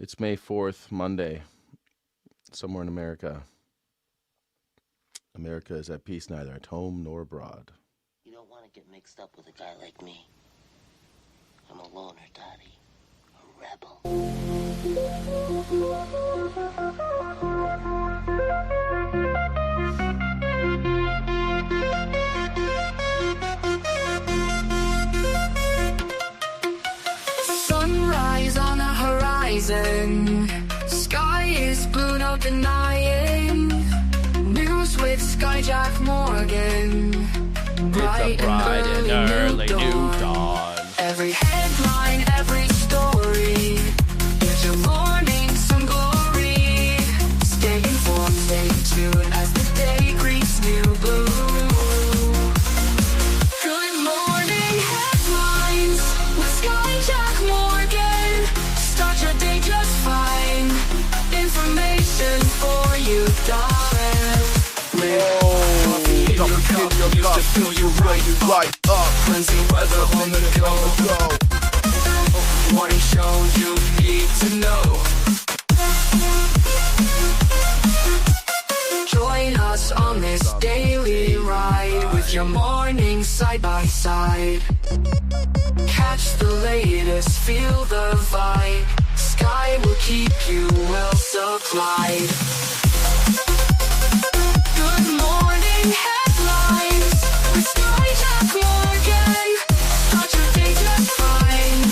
It's May 4th, Monday, somewhere in America. America is at peace neither at home nor abroad. You don't want to get mixed up with a guy like me. I'm a loner, Daddy. A rebel. Sunrise on the horizon. Sky is blue, no denying. News with Skyjack Morgan. It's a bright and early new dawn. Every headline, every story. Get your morning some glory. Stay informed, stay tuned as the day greets new blue. Good morning headlines with Skyjack Morgan. Start your day just fine. Information for you, darling. Used to fill you right up. Cleansing weather on the go. Morning shows you need to know. Join us on this daily ride with your morning side by side. Catch the latest, feel the vibe. Sky will keep you well supplied. Good morning headlines with Skyjack Morgan. Start your day just fine.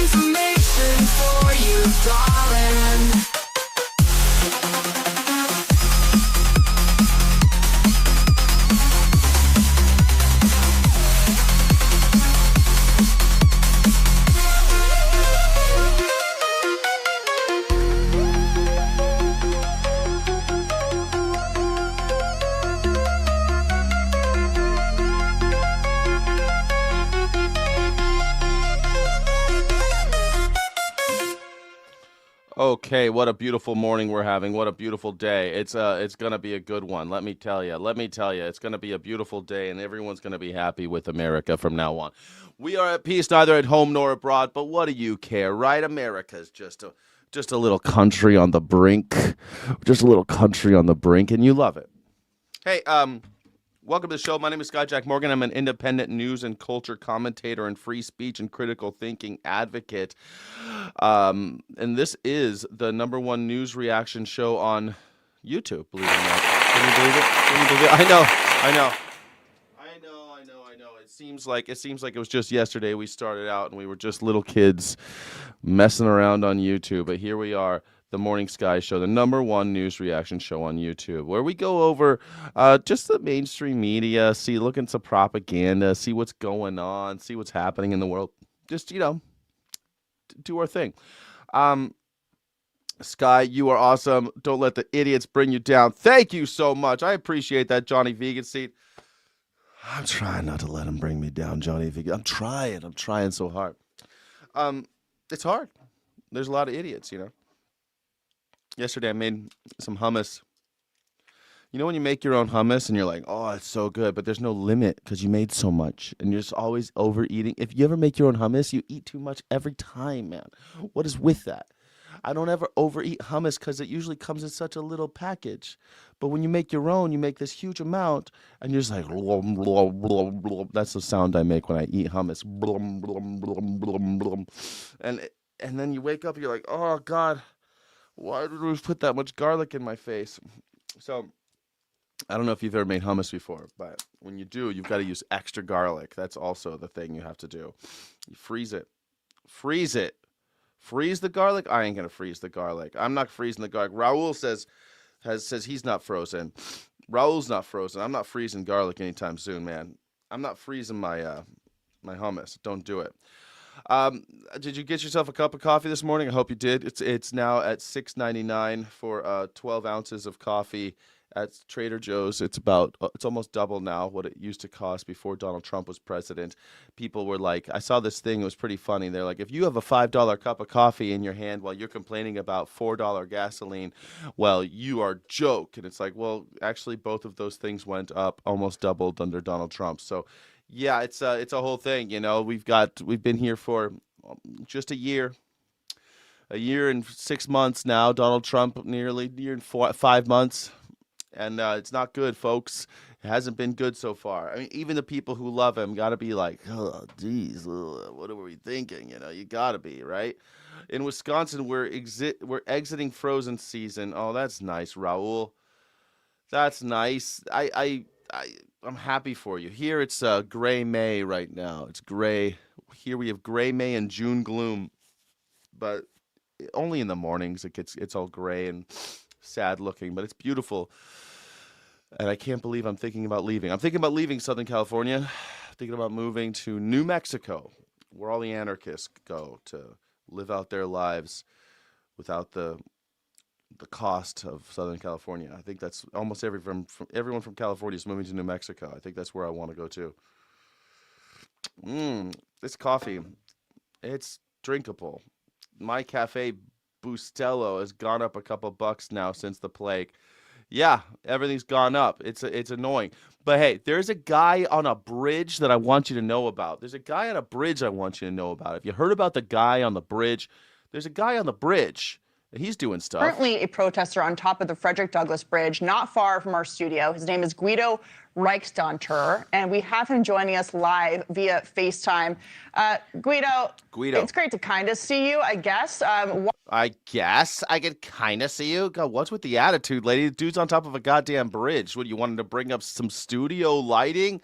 Information for you, darling. Okay, what a beautiful morning we're having. What a beautiful day. It's gonna be a good one. Let me tell you. It's gonna be a beautiful day, and everyone's gonna be happy with America from now on. We are at peace neither at home nor abroad. But what do you care, right? America's just a little country on the brink, and you love it. Hey, welcome to the show. My name is Skyjack Morgan. I'm an independent news and culture commentator and free speech and critical thinking advocate. And this is the number one news reaction show on YouTube, believe it or not. Can you believe it? I know. It seems like it was just yesterday we started out and we were just little kids messing around on YouTube. But here we are. The Morning Sky Show, the number one news reaction show on YouTube, where we go over just the mainstream media, look into propaganda, see what's going on, see what's happening in the world. Just, do our thing. Sky, you are awesome. Don't let the idiots bring you down. Thank you so much. I appreciate that, Johnny Vegan Seed. I'm trying not to let him bring me down, Johnny Vegan. I'm trying so hard. It's hard. There's a lot of idiots, Yesterday I made some hummus. You know when you make your own hummus and you're like, oh, it's so good, but there's no limit because you made so much and you're just always overeating. If you ever make your own hummus, you eat too much every time, man. What is with that? I don't ever overeat hummus because it usually comes in such a little package. But when you make your own, you make this huge amount and you're just like, blum, blum, blum, blum. That's the sound I make when I eat hummus. Blum, blum, blum, blum, blum. And then you wake up and you're like, oh, God. Why did we put that much garlic in my face? So, I don't know if you've ever made hummus before, but when you do, you've got to use extra garlic. That's also the thing you have to do. You freeze it. Freeze the garlic? I ain't going to freeze the garlic. I'm not freezing the garlic. Raul says he's not frozen. Raul's not frozen. I'm not freezing garlic anytime soon, man. I'm not freezing my my hummus. Don't do it. Did you get yourself a cup of coffee this morning? I hope you did. It's now at $6.99 for 12 ounces of coffee at Trader Joe's. It's almost double now what it used to cost before Donald Trump was president. People were like, I saw this thing, it was pretty funny. They're like, if you have a $5 cup of coffee in your hand while you're complaining about $4 gasoline, well, you are joke. And it's like, well, actually both of those things went up, almost doubled under Donald Trump. So yeah, it's a whole thing, We've been here for just a year. a year and 6 months now. Donald Trump nearly a year and 5 months. And it's not good, folks. It hasn't been good so far. I mean, even the people who love him got to be like, oh, geez, what are we thinking? You know, you got to be, right? In Wisconsin, we're exiting frozen season. Oh, that's nice, Raul. That's nice. I'm happy for you. Here it's gray May right now. It's gray. Here we have gray May and June gloom, but only in the mornings it's all gray and sad looking, but it's beautiful. And I can't believe I'm thinking about leaving. I'm thinking about leaving Southern California, thinking about moving to New Mexico, where all the anarchists go to live out their lives without the cost of Southern California. I think that's almost everyone from California is moving to New Mexico. I think that's where I want to go to. This coffee, it's drinkable. My Cafe Bustelo has gone up a couple bucks now since the plague. Yeah, everything's gone up. It's annoying. But hey, there's a guy on a bridge that I want you to know about. Have you heard about the guy on the bridge? There's a guy on the bridge. He's doing stuff. Currently a protester on top of the Frederick Douglass Bridge, not far from our studio. His name is Guido Reichsdonter, and we have him joining us live via FaceTime. Guido, it's great to kind of see you, I guess. I guess I could kind of see you. God, what's with the attitude, lady? The dude's on top of a goddamn bridge. What, you wanted to bring up some studio lighting?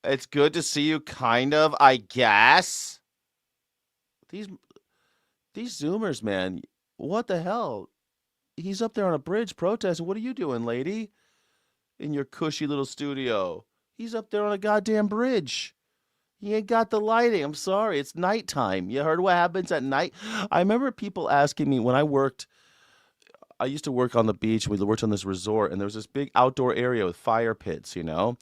It's good to see you, kind of, I guess. These Zoomers, man, what the hell? He's up there on a bridge protesting. What are you doing, lady? In your cushy little studio. He's up there on a goddamn bridge. He ain't got the lighting. I'm sorry. It's nighttime. You heard what happens at night? I remember people asking me when I used to work on the beach. We worked on this resort, and there was this big outdoor area with fire pits, you know?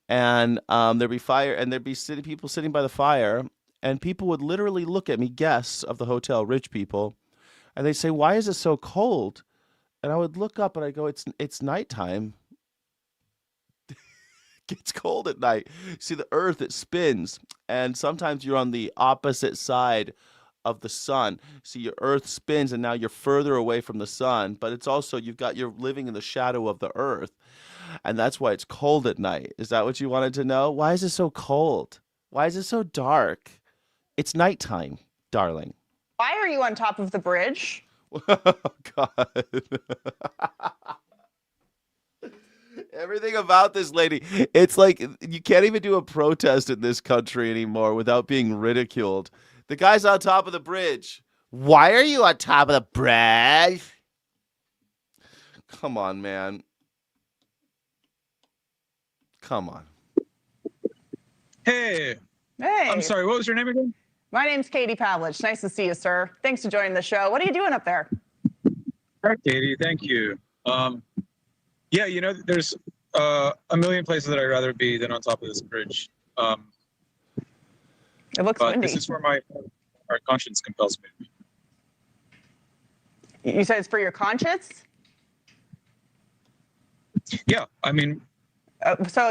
And there'd be fire, and there'd be people sitting by the fire. And people would literally look at me, guests of the hotel, rich people, and they'd say, "Why is it so cold?" And I would look up and I go, "It's nighttime. It gets cold at night. See, the earth, it spins. And sometimes you're on the opposite side of the sun. See, your earth spins and now you're further away from the sun, but it's also, you're living in the shadow of the earth. And that's why it's cold at night." Is that what you wanted to know? Why is it so cold? Why is it so dark? It's nighttime, darling. Why are you on top of the bridge? Oh, God. Everything about this lady, it's like you can't even do a protest in this country anymore without being ridiculed. The guy's on top of the bridge. Why are you on top of the bridge? Come on, man. Come on. Hey. Hey. I'm sorry, what was your name again? My name's Katie Pavlich. Nice to see you, sir. Thanks for joining the show. What are you doing up there? Hi, Katie. Thank you. Yeah, you know, there's a million places that I'd rather be than on top of this bridge. It looks but windy. This is where my conscience compels me. You said it's for your conscience? Yeah, I mean... So...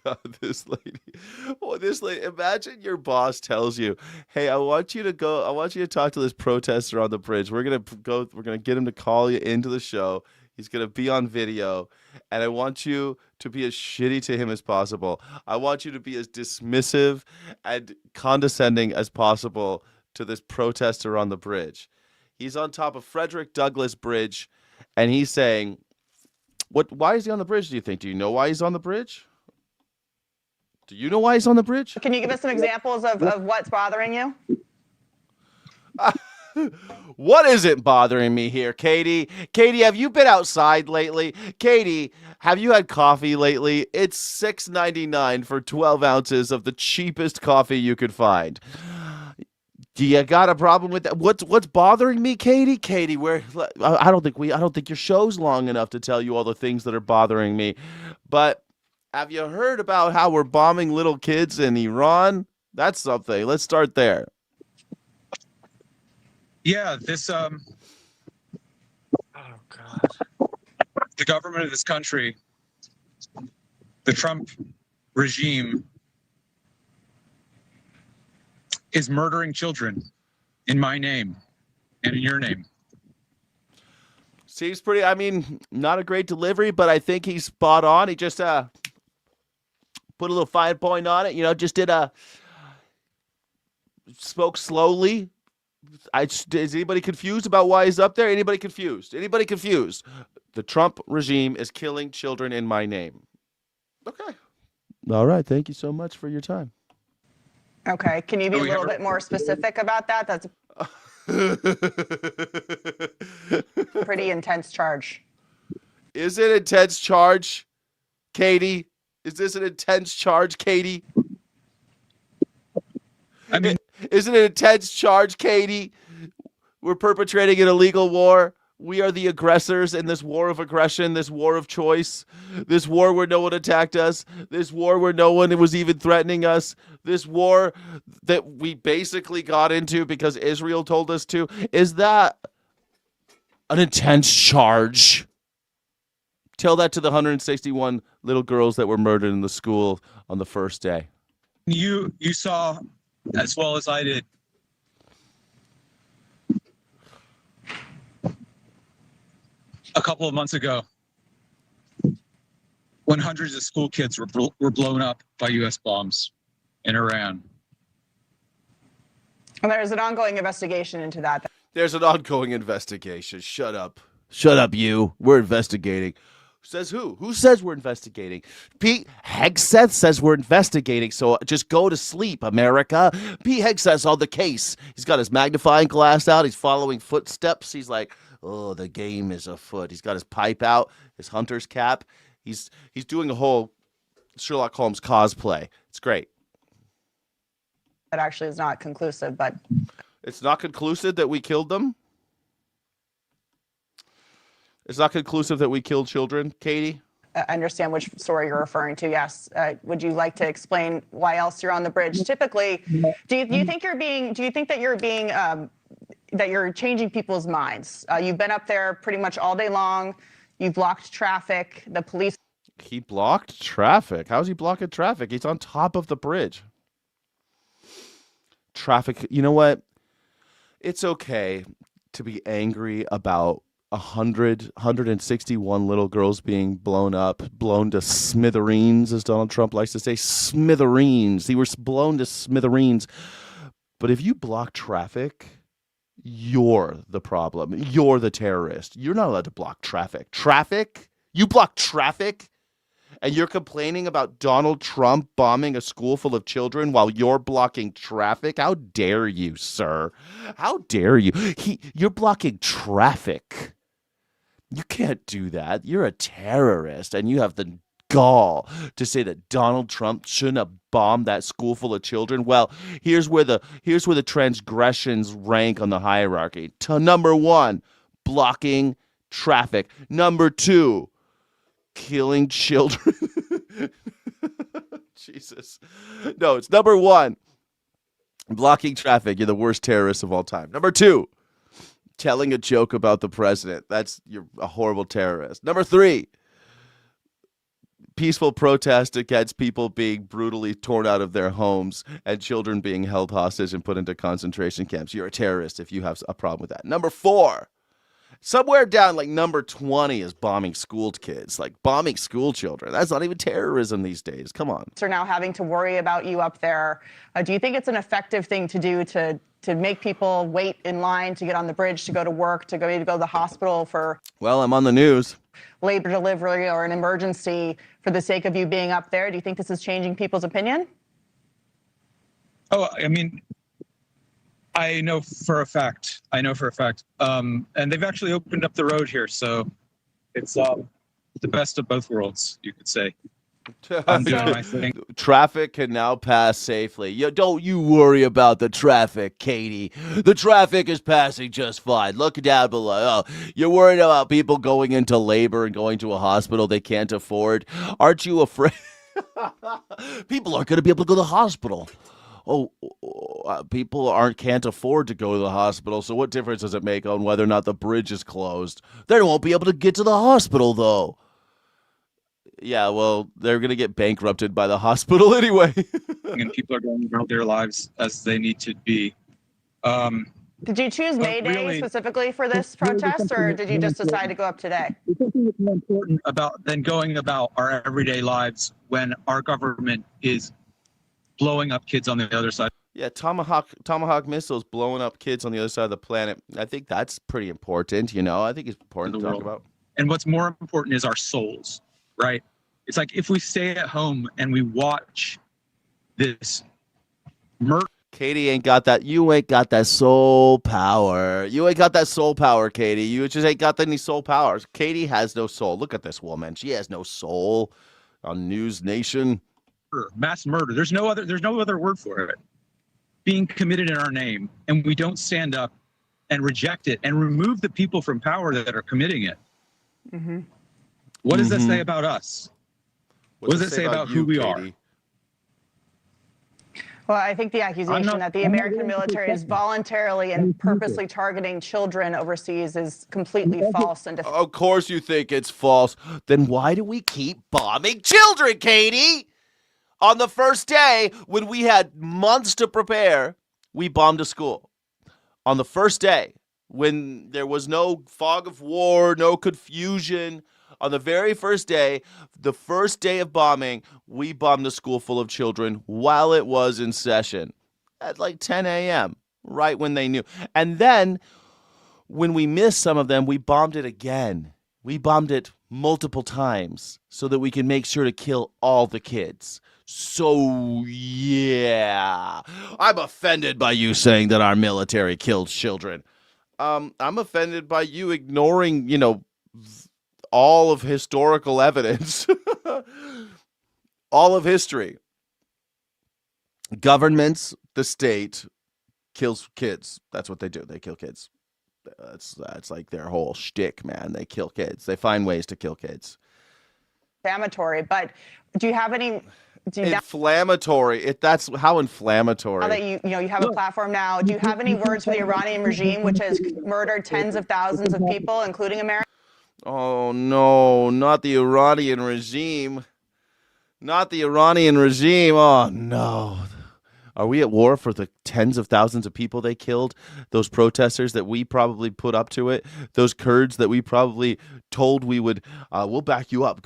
God, this lady, imagine your boss tells you, "Hey, I want you to talk to this protester on the bridge. We're going to get him to call you into the show. He's going to be on video, and I want you to be as shitty to him as possible. I want you to be as dismissive and condescending as possible to this protester on the bridge." He's on top of Frederick Douglass Bridge, and he's saying, why is he on the bridge, do you think? Do you know why he's on the bridge? Do you know why he's on the bridge? Can you give us some examples of what's bothering you? What isn't bothering me here, Katie? Katie, have you been outside lately? Katie, have you had coffee lately? It's $6.99 for 12 ounces of the cheapest coffee you could find. Do you got a problem with that? What's bothering me, Katie? Katie, I don't think your show's long enough to tell you all the things that are bothering me. But have you heard about how we're bombing little kids in Iran? That's something. Let's start there. Yeah, this oh God. The government of this country, the Trump regime, is murdering children in my name and in your name. Seems pretty, I mean, not a great delivery, but I think he's spot on. He just put a little fine point on it, just spoke slowly. Is anybody confused about why he's up there? Anybody confused? Anybody confused? The Trump regime is killing children in my name. Okay. All right. Thank you so much for your time. Okay. Can you be a little bit more specific about that? That's a pretty intense charge. Is it an intense charge, Katie? Is this an intense charge, Katie? I mean, is it an intense charge, Katie? We're perpetrating an illegal war. We are the aggressors in this war of aggression, this war of choice, this war where no one attacked us, this war where no one was even threatening us, this war that we basically got into because Israel told us to. Is that an intense charge? Tell that to the 161 little girls that were murdered in the school on the first day. You saw, as well as I did, a couple of months ago, when hundreds of school kids were blown up by U.S. bombs in Iran. And there's an ongoing investigation into that. There's an ongoing investigation. Shut up. Shut up, you. We're investigating. Says who? Who says we're investigating? Pete Hegseth says we're investigating, so just go to sleep, America. Pete Hegseth's on the case. He's got his magnifying glass out. He's following footsteps. He's like, oh, the game is afoot. He's got his pipe out, his hunter's cap. He's doing a whole Sherlock Holmes cosplay. It's great. That actually is not conclusive, but... It's not conclusive that we killed them? It's not conclusive that we killed children, Katie? I understand which story you're referring to, yes. Would you like to explain why else you're on the bridge? Typically, do you think that you're changing people's minds? You've been up there pretty much all day long. You've blocked traffic. The police... He blocked traffic? How's he blocking traffic? He's on top of the bridge. Traffic, you know what? It's okay to be angry about 161 little girls being blown up, blown to smithereens, as Donald Trump likes to say. Smithereens. They were blown to smithereens. But if you block traffic, you're the problem. You're the terrorist. You're not allowed to block traffic. Traffic? You block traffic? And you're complaining about Donald Trump bombing a school full of children while you're blocking traffic? How dare you, sir? How dare you? You're blocking traffic. You can't do that. You're a terrorist, and you have the gall to say that Donald Trump shouldn't have bombed that school full of children. Well, here's where the transgressions rank on the hierarchy. Number 1, blocking traffic. Number 2, killing children. Jesus. No, it's number 1, blocking traffic. You're the worst terrorist of all time. Number 2, telling a joke about the president. You're a horrible terrorist. Number 3, peaceful protest against people being brutally torn out of their homes and children being held hostage and put into concentration camps. You're a terrorist if you have a problem with that. Number 4, somewhere down like number 20 is bombing school kids, like bombing school children. That's not even terrorism these days. Come on. Are now having to worry about you up there. Do you think it's an effective thing to do to make people wait in line to get on the bridge, to go to work, to go to the hospital for... Well, I'm on the news. ...labor delivery or an emergency for the sake of you being up there? Do you think this is changing people's opinion? Oh, I mean, I know for a fact. And they've actually opened up the road here, so it's the best of both worlds, you could say. I'm doing my thing. Traffic can now pass safely. Don't you worry about the traffic, Katie. The traffic is passing just fine. Look down below. Oh, you're worried about people going into labor and going to a hospital they can't afford. Aren't you afraid? People aren't going to be able to go to the hospital. People can't afford to go to the hospital, so what difference does it make on whether or not the bridge is closed? They won't be able to get to the hospital, though. Yeah, well, they're going to get bankrupted by the hospital anyway. And people are going about their lives as they need to be. Did you choose May Day really, specifically for this protest, or did you just decide to go up today? There's something that's more important than going about our everyday lives when our government is blowing up kids on the other side. Yeah, Tomahawk missiles blowing up kids on the other side of the planet. I think that's pretty important, you know. I think it's important to talk about. And what's more important is our souls, right? It's like if we stay at home and we watch this murder. Katie ain't got that. You ain't got that soul power. You ain't got that soul power, Katie. You just ain't got any soul powers. Katie has no soul. Look at this woman. She has no soul. On News Nation. Mass murder. There's no other word for it. Being committed in our name, and we don't stand up and reject it and remove the people from power that are committing it. Mm-hmm. What does that say about us? What does it say about who we are? Well, I think the accusation that the American military is voluntarily and purposely targeting children overseas is completely false. And of course you think it's false. Then why do we keep bombing children, Katie? On the first day, when we had months to prepare, we bombed a school. On the first day, when there was no fog of war, no confusion, on the very first day, the first day of bombing, we bombed a school full of children while it was in session at like 10 a.m., right when they knew. And then when we missed some of them, we bombed it again. We bombed it multiple times so that we can make sure to kill all the kids. So, yeah, I'm offended by you saying that our military killed children. I'm offended by you ignoring, all of historical evidence, all of history. Governments, the state, kills kids. That's what they do. They kill kids. That's like their whole shtick, man. They kill kids. They find ways to kill kids. Inflammatory, but do you have any... Inflammatory. That's how inflammatory. Now that you have a platform now, do you have any words for the Iranian regime, which has murdered tens of thousands of people, including Americans? Oh, no, not the Iranian regime. Not the Iranian regime. Oh, no. Are we at war for the tens of thousands of people they killed? Those protesters that we probably put up to it? Those Kurds that we probably told we would, we'll back you up.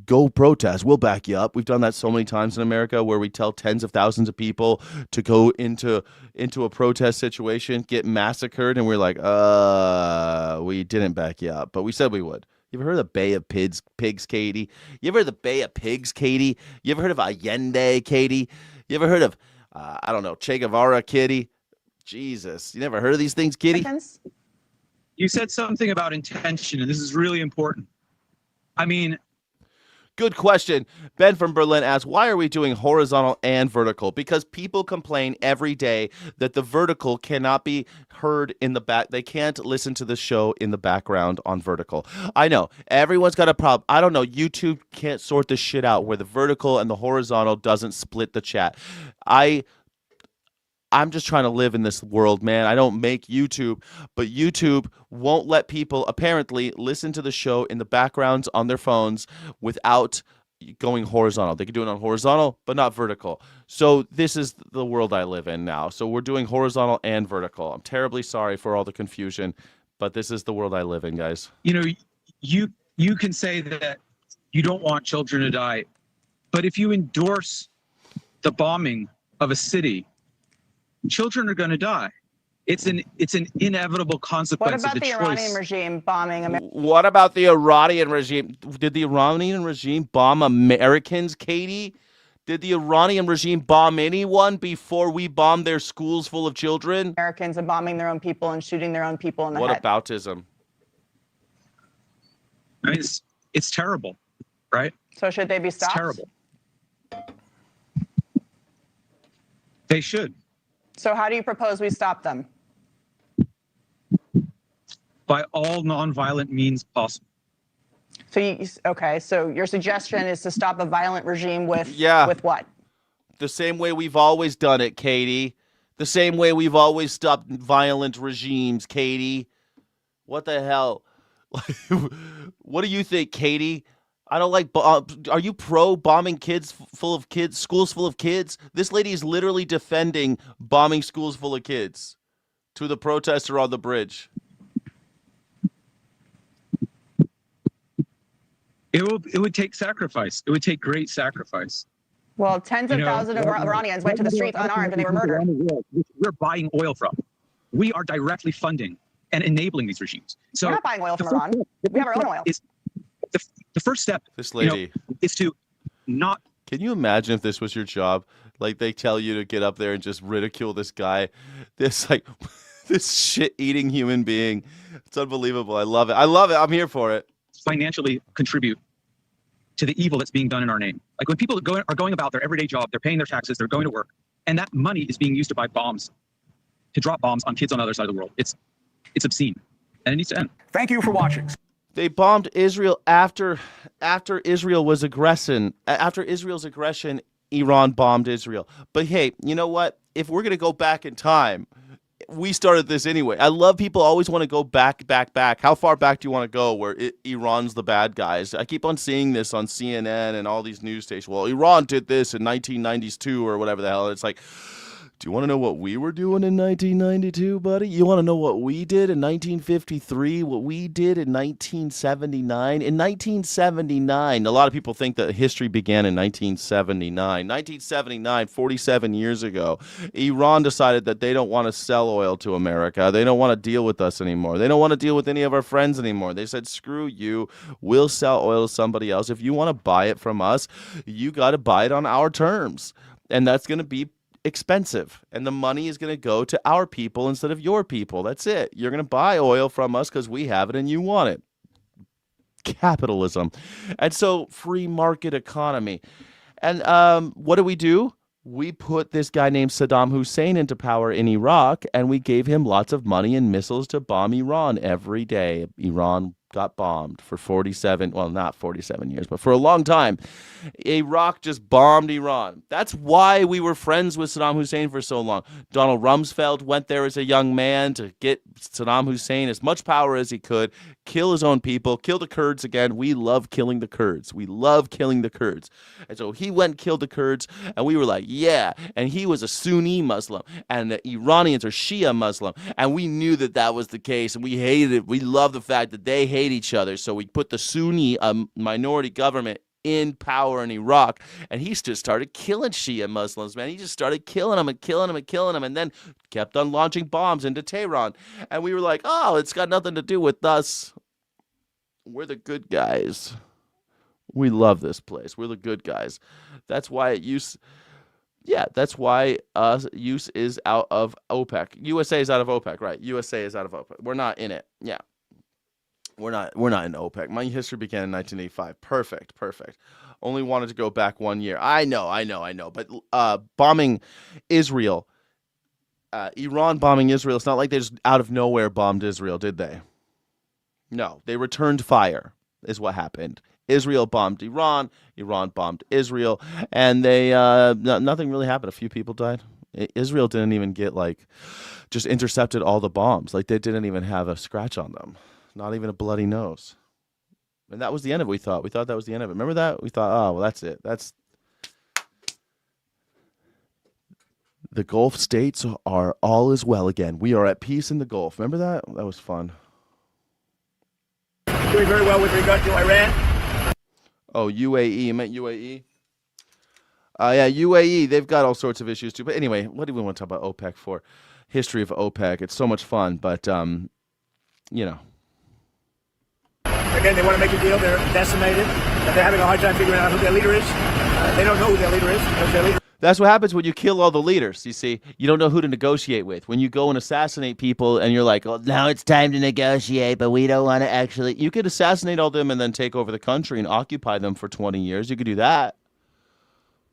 Go protest. We'll back you up. We've done that so many times in America where we tell tens of thousands of people to go into a protest situation, get massacred, and we're like, we didn't back you up, but we said we would. You ever heard of the Bay of Pigs, Katie? You ever heard of the Bay of Pigs, Katie? You ever heard of Allende, Katie? You ever heard of, I don't know, Che Guevara, Kitty? Jesus. You never heard of these things, Kitty? You said something about intention, and this is really important. I mean... Good question. Ben from Berlin asks, why are we doing horizontal and vertical? Because people complain every day that the vertical cannot be heard in the back. They can't listen to the show in the background on vertical. I know. Everyone's got a problem. I don't know. YouTube can't sort this shit out where the vertical and the horizontal doesn't split the chat. I'm just trying to live in this world, man. I don't make YouTube, but YouTube won't let people apparently listen to the show in the backgrounds on their phones without going horizontal. They can do it on horizontal, but not vertical. So this is the world I live in now. So we're doing horizontal and vertical. I'm terribly sorry for all the confusion, but this is the world I live in, guys. You can say that you don't want children to die, but if you endorse the bombing of a city, children are going to die. It's an inevitable consequence of the choice. What about the Iranian regime bombing America? What about the Iranian regime? Did the Iranian regime bomb Americans, Katie? Did the Iranian regime bomb anyone before we bombed their schools full of children? Americans and bombing their own people and shooting their own people in the head. What aboutism? I mean, it's terrible, right? So should they be stopped? It's terrible. They should. So how do you propose we stop them? By all nonviolent means possible. So your suggestion is to stop a violent regime with what? The same way we've always done it, Katie. The same way we've always stopped violent regimes, Katie. What the hell? What do you think, Katie? I don't like. Are you pro bombing schools full of kids? This lady is literally defending bombing schools full of kids. to the protester on the bridge? It would take sacrifice. It would take great sacrifice. Well, tens of thousands of Iranians went to the streets unarmed and they were murdered. We're buying oil from. We are directly funding and enabling these regimes. So we're not buying oil from Iran. We have our own oil. The first step, this lady, is to not. Can you imagine if this was your job? Like they tell you to get up there and just ridicule this guy, this like this shit-eating human being. It's unbelievable. I love it. I love it. I'm here for it. Financially contribute to the evil that's being done in our name. Like when people are going about their everyday job, they're paying their taxes, they're going to work, and that money is being used to buy bombs, to drop bombs on kids on the other side of the world. It's obscene, and it needs to end. Thank you for watching. They bombed Israel after Israel was aggression. After Israel's aggression, Iran bombed Israel. But hey, you know what? If we're gonna go back in time, we started this anyway. I love people always want to go back. How far back do you want to go where Iran's the bad guys? I keep on seeing this on CNN and all these news stations. Well, Iran did this in 1992 or whatever the hell. It's like, do you want to know what we were doing in 1992, buddy? You want to know what we did in 1953, what we did in 1979? In 1979, a lot of people think that history began in 1979. 1979, 47 years ago, Iran decided that they don't want to sell oil to America. They don't want to deal with us anymore. They don't want to deal with any of our friends anymore. They said, screw you. We'll sell oil to somebody else. If you want to buy it from us, you got to buy it on our terms. And that's going to be expensive, and the money is going to go to our people instead of your people. That's it. You're going to buy oil from us because we have it and you want it. Capitalism. And so free market economy. And what do? We put this guy named Saddam Hussein into power in Iraq, and we gave him lots of money and missiles to bomb Iran every day. Iran got bombed for 47, well, not 47 years, but for a long time. Iraq just bombed Iran. That's why we were friends with Saddam Hussein for so long. Donald Rumsfeld went there as a young man to get Saddam Hussein as much power as he could, kill his own people, kill the Kurds again. We love killing the Kurds. We love killing the Kurds. And so he went and killed the Kurds, and we were like, yeah. And he was a Sunni Muslim, and the Iranians are Shia Muslim. And we knew that that was the case, and we hated it. We love the fact that they hate each other. So we put the Sunni minority government in power in Iraq, and he just started killing Shia Muslims, man. He just started killing them and killing them and killing them, and then kept on launching bombs into Tehran. And we were like, oh, it's got nothing to do with us. We're the good guys. We love this place. We're the good guys. That's why use is out of OPEC. USA is out of OPEC, right? USA is out of OPEC. We're not in it. Yeah. We're not in OPEC. My history began in 1985. Perfect. Only wanted to go back 1 year. I know. But bombing Israel, Iran bombing Israel, it's not like they just out of nowhere bombed Israel, did they? No, they returned fire is what happened. Israel bombed Iran, Iran bombed Israel, and they nothing really happened. A few people died. Israel didn't even get just intercepted all the bombs. Like they didn't even have a scratch on them. Not even a bloody nose. And that was the end of it, we thought. We thought that was the end of it. Remember that? We thought, oh, well, that's it. That's the Gulf states are all is well again. We are at peace in the Gulf. Remember that? That was fun. Doing very well with regard to Iran. Oh, UAE. You meant UAE? Yeah, UAE. They've got all sorts of issues too. But anyway, what do we want to talk about OPEC for? History of OPEC. It's so much fun, but, Again, they want to make a deal. They're decimated. They're having a hard time figuring out who their leader is. They don't know who their leader is because their leader. That's what happens when you kill all the leaders, you see. You don't know who to negotiate with. When you go and assassinate people and you're like, oh, now it's time to negotiate, but we don't want to actually. You could assassinate all them and then take over the country and occupy them for 20 years. You could do that.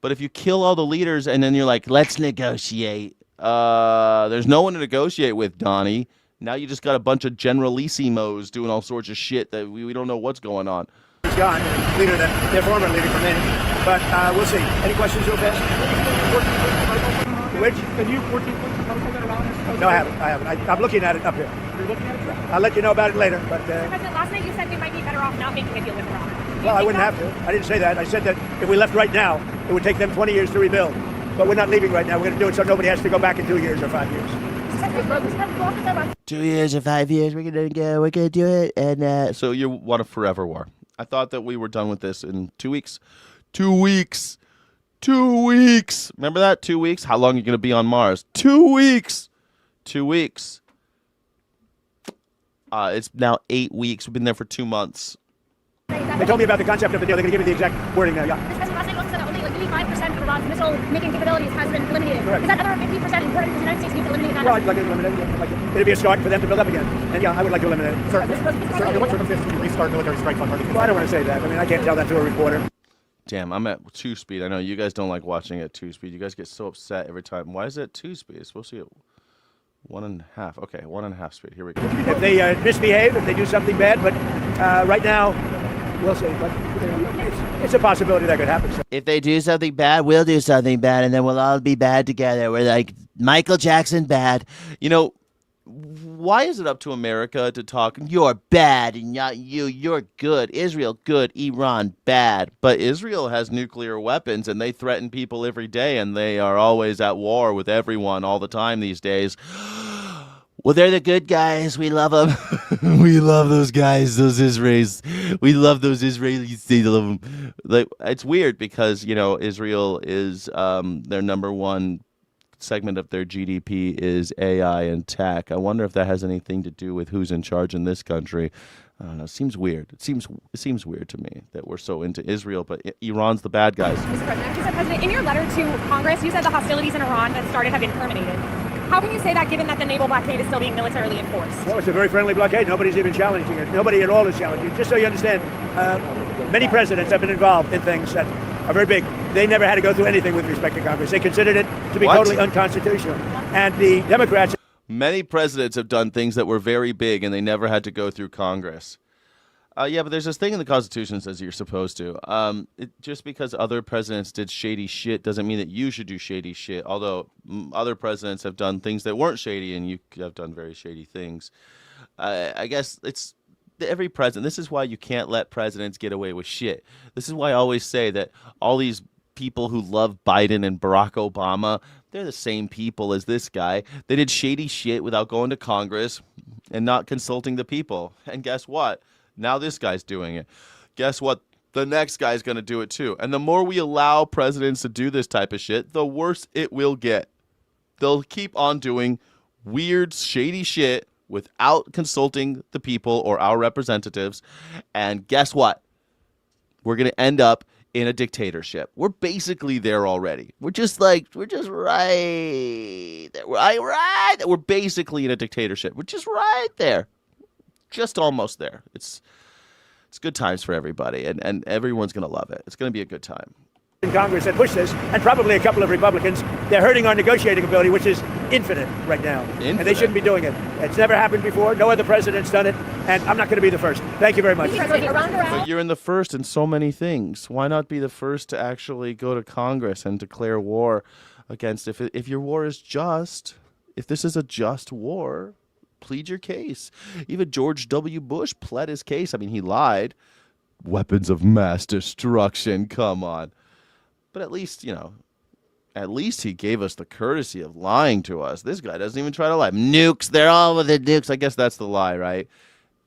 But if you kill all the leaders and then you're like, let's negotiate, there's no one to negotiate with, Donnie. Now you just got a bunch of generalissimos doing all sorts of shit that we don't know what's going on. He's gone. Their former leader from in. But we'll see. Any questions real fast? Which? Can you 14 No, I haven't. I'm looking at it up here. You're looking at it? I'll let you know about it later. But President, last night you said we might be better off not making a deal with Iran. Well, I wouldn't have to. I didn't say that. I said that if we left right now, it would take them 20 years to rebuild. But we're not leaving right now. We're going to do it so nobody has to go back in 2 years or 5 years. 2 years or 5 years, we're gonna do it, and so you want a forever war. I thought that we were done with this in 2 weeks. 2 weeks. 2 weeks. Remember that? 2 weeks? How long are you going to be on Mars? 2 weeks. 2 weeks. It's now 8 weeks. We've been there for 2 months. They told me about the concept of the deal. They're going to give me the exact wording now. Yeah. This president last night also said that only like maybe 5% of Iran's missile-making capabilities has been eliminated. Correct. Is that other 50% important because the United States needs to eliminate that? Well, I'd like to eliminate it. It'd be a start for them to build up again. And yeah, I would like to eliminate it. Sir, under what circumstances do you restart military strikes on targets? Well, I don't want to say that. I mean, I can't tell that to a reporter. Damn, I'm at 2 speed. I know you guys don't like watching at 2 speed. You guys get so upset every time. Why is it 2 speed? It's supposed to be at 1.5. Okay, 1.5 speed. Here we go. If they misbehave, if they do something bad, but right now, we'll see. But it's a possibility that could happen. So. If they do something bad, we'll do something bad, and then we'll all be bad together. We're like Michael Jackson bad. You know, why is it up to America to talk? You're bad, and you're good. Israel, good. Iran, bad. But Israel has nuclear weapons, and they threaten people every day, and they are always at war with everyone all the time these days. Well, they're the good guys. We love them. We love those guys, those Israelis. We love those Israelis. They love them. Like, it's weird because, you know, Israel is their number one segment of their GDP is AI and tech. I wonder if that has anything to do with who's in charge in this country. I don't know. It seems weird. It seems weird to me that we're so into Israel, but Iran's the bad guys. Mr. President, in your letter to Congress, you said the hostilities in Iran that started have been terminated. How can you say that given that the naval blockade is still being militarily enforced? Well, it's a very friendly blockade. Nobody's even challenging it. Nobody at all is challenging it. Just so you understand, many presidents have been involved in things that are very big. They never had to go through anything with respect to Congress. They considered it to be totally unconstitutional. And the Democrats... Many presidents have done things that were very big, and they never had to go through Congress. Yeah, but there's this thing in the Constitution that says you're supposed to. Just because other presidents did shady shit doesn't mean that you should do shady shit, although other presidents have done things that weren't shady, and you have done very shady things. I guess it's every president. This is why you can't let presidents get away with shit. This is why I always say that all these people who love Biden and Barack Obama, they're the same people as this guy. They did shady shit without going to Congress and not consulting the people. And guess what? Now this guy's doing it. Guess what? The next guy's going to do it too. And the more we allow presidents to do this type of shit, the worse it will get. They'll keep on doing weird, shady shit without consulting the people or our representatives. And guess what? We're going to end up in a dictatorship. We're basically there already. We're just right there. We're basically in a dictatorship. We're just right there. Just almost there. It's good times for everybody, and everyone's going to love it. It's going to be a good time. In Congress that push this, and probably a couple of Republicans, they're hurting our negotiating ability, which is infinite right now. And they shouldn't be doing it. It's never happened before. No other president's done it, and I'm not going to be the first. Thank you very much. But you're in the first in so many things. Why not be the first to actually go to Congress and declare war against, if your war is just, if this is a just war, plead your case. Even George W. Bush pled his case. I mean, he lied. Weapons of mass destruction. Come on. But at least he gave us the courtesy of lying to us. This guy doesn't even try to lie. Nukes. They're all with the nukes. I guess that's the lie, right?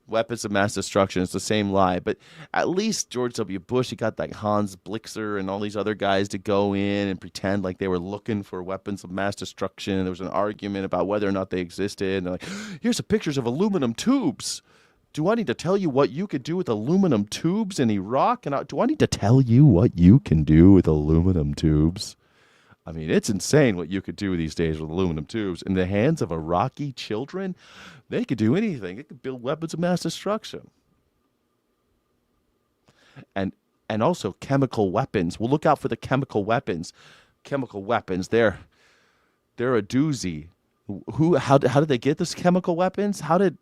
Weapons of mass destruction. It's the same lie. But at least George W. Bush, he got like Hans Blixer and all these other guys to go in and pretend like they were looking for weapons of mass destruction. There was an argument about whether or not they existed. And they're like, here's the pictures of aluminum tubes. Do I need to tell you what you could do with aluminum tubes in Iraq? And do I need to tell you what you can do with aluminum tubes? I mean, it's insane what you could do these days with aluminum tubes. In the hands of Iraqi children, they could do anything. They could build weapons of mass destruction. And also chemical weapons. We'll look out for the chemical weapons. Chemical weapons, they're a doozy. How did they get this chemical weapons? How did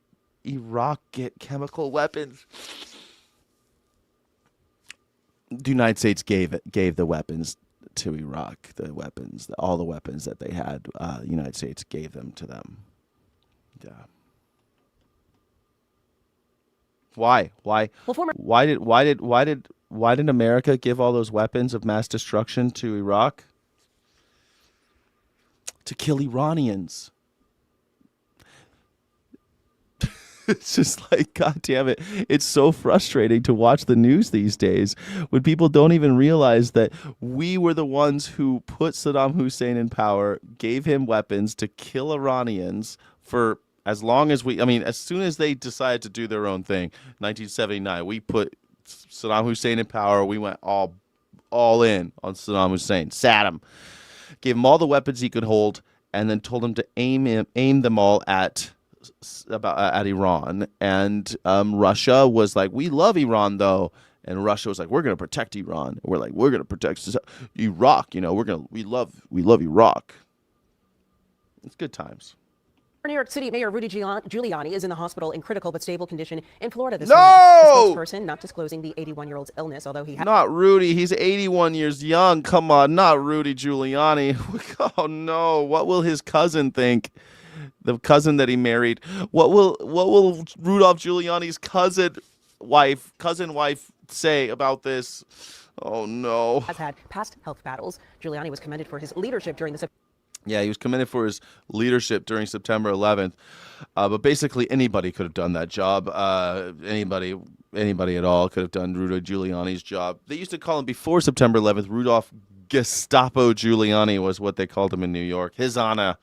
Iraq get chemical weapons? The United States gave the weapons to Iraq. All the weapons that they had, the United States gave them to them. Yeah. Why? Why did America give all those weapons of mass destruction to Iraq? To kill Iranians. It's just like, God damn it. It's so frustrating to watch the news these days when people don't even realize that we were the ones who put Saddam Hussein in power, gave him weapons to kill Iranians for as long as as soon as they decided to do their own thing, 1979, we put Saddam Hussein in power. We went all in on Saddam Hussein. Sat him. Gave him all the weapons he could hold, and then told him to aim them all at Iran. And Russia was like, we love Iran though, and Russia was like, we're gonna protect Iran. We're like, we're gonna protect Iraq. We love Iraq. It's good times. New York City Mayor Rudy Giuliani is in the hospital in critical but stable condition in Florida this No! morning. The spokesperson not disclosing the 81-year-old's illness, although he Not Rudy. He's 81 years young. Come on, not Rudy Giuliani. Oh no! What will his cousin think? The cousin that he married. What will Rudolph Giuliani's cousin wife say about this? Oh no! has had past health battles. Giuliani was commended for his leadership during the Yeah, he was commended for his leadership during September 11th. But basically, anybody could have done that job. Anybody at all could have done Rudy Giuliani's job. They used to call him, before September 11th, Rudolph Gestapo Giuliani was what they called him in New York. His Honor.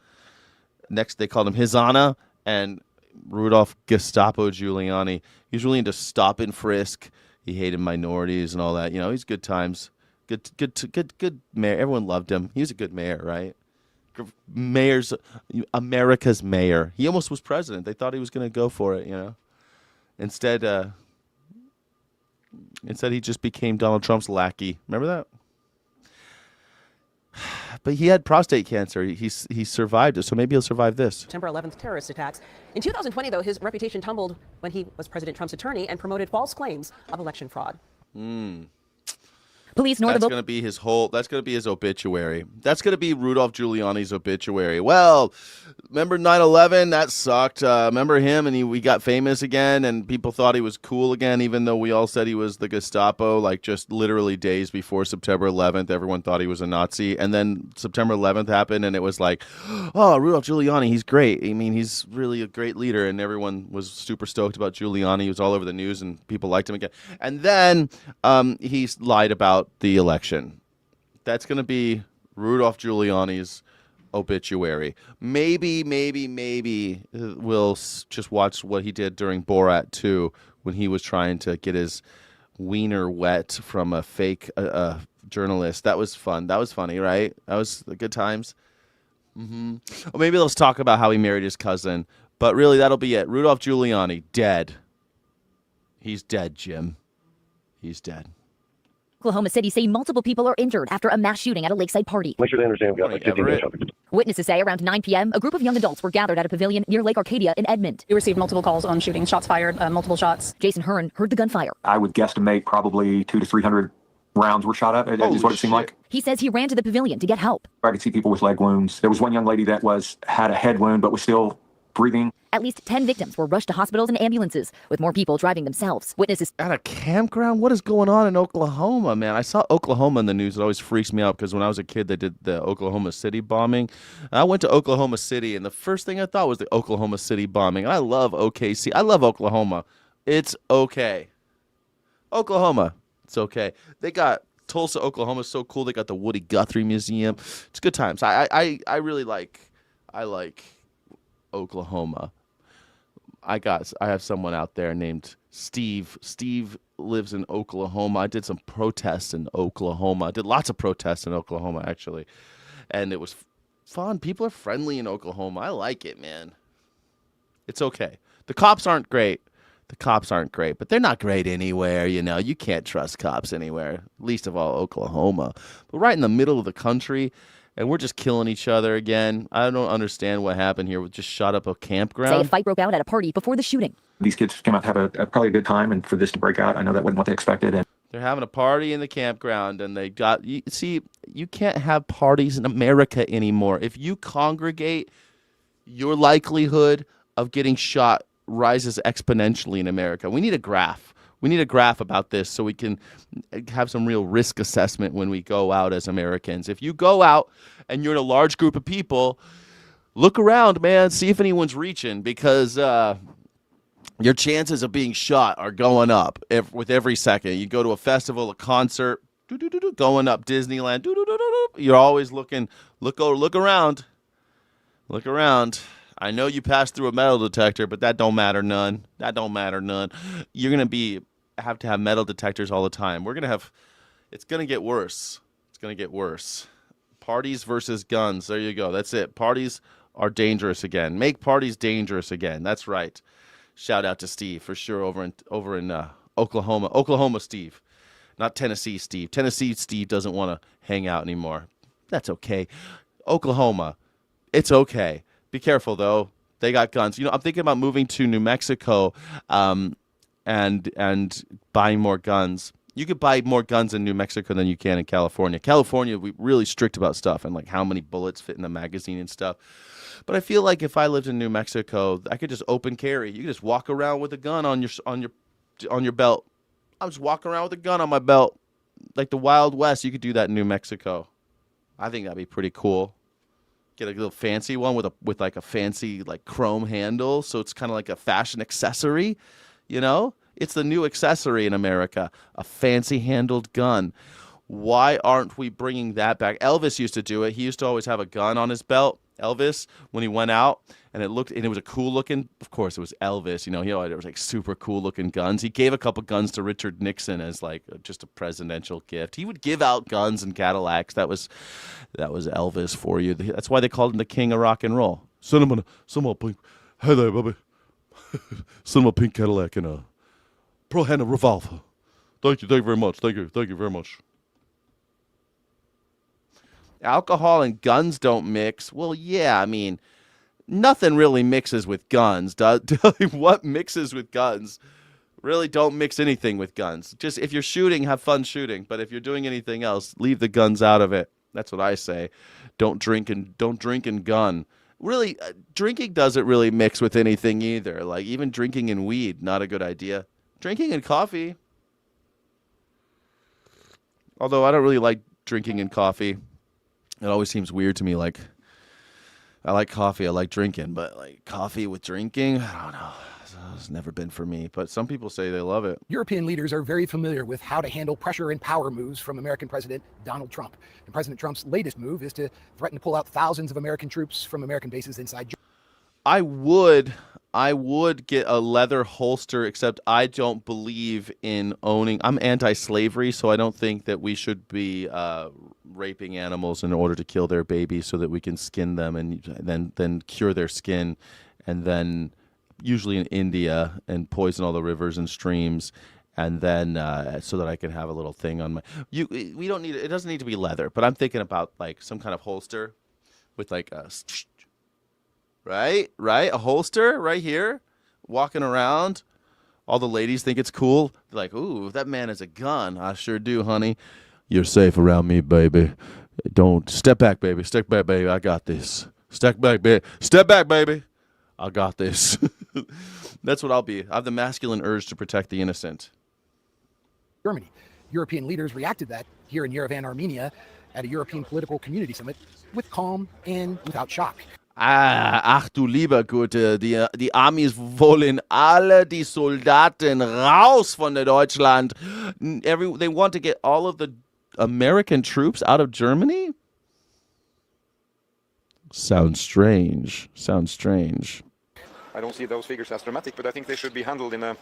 Next, they called him His Honor and Rudolph Gestapo Giuliani. He was really into stop and frisk. He hated minorities and all that. He's good times. Good mayor. Everyone loved him. He was a good mayor, right? America's mayor. He almost was president. They thought he was going to go for it, Instead he just became Donald Trump's lackey. Remember that? But he had prostate cancer. He survived it, so maybe he'll survive this. September 11th terrorist attacks. In 2020, though, his reputation tumbled when he was President Trump's attorney and promoted false claims of election fraud. Police north That's of going to be his obituary. That's going to be Rudolph Giuliani's obituary. Well, remember 9/11? That sucked. Remember him, and we got famous again, and people thought he was cool again, even though we all said he was the Gestapo, like just literally days before September 11th. Everyone thought he was a Nazi, and then September 11th happened, and it was like, oh, Rudolph Giuliani, he's great. I mean, he's really a great leader, and everyone was super stoked about Giuliani. He was all over the news, and people liked him again. And then he lied about the election. That's going to be Rudolph Giuliani's obituary. Maybe we'll just watch what he did during Borat 2 when he was trying to get his wiener wet from a fake journalist. That was fun. That was funny, right? That was the good times. Or maybe let's talk about how he married his cousin. But really, that'll be it. Rudolph Giuliani, dead. He's dead, Jim. He's dead. Oklahoma City say multiple people are injured after a mass shooting at a lakeside party. Make sure they understand we've got like 15 minutes. Witnesses say around 9 p.m., a group of young adults were gathered at a pavilion near Lake Arcadia in Edmond. We received multiple calls on shooting, shots fired, multiple shots. Jason Hearn heard the gunfire. I would guesstimate probably 200 to 300 rounds were shot up, is what it seemed like. He says he ran to the pavilion to get help. I could see people with leg wounds. There was one young lady that had a head wound but was still breathing. At least 10 victims were rushed to hospitals and ambulances, with more people driving themselves. Witnesses at a campground? What is going on in Oklahoma, man? I saw Oklahoma in the news. It always freaks me out because when I was a kid, they did the Oklahoma City bombing. I went to Oklahoma City, and the first thing I thought was the Oklahoma City bombing. And I love OKC. I love Oklahoma. It's okay. Oklahoma, it's okay. They got Tulsa, Oklahoma, so cool. They got the Woody Guthrie Museum. It's good times. I really like Oklahoma. I have someone out there named Steve. Steve lives in Oklahoma. I did some protests in Oklahoma. I did lots of protests in Oklahoma, actually. And it was fun. People are friendly in Oklahoma. I like it, man. It's okay. The cops aren't great. But they're not great anywhere, You can't trust cops anywhere, least of all Oklahoma. But right in the middle of the country, and we're just killing each other again. I don't understand what happened here. We just shot up a campground. Say a fight broke out at a party before the shooting. These kids came out to have probably a good time, and for this to break out, I know that wasn't what they expected. And they're having a party in the campground, and they got... You can't have parties in America anymore. If you congregate, your likelihood of getting shot rises exponentially in America. We need a graph. We need a graph about this so we can have some real risk assessment when we go out as Americans. If you go out and you're in a large group of people, look around, man. See if anyone's reaching because your chances of being shot are going up with every second. You go to a festival, a concert, going up. Disneyland, you're always looking. Look around. Look around. I know you passed through a metal detector, but that don't matter none. That don't matter none. You're gonna have to have metal detectors all the time. It's gonna get worse. It's gonna get worse. Parties versus guns. There you go. That's it. Parties are dangerous again. Make parties dangerous again. That's right. Shout out to Steve for sure over in Oklahoma. Oklahoma Steve, not Tennessee Steve. Tennessee Steve doesn't want to hang out anymore. That's okay. Oklahoma, it's okay. Be careful though. They got guns. I'm thinking about moving to New Mexico, and buying more guns. You could buy more guns in New Mexico than you can in California. California, we're really strict about stuff and like how many bullets fit in the magazine and stuff. But I feel like if I lived in New Mexico, I could just open carry. You could just walk around with a gun on your belt. I'm just walking around with a gun on my belt, like the Wild West. You could do that in New Mexico. I think that'd be pretty cool. Get a little fancy one with like a fancy like chrome handle, so it's kind of like a fashion accessory. It's the new accessory in America, a fancy handled gun. Why aren't we bringing that back? Elvis used to do it. He used to always have a gun on his belt. Elvis, when he went out, and it was a cool looking. Of course, it was Elvis. He always was like super cool looking guns. He gave a couple guns to Richard Nixon as like just a presidential gift. He would give out guns and Cadillacs. That was Elvis for you. That's why they called him the king of rock and roll. Send him a pink. Hey there, baby. Send him a pink Cadillac and a pro-handle revolver. Thank you very much. Thank you very much. Alcohol and guns don't mix. Well, yeah, nothing really mixes with guns. What mixes with guns? Really don't mix anything with guns. Just if you're shooting, have fun shooting. But if you're doing anything else, leave the guns out of it. That's what I say. Don't drink and gun. Really, drinking doesn't really mix with anything either. Like even drinking and weed, not a good idea. Drinking and coffee. Although I don't really like drinking and coffee. It always seems weird to me. Like, I like coffee, I like drinking, but like coffee with drinking, I don't know. It's never been for me, but some people say they love it. European leaders are very familiar with how to handle pressure and power moves from American President Donald Trump. And President Trump's latest move is to threaten to pull out thousands of American troops from American bases inside Germany. I would get a leather holster, except I don't believe in owning. I'm anti-slavery, so I don't think that we should be raping animals in order to kill their babies so that we can skin them and then cure their skin, and then usually in India and poison all the rivers and streams, and then so that I can have a little thing on my. We don't need it. It doesn't need to be leather, but I'm thinking about like some kind of holster with like a. Right? A holster right here, walking around. All the ladies think it's cool. They're like, ooh, that man has a gun. I sure do, honey. You're safe around me, baby. Don't step back, baby. Step back, baby. I got this. Step back, baby. Step back, baby. I got this. That's what I'll be. I have the masculine urge to protect the innocent. Germany. European leaders reacted to that here in Yerevan, Armenia, at a European political community summit with calm and without shock. Ach du lieber Gute, die Amis wollen alle die Soldaten raus von der Deutschland. They want to get all of the American troops out of Germany? Sounds strange. I don't see those figures as dramatic, but I think they should be handled in a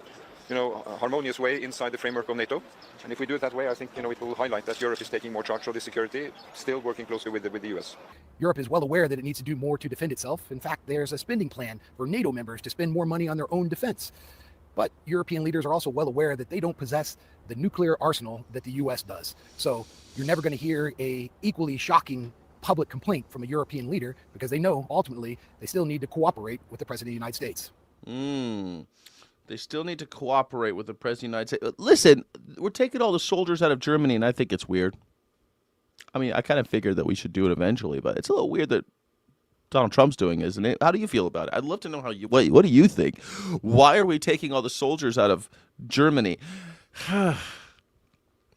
harmonious way inside the framework of NATO. And if we do it that way, I think, it will highlight that Europe is taking more charge of the security, still working closely with the US. Europe is well aware that it needs to do more to defend itself. In fact, there's a spending plan for NATO members to spend more money on their own defense. But European leaders are also well aware that they don't possess the nuclear arsenal that the US does. So you're never going to hear a equally shocking public complaint from a European leader, because they know ultimately they still need to cooperate with the President of the United States. They still need to cooperate with the President of the United States. Listen, we're taking all the soldiers out of Germany, and I think it's weird. I kind of figured that we should do it eventually, but it's a little weird that Donald Trump's doing, isn't it? How do you feel about it? I'd love to know what do you think? Why are we taking all the soldiers out of Germany?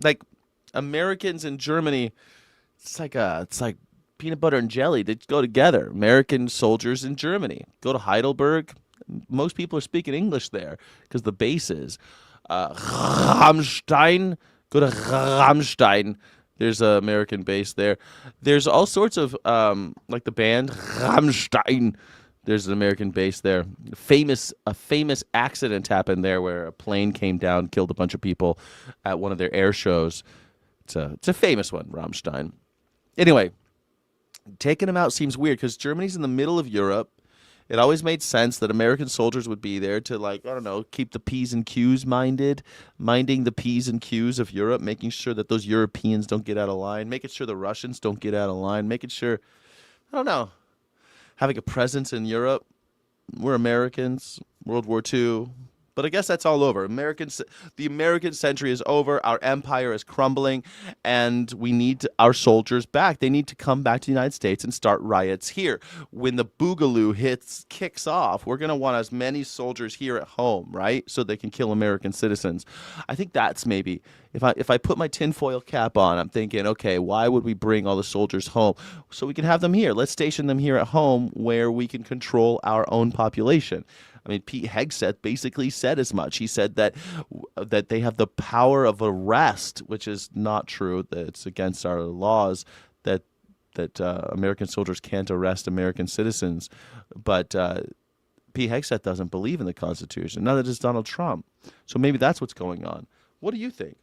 Like Americans in Germany, it's like peanut butter and jelly. They go together. American soldiers in Germany. Go to Heidelberg. Most people are speaking English there because the bases. Rammstein, go to Rammstein. There's an American base there. There's all sorts of, like the band Rammstein. There's an American base there. A famous accident happened there where a plane came down, killed a bunch of people at one of their air shows. It's a famous one, Rammstein. Anyway, taking them out seems weird because Germany's in the middle of Europe. It always made sense that American soldiers would be there to, like, I don't know, keep the P's and Q's minding the P's and Q's of Europe, making sure that those Europeans don't get out of line, making sure the Russians don't get out of line, making sure, I don't know, having a presence in Europe. We're Americans, World War II. But I guess that's all over. The American century is over. Our empire is crumbling, and we need our soldiers back. They need to come back to the United States and start riots here. When the boogaloo kicks off, we're going to want as many soldiers here at home, right? So they can kill American citizens. I think that's maybe, if I put my tinfoil cap on, I'm thinking, okay, why would we bring all the soldiers home? So we can have them here. Let's station them here at home where we can control our own population. I mean, Pete Hegseth basically said as much. He said that they have the power of arrest, which is not true. That it's against our laws that American soldiers can't arrest American citizens. But Pete Hegseth doesn't believe in the Constitution. Neither does Donald Trump. So maybe that's what's going on. What do you think?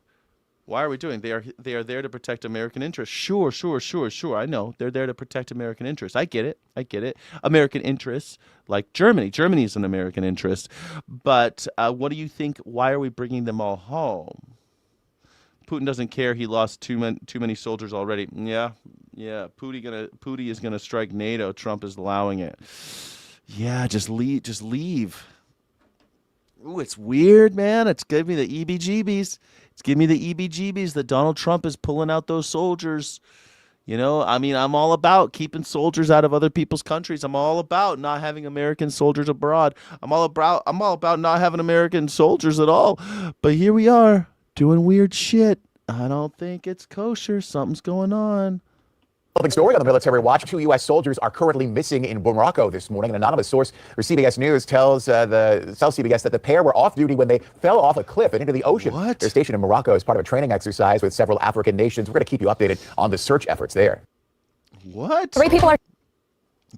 Why are we doing? They are there to protect American interests. Sure. I know they're there to protect American interests. I get it. American interests, like Germany. Germany is an American interest. But what do you think? Why are we bringing them all home? Putin doesn't care. He lost too many soldiers already. Yeah. Putin is gonna strike NATO. Trump is allowing it. Yeah, just leave. Ooh, it's weird, man. It's giving me the EBGBs. It's giving me the EBGBs that Donald Trump is pulling out those soldiers. You know, I mean, I'm all about keeping soldiers out of other people's countries. I'm all about not having American soldiers abroad. I'm all about not having American soldiers at all. But here we are doing weird shit. I don't think it's kosher. Something's going on. Story on the Military Watch. 2 U.S. soldiers are currently missing in Morocco this morning. An anonymous source for CBS News tells CBS that the pair were off duty when they fell off a cliff and into the ocean. What? They're stationed in Morocco as part of a training exercise with several African nations. We're going to keep you updated on the search efforts there. What? 3 people are...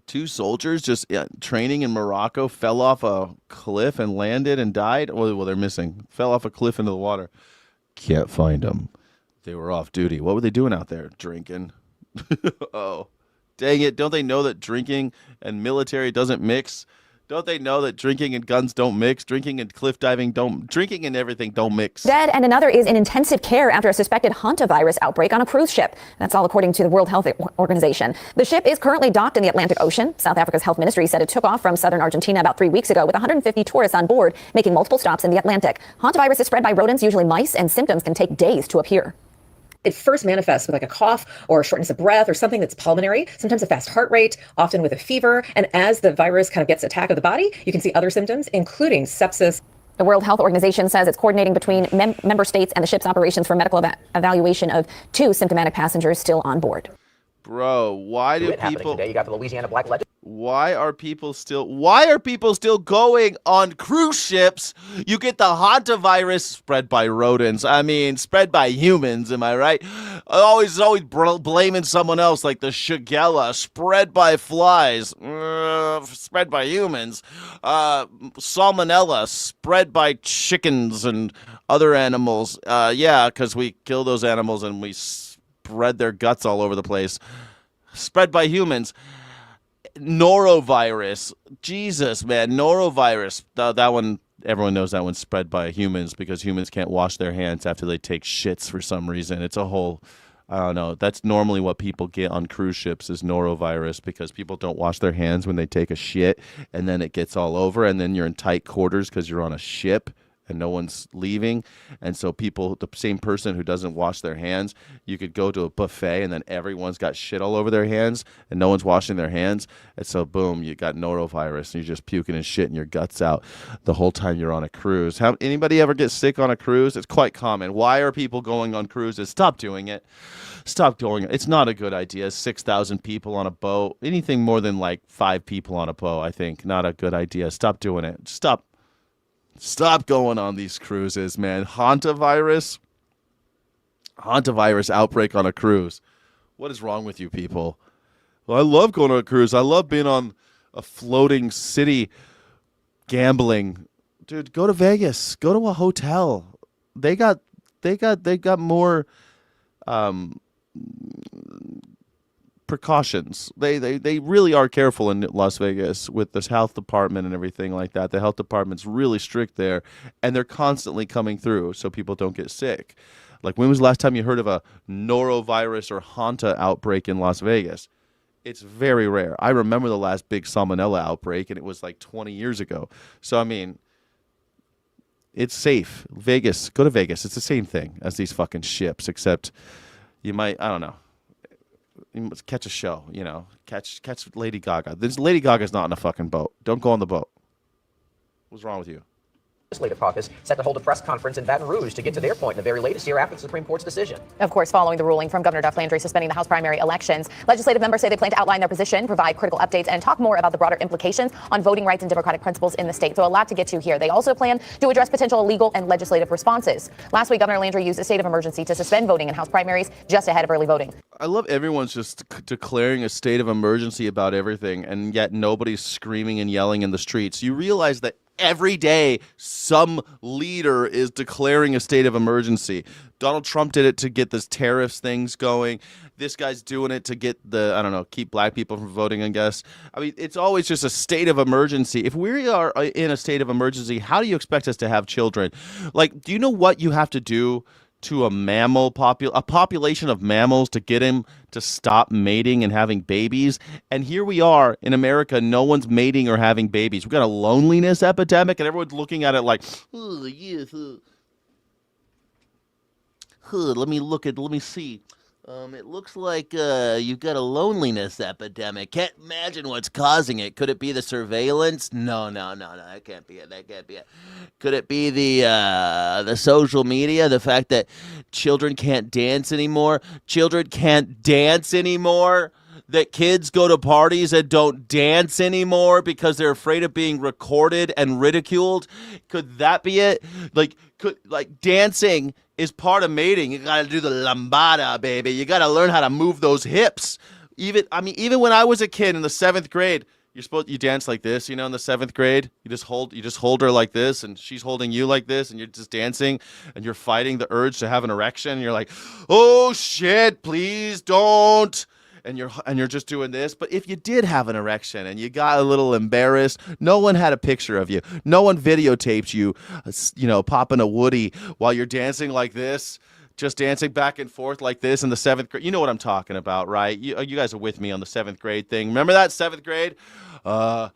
2 soldiers just training in Morocco fell off a cliff and landed and died? Well, they're missing. Fell off a cliff into the water. Can't find them. They were off duty. What were they doing out there? Drinking. Oh, dang it. Don't they know that drinking and military doesn't mix? Don't they know that drinking and guns don't mix? Drinking and cliff diving drinking and everything don't mix. Dead, and another is in intensive care after a suspected hantavirus outbreak on a cruise ship. That's all according to the World Health Organization. The ship is currently docked in the Atlantic Ocean. South Africa's health ministry said it took off from southern Argentina about 3 weeks ago with 150 tourists on board, making multiple stops in the Atlantic. Hantavirus is spread by rodents, usually mice, and symptoms can take days to appear. It first manifests with like a cough or shortness of breath or something that's pulmonary, sometimes a fast heart rate, often with a fever. And as the virus kind of gets attack of the body, you can see other symptoms, including sepsis. The World Health Organization says it's coordinating between member states and the ship's operations for medical evaluation of 2 symptomatic passengers still on board. Bro, why do people today? You got the Louisiana Black Legend. Why are people still going on cruise ships? You get the hantavirus spread by rodents. I mean, spread by humans, am I right? Always blaming someone else, like the Shigella, spread by flies, spread by humans. Salmonella, spread by chickens and other animals. Yeah, because we kill those animals and we spread their guts all over the place. Spread by humans. Norovirus. Jesus, man. Norovirus. That one, everyone knows that one's spread by humans because humans can't wash their hands after they take shits for some reason. It's a whole, I don't know. That's normally what people get on cruise ships is norovirus because people don't wash their hands when they take a shit and then it gets all over and then you're in tight quarters because you're on a ship and no one's leaving. And so people, the same person who doesn't wash their hands, you could go to a buffet and then everyone's got shit all over their hands and no one's washing their hands. And so boom, you got norovirus and you're just puking and shitting your guts out the whole time you're on a cruise. Anybody ever get sick on a cruise? It's quite common. Why are people going on cruises? Stop doing it. Stop doing it. It's not a good idea. 6,000 people on a boat. Anything more than like 5 people on a boat, I think, not a good idea. Stop doing it. Stop going on these cruises, man. Hantavirus outbreak on a cruise. What is wrong with you people? Well, I love going on a cruise. I love being on a floating city gambling. Dude, go to Vegas. Go to a hotel. They got more precautions. They really are careful in Las Vegas with this health department and everything like that. The health department's really strict there, and they're constantly coming through so people don't get sick. Like, when was the last time you heard of a norovirus or Hanta outbreak in Las Vegas? It's very rare. I remember the last big salmonella outbreak, and it was like 20 years ago. So, I mean, it's safe. Vegas, go to Vegas. It's the same thing as these fucking ships, except you might, I don't know, you must catch a show, you know, catch Lady Gaga. Lady Gaga's not on a fucking boat. Don't go on the boat. What's wrong with you? Legislative caucus set to hold a press conference in Baton Rouge to get to their point in the very latest year after the Supreme Court's decision. Of course, following the ruling from Governor Duff Landry suspending the House primary elections, legislative members say they plan to outline their position, provide critical updates, and talk more about the broader implications on voting rights and democratic principles in the state. So a lot to get to here. They also plan to address potential legal and legislative responses. Last week, Governor Landry used a state of emergency to suspend voting in House primaries just ahead of early voting. I love everyone's just declaring a state of emergency about everything, and yet nobody's screaming and yelling in the streets. You realize that every day, some leader is declaring a state of emergency. Donald Trump did it to get this tariffs things going. This guy's doing it to get keep black people from voting, I guess. I mean, it's always just a state of emergency. If we are in a state of emergency, how do you expect us to have children? Like, do you know what you have to do to a population of mammals to get him to stop mating and having babies? And here we are in America, no one's mating or having babies. We've got a loneliness epidemic, and everyone's looking at it like, oh, yes, let me see. It looks like you've got a loneliness epidemic. Can't imagine what's causing it. Could it be the surveillance? No. That can't be it. Could it be the social media? The fact that children can't dance anymore? That kids go to parties and don't dance anymore because they're afraid of being recorded and ridiculed? Could that be it? Like dancing is part of mating. You gotta do the lambada, baby. You gotta learn how to move those hips. Even when I was a kid in the 7th grade, you dance like this, in the 7th grade. You just hold her like this, and she's holding you like this, and you're just dancing, and you're fighting the urge to have an erection. And you're like, oh shit, please don't. And you're just doing this. But if you did have an erection and you got a little embarrassed, no one had a picture of you. No one videotaped you, popping a woody while you're dancing like this, just dancing back and forth like this in the 7th grade. You know what I'm talking about, right? You guys are with me on the 7th grade thing. Remember that 7th grade? Hi,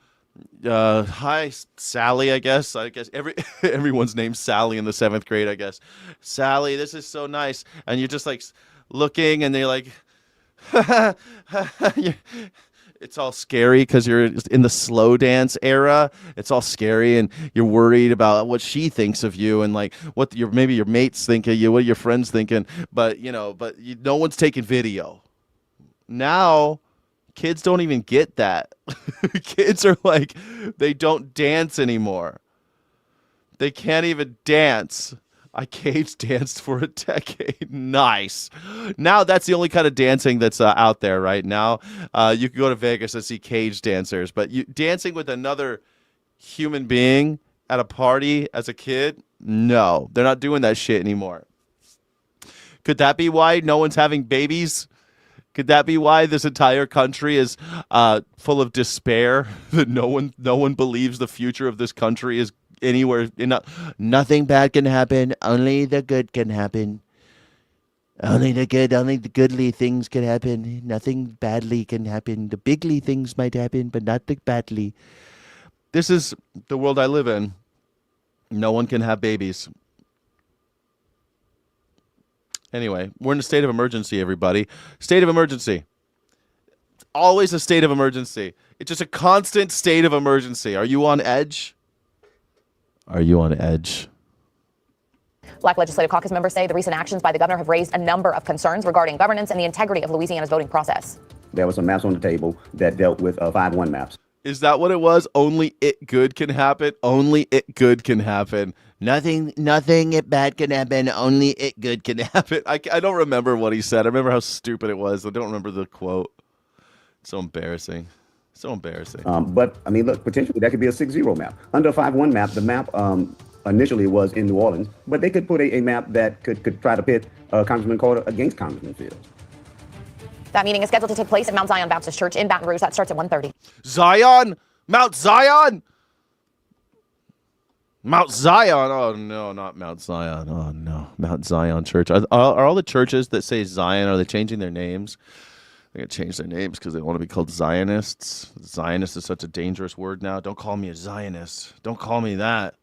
Sally, I guess everyone's named Sally in the 7th grade, I guess. Sally, this is so nice. And you're just like looking, and they're like, it's all scary because you're in the slow dance era. It's all scary, and you're worried about what she thinks of you, and like what maybe your mates think of you, what your friends thinking. But no one's taking video. Now, kids don't even get that. Kids are like, they don't dance anymore. They can't even dance. I cage danced for a decade. Nice. Now that's the only kind of dancing that's out there right now. You can go to Vegas and see cage dancers, but dancing with another human being at a party as a kid, no, they're not doing that shit anymore. Could that be why no one's having babies? Could that be why this entire country is full of despair? That no one believes the future of this country is anywhere. Nothing bad can happen. Only the good can happen. Only the goodly things can happen. Nothing badly can happen. The bigly things might happen, but not the badly. This is the world I live in. No one can have babies. Anyway, we're in a state of emergency, everybody. State of emergency. Always a state of emergency. It's just a constant state of emergency. Are you on edge? Are you on edge? Black Legislative Caucus members say the recent actions by the governor have raised a number of concerns regarding governance and the integrity of Louisiana's voting process. There were some maps on the table that dealt with 5-1 maps. Is that what it was? Only it good can happen? Only it good can happen. Nothing bad can happen. Only it good can happen. I don't remember what he said. I remember how stupid it was. I don't remember the quote. So embarrassing. So embarrassing. But, I mean, look, potentially that could be a 6-0 map. Under a 5-1 map, the map initially was in New Orleans, but they could put a map that could try to pit Congressman Carter against Congressman Fields. That meeting is scheduled to take place at Mount Zion Baptist Church in Baton Rouge. That starts at 1:30. Zion? Mount Zion? Mount Zion? Oh, no, not Mount Zion. Oh, no. Mount Zion Church. Are all the churches that say Zion, are they changing their names? They're going to change their names because they want to be called Zionists. Zionist is such a dangerous word now. Don't call me a Zionist. Don't call me that.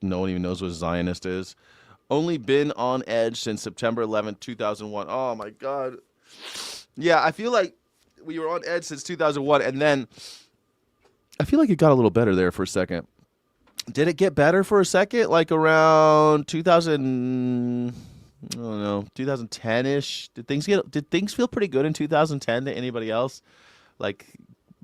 No one even knows what a Zionist is. Only been on edge since September 11th, 2001. Oh, my God. Yeah, I feel like we were on edge since 2001, and then I feel like it got a little better there for a second. Did it get better for a second? Like around 2000, I don't know, 2010-ish? Did things feel pretty good in 2010 to anybody else? Like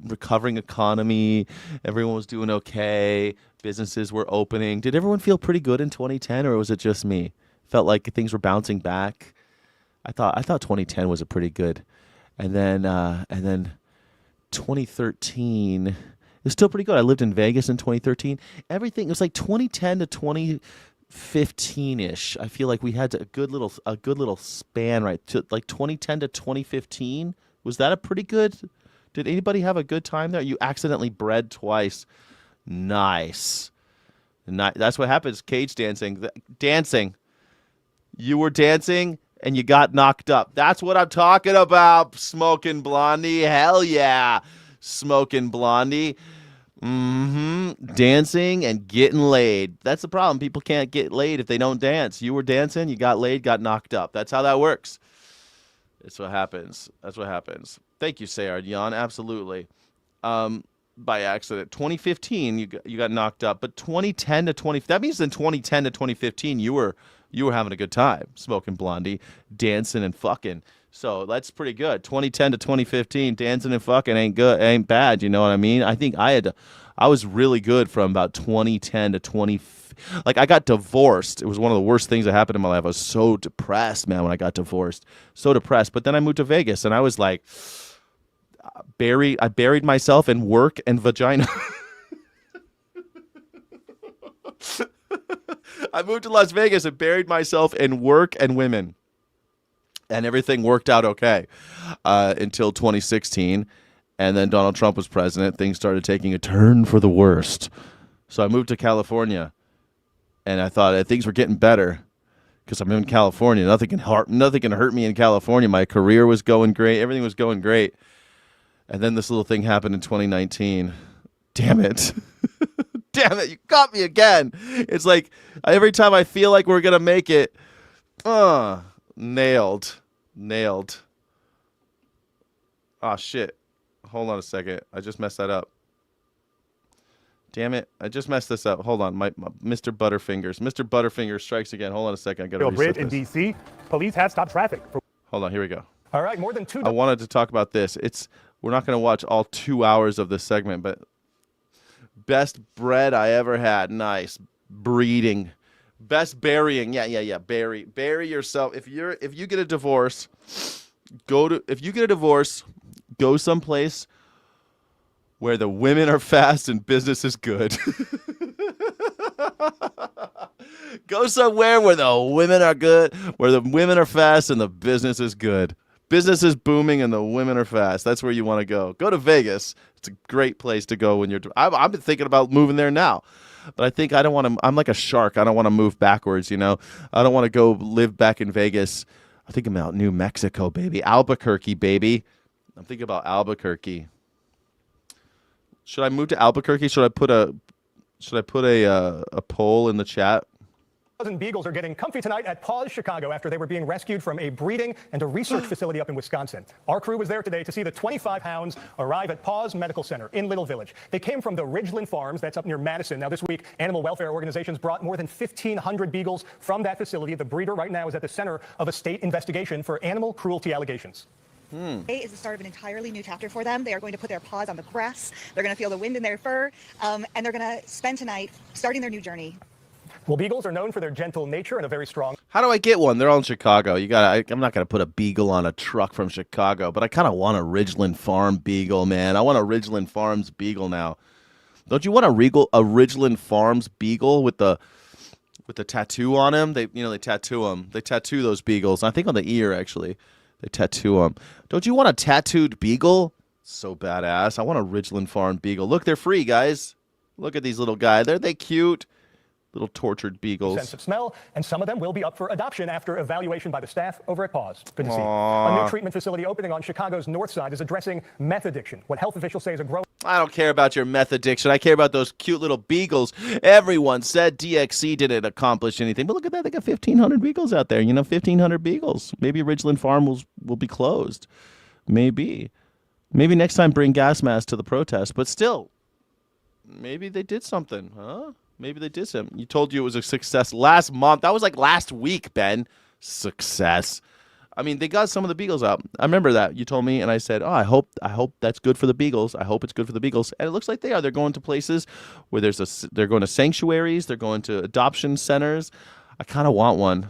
recovering economy, everyone was doing okay, businesses were opening. Did everyone feel pretty good in 2010, or was it just me? Felt like things were bouncing back. I thought 2010 was a pretty good, and then 2013 it was still pretty good. I lived in Vegas in 2013. Everything, it was like 2010 to 2015-ish. I feel like we had a good little span, right? To like 2010 to 2015. Was that a pretty good? Did anybody have a good time there? You accidentally bred twice. Nice. That's what happens. Cage dancing. Dancing. You were dancing and you got knocked up. That's what I'm talking about. Smoking Blondie. Hell yeah. Smoking Blondie. Dancing and getting laid. That's the problem. People can't get laid if they don't dance. You were dancing, you got laid, got knocked up. That's how that works. That's what happens. That's what happens. Thank you, Sayard Yan. Absolutely. By accident. 2015, you got knocked up. But 2010 to 20, that means in 2010 to 2015, you were having a good time, Smoking Blondie, dancing and fucking. So that's pretty good. 2010 to 2015, dancing and fucking ain't bad. You know what I mean? I think I was really good from about 2010 to 20. Like I got divorced. It was one of the worst things that happened in my life. I was so depressed, man, when I got divorced. So depressed. But then I moved to Vegas, and I was like, I buried myself in work and vagina. I moved to Las Vegas and buried myself in work and women. And everything worked out okay until 2016. And then Donald Trump was president. Things started taking a turn for the worst. So I moved to California. And I thought things were getting better because I'm in California. Nothing can hurt me in California. My career was going great. Everything was going great. And then this little thing happened in 2019. Damn it. Damn it. You got me again. It's like every time I feel like we're going to make it, nailed. Oh, shit. Hold on a second. I just messed that up. Damn it. I just messed this up. Hold on. My Mr. Butterfingers. Mr. Butterfingers strikes again. Hold on a second. I got to reset Bridge in this. D.C., police have stopped traffic. Hold on. Here we go. All right, more than two. I wanted to talk about this. We're not going to watch all 2 hours of this segment, but best bread I ever had. Nice. Breeding. Best burying. Yeah. Bury yourself. If you get a divorce, go someplace where the women are fast and business is good. Go somewhere where the women are good, where the women are fast and the business is good. Business is booming and the women are fast. That's where you want to go. Go to Vegas. It's a great place to go when you're. I've been thinking about moving there now, but I think I don't want to. I'm like a shark. I don't want to move backwards. You know, I don't want to go live back in Vegas. I think about New Mexico, baby, Albuquerque, baby. I'm thinking about Albuquerque. Should I move to Albuquerque? Should I put a Should I put a poll in the chat? Beagles are getting comfy tonight at Paws Chicago after they were being rescued from a breeding and a research facility up in Wisconsin. Our crew was there today to see the 25 hounds arrive at Paws Medical Center in Little Village. They came from the Ridgeland Farms, that's up near Madison. Now this week, animal welfare organizations brought more than 1,500 beagles from that facility. The breeder right now is at the center of a state investigation for animal cruelty allegations. Today is the start of an entirely new chapter for them. They are going to put their paws on the grass. They're going to feel the wind in their fur, and they're going to spend tonight starting their new journey. Well, beagles are known for their gentle nature and a very strong. How do I get one? They're all in Chicago. I'm not gonna put a beagle on a truck from Chicago, but I kind of want a Ridgeland Farm beagle, man. I want a Ridgeland Farms beagle now. Don't you want a Ridgeland Farms beagle with the tattoo on him? They tattoo them. They tattoo those beagles. I think on the ear actually. They tattoo them. Don't you want a tattooed beagle? So badass. I want a Ridgeland Farm beagle. Look, they're free, guys. Look at these little guys. Are they cute? Little tortured beagles. Sense of smell, and some of them will be up for adoption after evaluation by the staff over at Paws. Good to see you. A new treatment facility opening on Chicago's north side is addressing meth addiction. What health officials say is a growing. I don't care about your meth addiction. I care about those cute little beagles. Everyone said DXC didn't accomplish anything, but look at that. They got 1,500 beagles out there. 1,500 beagles. Maybe Ridgeland Farm will be closed. Maybe next time bring gas masks to the protest. But still, maybe they did something, huh? Maybe they did something. You told you it was a success last month. That was like last week, Ben. Success. I mean, they got some of the beagles out. I remember that. You told me, and I said, oh, I hope that's good for the beagles. I hope it's good for the beagles. And it looks like they are. They're going to places where they're going to sanctuaries. They're going to adoption centers. I kind of want one.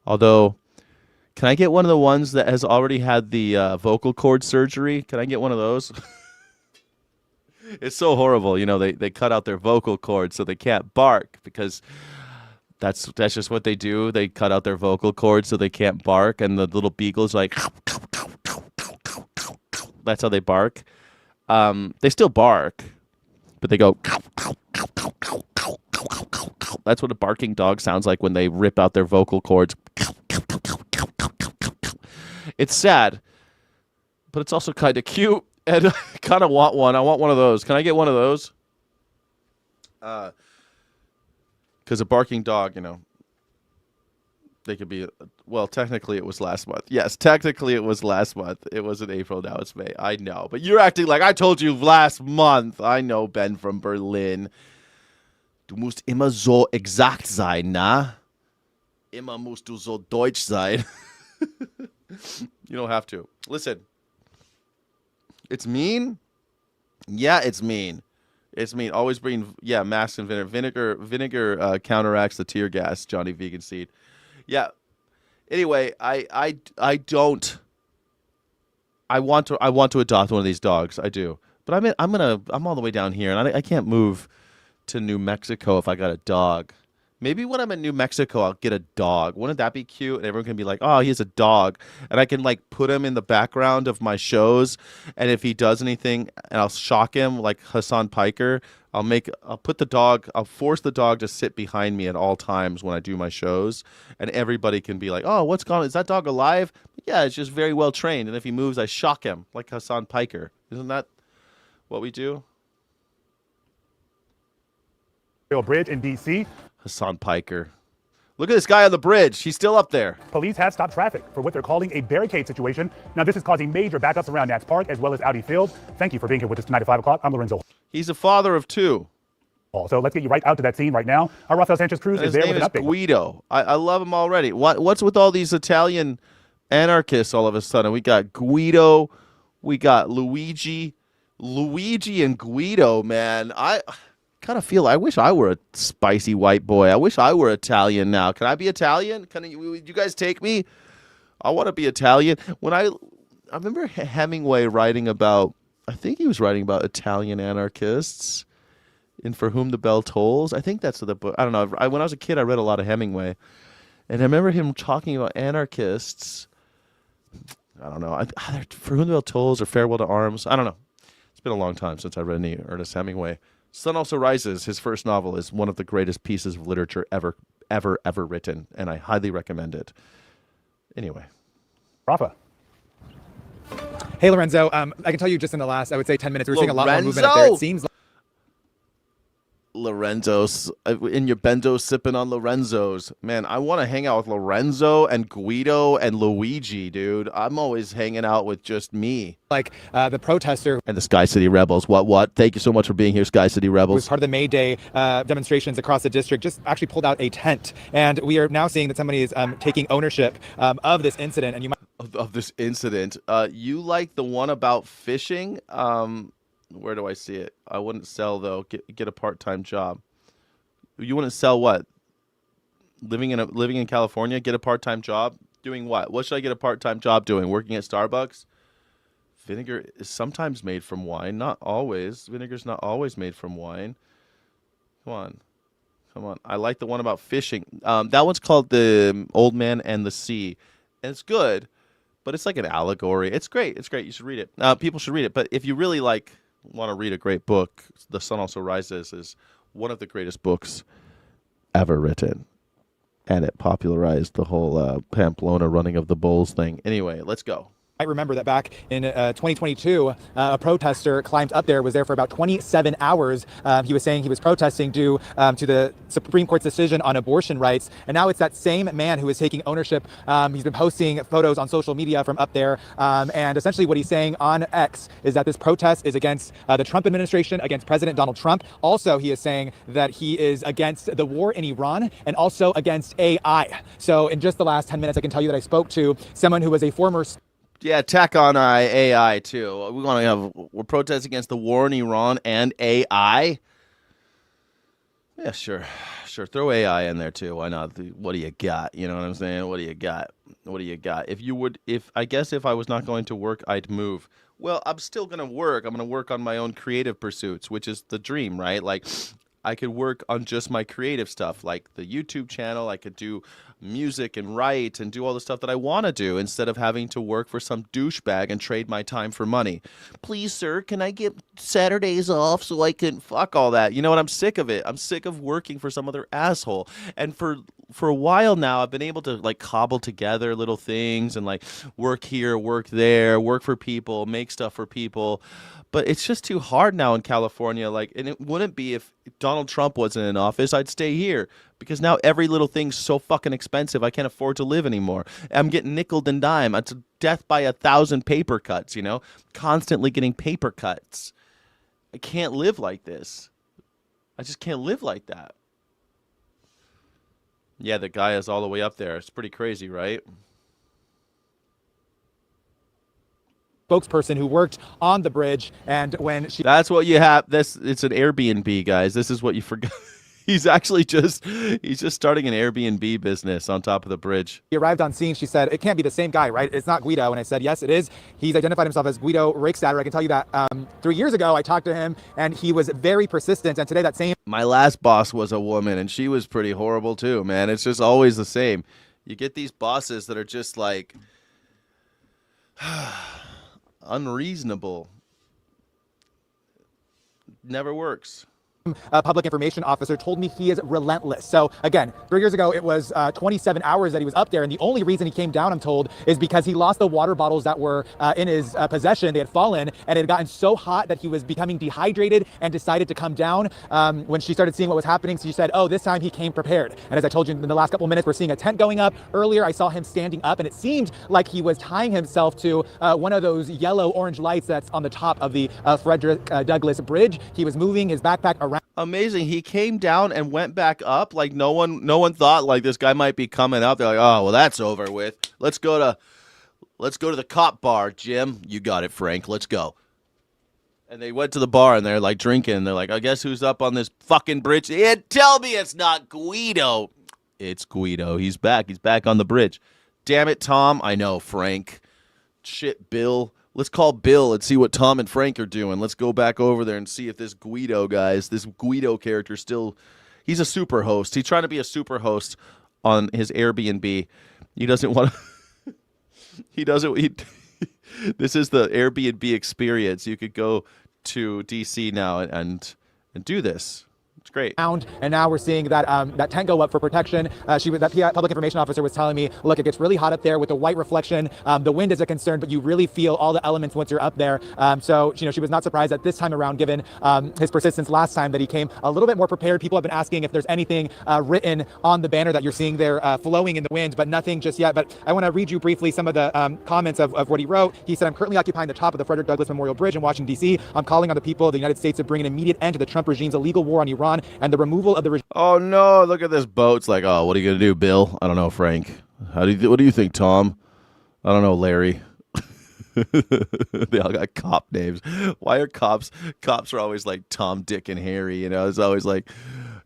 Although, can I get one of the ones that has already had the vocal cord surgery? Can I get one of those? It's so horrible. They cut out their vocal cords so they can't bark because that's just what they do. They cut out their vocal cords so they can't bark, and the little beagles like that's how they bark. They still bark, but they go. That's what a barking dog sounds like when they rip out their vocal cords. It's sad, but it's also kind of cute. And I kind of want one. I want one of those. Can I get one of those? Because a barking dog, they could be. Well, technically it was last month. Yes, technically it was last month. It was in April. Now it's May. I know. But you're acting like I told you last month. I know, Ben from Berlin. Du musst immer so exakt sein, na? Immer musst du so deutsch sein. You don't have to. Listen. It's mean? Yeah, it's mean. It's mean. Always bring, masks and vinegar. Vinegar counteracts the tear gas, Johnny Vegan Seed. Yeah. Anyway, I want to adopt one of these dogs. I do. But I'm all the way down here, and I can't move to New Mexico if I got a dog. Maybe when I'm in New Mexico, I'll get a dog. Wouldn't that be cute? And everyone can be like, oh, he has a dog. And I can put him in the background of my shows. And if he does anything, and I'll shock him like Hassan Piker, I'll force the dog to sit behind me at all times when I do my shows. And everybody can be like, oh, what's going on? Is that dog alive? Yeah, it's just very well trained. And if he moves, I shock him like Hassan Piker. Isn't that what we do? Bridge in D.C. Hassan Piker. Look at this guy on the bridge. He's still up there. Police have stopped traffic for what they're calling a barricade situation. Now, this is causing major backups around Nats Park as well as Audi Field. Thank you for being here with us tonight at 5 o'clock. I'm Lorenzo. He's a father of two. So let's get you right out to that scene right now. Our Rafael Sanchez Cruz is there with an update. Guido. I love him already. What's with all these Italian anarchists all of a sudden? We got Guido. We got Luigi. Luigi and Guido, man. I kind of feel I wish I were a spicy white boy. I wish I were Italian now. Can I be Italian? You guys take me? I want to be Italian. When I remember Hemingway writing about, I think he was writing about Italian anarchists in For Whom the Bell Tolls. I think that's the book. I don't know. When I was a kid, I read a lot of Hemingway. And I remember him talking about anarchists. I don't know. For Whom the Bell Tolls or Farewell to Arms. I don't know. It's been a long time since I read any Ernest Hemingway. Sun Also Rises, his first novel, is one of the greatest pieces of literature ever written, and I highly recommend it. Anyway. Rafa. Hey, Lorenzo. I can tell you just in the last, I would say 10 minutes, we're seeing a lot more movement up there. It seems like Lorenzo's in your bendo sipping on Lorenzo's. Man, I want to hang out with Lorenzo and Guido and Luigi, dude. I'm always hanging out with just me. Like the protester and the Sky City Rebels. What? Thank you so much for being here, Sky City who Rebels. was part of the May Day demonstrations across the district just actually pulled out a tent. And we are now seeing that somebody is taking ownership of this incident. And you might of this incident. You like the one about fishing? Where do I see it? I wouldn't sell though. Get a part-time job. You wouldn't sell what? Living in California, get a part-time job? Doing what? What should I get a part-time job doing? Working at Starbucks? Vinegar is sometimes made from wine, not always. Vinegar's not always made from wine. Come on. I like the one about fishing. That one's called The Old Man and the Sea. And it's good, but it's like an allegory. It's great. You should read it. People should read it. But if you really want to read a great book, The Sun Also Rises is one of the greatest books ever written. And it popularized the whole Pamplona running of the bulls thing. Anyway, let's go. I remember that back in 2022, a protester climbed up there, was there for about 27 hours. He was saying he was protesting due to the Supreme Court's decision on abortion rights. And now it's that same man who is taking ownership. He's been posting photos on social media from up there. And essentially what he's saying on X is that this protest is against the Trump administration, against President Donald Trump. Also, he is saying that he is against the war in Iran and also against AI. So in just the last 10 minutes, I can tell you that I spoke to someone who was a former... Yeah, tack on AI too. We're protesting against the war in Iran and AI. Yeah, sure. Throw AI in there too. Why not? What do you got? You know what I'm saying? What do you got? If I was not going to work, I'd move. Well, I'm still gonna work. I'm gonna work on my own creative pursuits, which is the dream, right? Like, I could work on just my creative stuff, like the YouTube channel. I could do music and write and do all the stuff that I want to do instead of having to work for some douchebag and trade my time for money. Please, sir, can I get Saturdays off so I can fuck all that? You know what? I'm sick of it. I'm sick of working for some other asshole. And for a while now, I've been able to cobble together little things and work here, work there, work for people, make stuff for people. But it's just too hard now in California. And it wouldn't be if Donald Trump wasn't in office. I'd stay here because now every little thing's so fucking expensive. I can't afford to live anymore. I'm getting nickeled and dime. It's death by 1,000 paper cuts, constantly getting paper cuts. I can't live like this. I just can't live like that. Yeah, the guy is all the way up there. It's pretty crazy, right? Spokesperson who worked on the bridge, and when she... That's what you have. It's an Airbnb, guys. This is what you forgot. He's just starting an Airbnb business on top of the bridge. He arrived on scene. She said, "It can't be the same guy, right? It's not Guido." And I said, "Yes, it is. He's identified himself as Guido Reichstatter." I can tell you that 3 years ago, I talked to him, and he was very persistent. And today, that same... My last boss was a woman, and she was pretty horrible too, man. It's just always the same. You get these bosses that are just unreasonable. Never works. A public information officer told me he is relentless. So again, 3 years ago, it was 27 hours that he was up there. And the only reason he came down, I'm told, is because he lost the water bottles that were in his possession. They had fallen and it had gotten so hot that he was becoming dehydrated and decided to come down. When she started seeing what was happening, she said, "Oh, this time he came prepared." And as I told you in the last couple of minutes, we're seeing a tent going up. Earlier, I saw him standing up and it seemed like he was tying himself to one of those yellow-orange lights that's on the top of the Frederick Douglass Bridge. He was moving his backpack around. Amazing. He came down and went back up. No one thought this guy might be coming up. They're like, "Oh, well, that's over with. Let's go to the cop bar, Jim. You got it, Frank. Let's go." And they went to the bar and they're drinking. They're like, "I guess who's up on this fucking bridge?" Tell me it's not Guido. It's Guido. He's back. He's back on the bridge. Damn it, Tom. I know, Frank. Shit, Bill. Let's call Bill and see what Tom and Frank are doing. Let's go back over there and see if this Guido character he's a super host. He's trying to be a super host on his Airbnb. He doesn't want to, this is the Airbnb experience. You could go to DC now and do this. It's great. And now we're seeing that that tent go up for protection. That public information officer was telling me, look, it gets really hot up there with the white reflection. The wind is a concern, but you really feel all the elements once you're up there. So she was not surprised that this time around, given his persistence last time, that he came a little bit more prepared. People have been asking if there's anything written on the banner that you're seeing there flowing in the wind, but nothing just yet. But I want to read you briefly some of the comments of what he wrote. He said, I'm currently occupying the top of the Frederick Douglass Memorial Bridge in Washington, D.C. I'm calling on the people of the United States to bring an immediate end to the Trump regime's illegal war on Iran and the removal of the regime. Oh no, look at this boat. It's like, oh, what are you going to do, Bill? I don't know, Frank. What do you think, Tom? I don't know, Larry. They all got cop names. Why are cops are always like Tom, Dick, and Harry, you know? It's always like,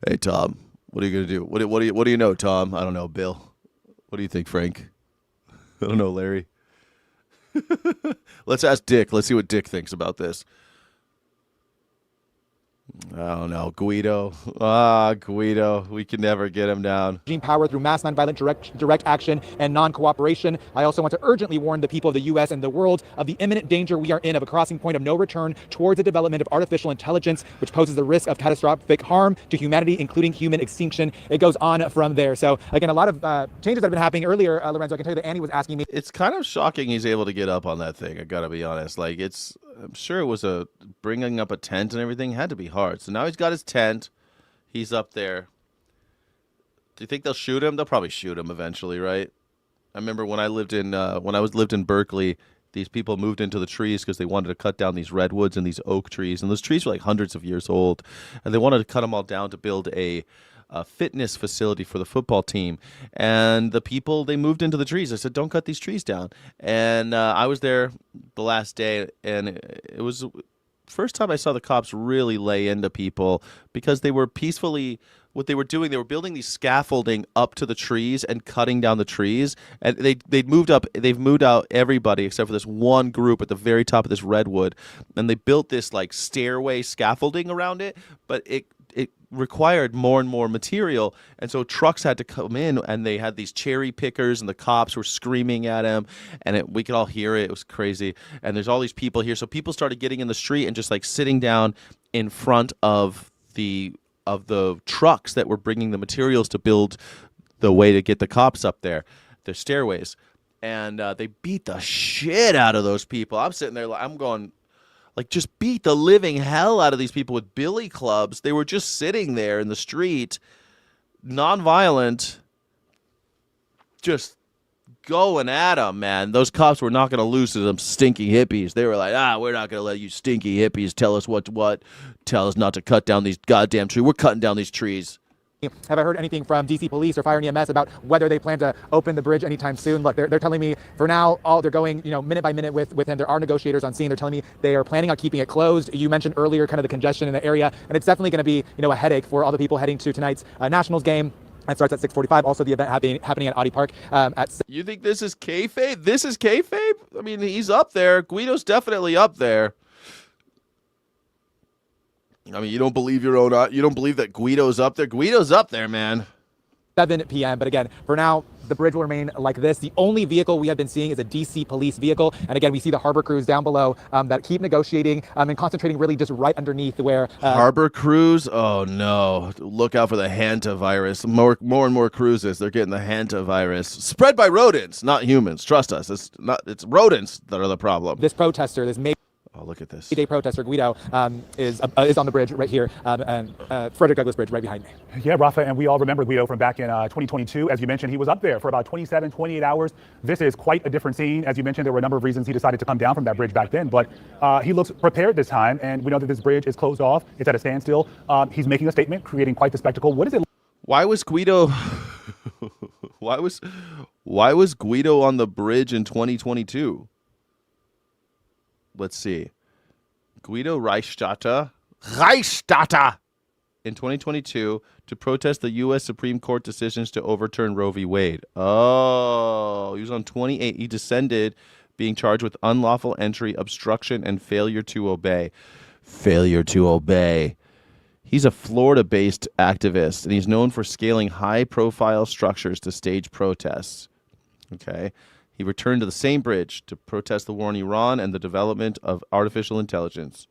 hey, Tom, what are you going to do? What do you know, Tom? I don't know, Bill. What do you think, Frank? I don't know, Larry. Let's ask Dick. Let's see what Dick thinks about this. I don't know. Guido. Guido. We can never get him down. Regime power through mass nonviolent direct action and non-cooperation. I also want to urgently warn the people of the U.S. and the world of the imminent danger we are in of a crossing point of no return towards the development of artificial intelligence, which poses the risk of catastrophic harm to humanity, including human extinction. It goes on from there. So, again, a lot of changes that have been happening earlier, Lorenzo. I can tell you that Annie was asking me. It's kind of shocking he's able to get up on that thing. I got to be honest. Like, I'm sure it was bringing up a tent and everything had to be hard. So now he's got his tent. He's up there. Do you think they'll shoot him? They'll probably shoot him eventually, right? I remember when I lived in Berkeley, these people moved into the trees because they wanted to cut down these redwoods and these oak trees, and those trees were like hundreds of years old, and they wanted to cut them all down to build a fitness facility for the football team. And the people, they moved into the trees. I said, don't cut these trees down. And I was there the last day, and it was first time I saw the cops really lay into people because they were peacefully, what they were doing, they were building these scaffolding up to the trees and cutting down the trees. And they've moved out everybody except for this one group at the very top of this redwood. And they built this like stairway scaffolding around it, but it required more and more material, and so trucks had to come in, and they had these cherry pickers, and the cops were screaming at him, and we could all hear it. It was crazy, and there's all these people here, so people started getting in the street and just like sitting down in front of the trucks that were bringing the materials to build the way to get the cops up there, the stairways, and they beat the shit out of those people. I'm sitting there, I'm going, like, just beat the living hell out of these people with billy clubs. They were just sitting there in the street, nonviolent, just going at them, man. Those cops were not going to lose to them stinky hippies. They were like, we're not going to let you stinky hippies tell us what. Tell us not to cut down these goddamn trees. We're cutting down these trees. Have I heard anything from DC police or Fire and EMS about whether they plan to open the bridge anytime soon? Look, they're telling me for now, they're going, minute by minute with him. There are negotiators on scene. They're telling me they are planning on keeping it closed. You mentioned earlier kind of the congestion in the area, and it's definitely going to be, a headache for all the people heading to tonight's Nationals game. It starts at 6:45. Also, the event happening at Audi Park at. You think this is kayfabe? This is kayfabe? I mean, he's up there. Guido's definitely up there. I mean, you don't believe you don't believe that Guido's up there? Guido's up there, man. 7 p.m. But again, for now, the bridge will remain like this. The only vehicle we have been seeing is a DC police vehicle. And again, we see the harbor crews down below that keep negotiating and concentrating really just right underneath where... harbor crews? Oh, no. Look out for the hantavirus. More and more cruises, they're getting the hantavirus. Spread by rodents, not humans. Trust us. It's rodents that are the problem. This protester, this oh, look at this. Day protester Guido is on the bridge right here, and Frederick Douglass Bridge right behind me. Yeah, Rafa, and we all remember Guido from back in 2022. As you mentioned, he was up there for about 27, 28 hours. This is quite a different scene. As you mentioned, there were a number of reasons he decided to come down from that bridge back then, but he looks prepared this time, and we know that this bridge is closed off. It's at a standstill. He's making a statement, creating quite the spectacle. What is it? Why was Guido... Why was Guido on the bridge in 2022? Let's see. Guido Reichstatter in 2022 to protest the U.S. Supreme Court decisions to overturn Roe v. Wade. Oh, he was on 28. He descended, being charged with unlawful entry, obstruction, and failure to obey. Failure to obey. He's a Florida-based activist, and he's known for scaling high-profile structures to stage protests. Okay. He returned to the same bridge to protest the war in Iran and the development of artificial intelligence.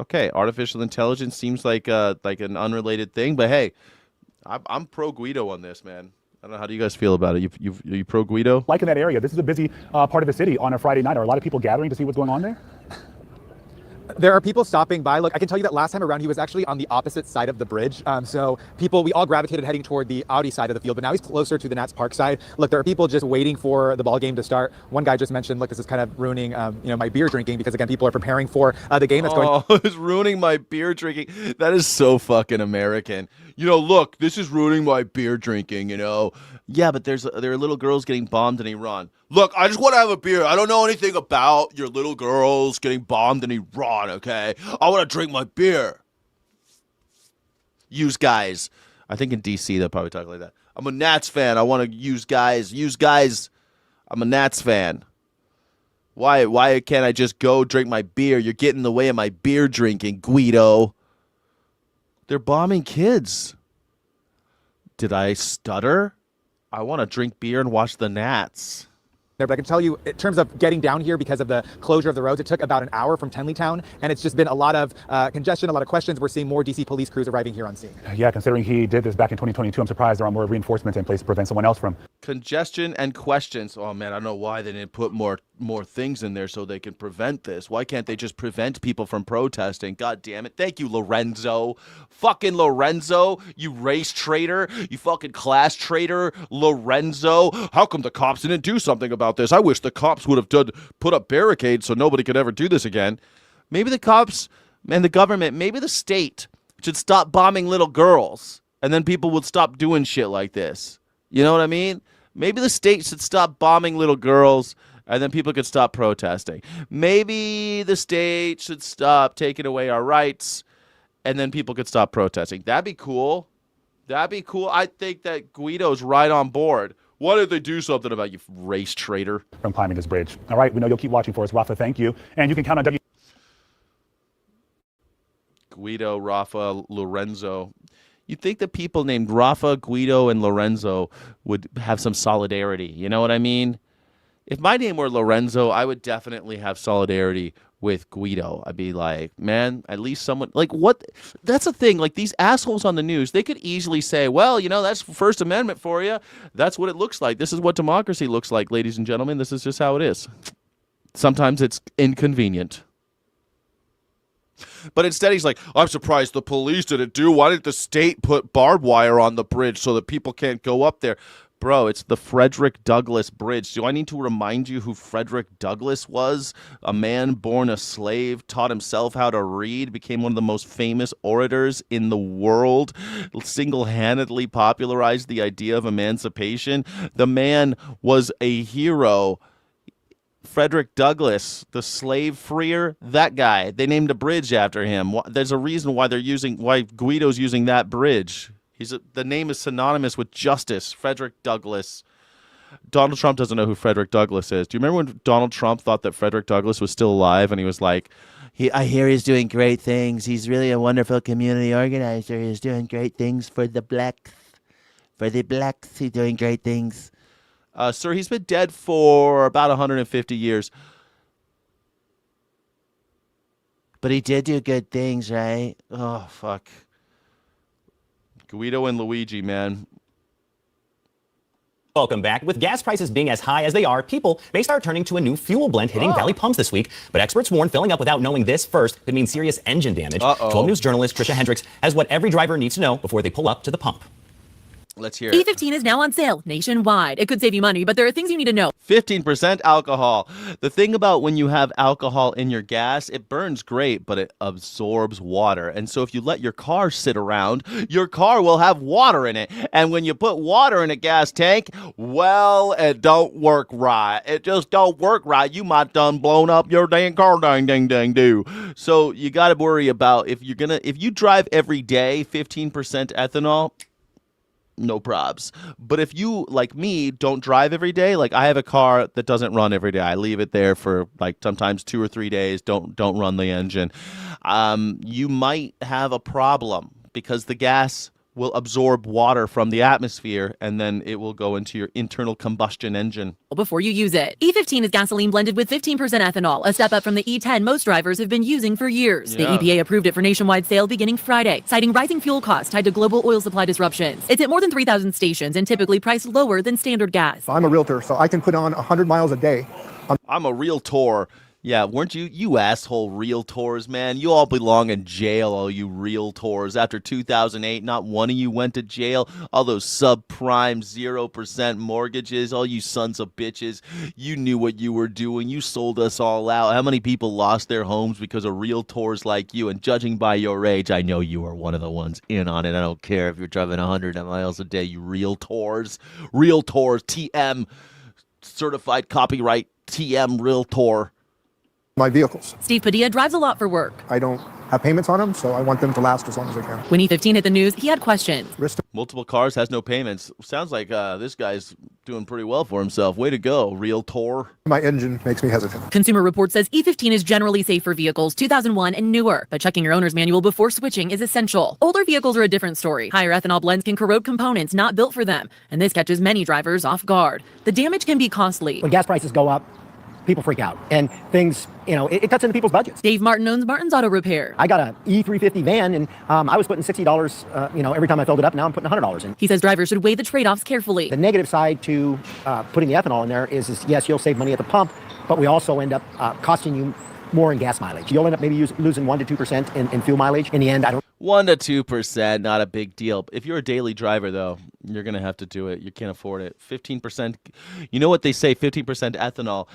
Okay, artificial intelligence seems like an unrelated thing, but hey, I'm pro Guido on this, man. I don't know. How do you guys feel about it? You pro Guido? Like in that area, this is a busy part of the city on a Friday night. Are a lot of people gathering to see what's going on there? There are people stopping by. Look, I can tell you that last time around, he was actually on the opposite side of the bridge. So we all gravitated heading toward the Audi side of the field, but now he's closer to the Nats Park side. Look, there are people just waiting for the ball game to start. One guy just mentioned, look, this is kind of ruining, my beer drinking because, again, people are preparing for the game that's going. Oh, it's ruining my beer drinking. That is so fucking American. Look, this is ruining my beer drinking, Yeah, but there are little girls getting bombed in Iran. Look, I just want to have a beer. I don't know anything about your little girls getting bombed in Iran, okay? I want to drink my beer. Use guys. I think in D.C. they'll probably talk like that. I'm a Nats fan. I want to use guys. Use guys. I'm a Nats fan. Why can't I just go drink my beer? You're getting in the way of my beer drinking, Guido. They're bombing kids. Did I stutter? I want to drink beer and watch the Nats. But I can tell you, in terms of getting down here because of the closure of the roads, it took about an hour from Tenleytown, and it's just been a lot of congestion, a lot of questions. We're seeing more DC police crews arriving here on scene. Yeah, considering he did this back in 2022, I'm surprised there are more reinforcements in place to prevent someone else from. Congestion and questions. Oh, man, I don't know why they didn't put more things in there so they can prevent this. Why can't they just prevent people from protesting? God damn it. Thank you, Lorenzo. Fucking Lorenzo, you race traitor. You fucking class traitor, Lorenzo. How come the cops didn't do something about this? I wish the cops would have put up barricades so nobody could ever do this again. Maybe the cops and the government, maybe the state should stop bombing little girls, and then people would stop doing shit like this. You know what I mean? Maybe the state should stop bombing little girls, and then people could stop protesting. Maybe the state should stop taking away our rights, and then people could stop protesting. That'd be cool. That'd be cool. I think that Guido's right on board. Why did they do something about you, race traitor? From climbing this bridge. All right, we know you'll keep watching for us, Rafa. Thank you. And you can count on Guido, Rafa, Lorenzo. You'd think that people named Rafa, Guido, and Lorenzo would have some solidarity. You know what I mean? If my name were Lorenzo, I would definitely have solidarity with Guido. I'd be like, man, at least someone, like, what? That's the thing. Like, these assholes on the news, they could easily say, well, that's First Amendment for you. That's what it looks like. This is what democracy looks like, ladies and gentlemen. This is just how it is. Sometimes it's inconvenient. But instead, he's like, I'm surprised the police didn't do. Why didn't the state put barbed wire on the bridge so that people can't go up there? Bro, it's the Frederick Douglass Bridge. Do I need to remind you who Frederick Douglass was? A man born a slave, taught himself how to read, became one of the most famous orators in the world, single-handedly popularized the idea of emancipation. The man was a hero. Frederick Douglass, the slave freer, that guy. They named a bridge after him. There's a reason why why Guido's using that bridge. The name is synonymous with justice. Frederick Douglass. Donald Trump doesn't know who Frederick Douglass is. Do you remember when Donald Trump thought that Frederick Douglass was still alive, and he was like, I hear he's doing great things. He's really a wonderful community organizer. He's doing great things for the blacks. For the blacks, he's doing great things. Sir, he's been dead for about 150 years. But he did do good things, right? Oh, fuck. Guido and Luigi, man. Welcome back. With gas prices being as high as they are, people may start turning to a new fuel blend hitting Valley pumps this week. But experts warn filling up without knowing this first could mean serious engine damage. 12 News journalist Trisha Hendricks has what every driver needs to know before they pull up to the pump. Let's hear it. E15 is now on sale nationwide. It could save you money, but there are things you need to know. 15% alcohol. The thing about when you have alcohol in your gas, it burns great, but it absorbs water. And so if you let your car sit around, your car will have water in it. And when you put water in a gas tank, well, it don't work right. It just don't work right. You might done blown up your dang car, dang do. So you got to worry about if you drive every day, 15% ethanol, no probs. But if you, like me, don't drive every day, like I have a car that doesn't run every day. I leave it there for like sometimes 2 or 3 days, don't run the engine. You might have a problem because the gas will absorb water from the atmosphere, and then it will go into your internal combustion engine. Before you use it. E15 is gasoline blended with 15% ethanol, a step up from the E10 most drivers have been using for years. Yeah. The EPA approved it for nationwide sale beginning Friday, citing rising fuel costs tied to global oil supply disruptions. It's at more than 3,000 stations and typically priced lower than standard gas. I'm a realtor, so I can put on 100 miles a day. I'm a realtor. Yeah, weren't you asshole realtors, man? You all belong in jail, all you realtors. After 2008, not one of you went to jail. All those subprime 0% mortgages, all you sons of bitches. You knew what you were doing. You sold us all out. How many people lost their homes because of realtors like you? And judging by your age, I know you are one of the ones in on it. I don't care if you're driving 100 miles a day, you realtors. Realtors, TM, certified copyright, TM Realtor. My vehicles. Steve Padilla drives a lot for work. I don't have payments on them, so I want them to last as long as they can. When E15 hit the news, he had questions. Multiple cars, has no payments. Sounds like this guy's doing pretty well for himself. Way to go, realtor. My engine makes me hesitant. Consumer Reports says E15 is generally safe for vehicles 2001 and newer, but checking your owner's manual before switching is essential. Older vehicles are a different story. Higher ethanol blends can corrode components not built for them, and this catches many drivers off guard. The damage can be costly. When gas prices go up, people freak out, and things, it cuts into people's budgets. Dave Martin owns Martin's Auto Repair. I got an E350 van, and I was putting $60, every time I filled it up. Now I'm putting $100 in. He says drivers should weigh the trade-offs carefully. The negative side to putting the ethanol in there is yes, you'll save money at the pump, but we also end up costing you more in gas mileage. You'll end up maybe losing 1 to 2% in fuel mileage. In the end, 1 to 2%, not a big deal. If you're a daily driver, though, you're going to have to do it. You can't afford it. 15%. You know what they say, 15% ethanol.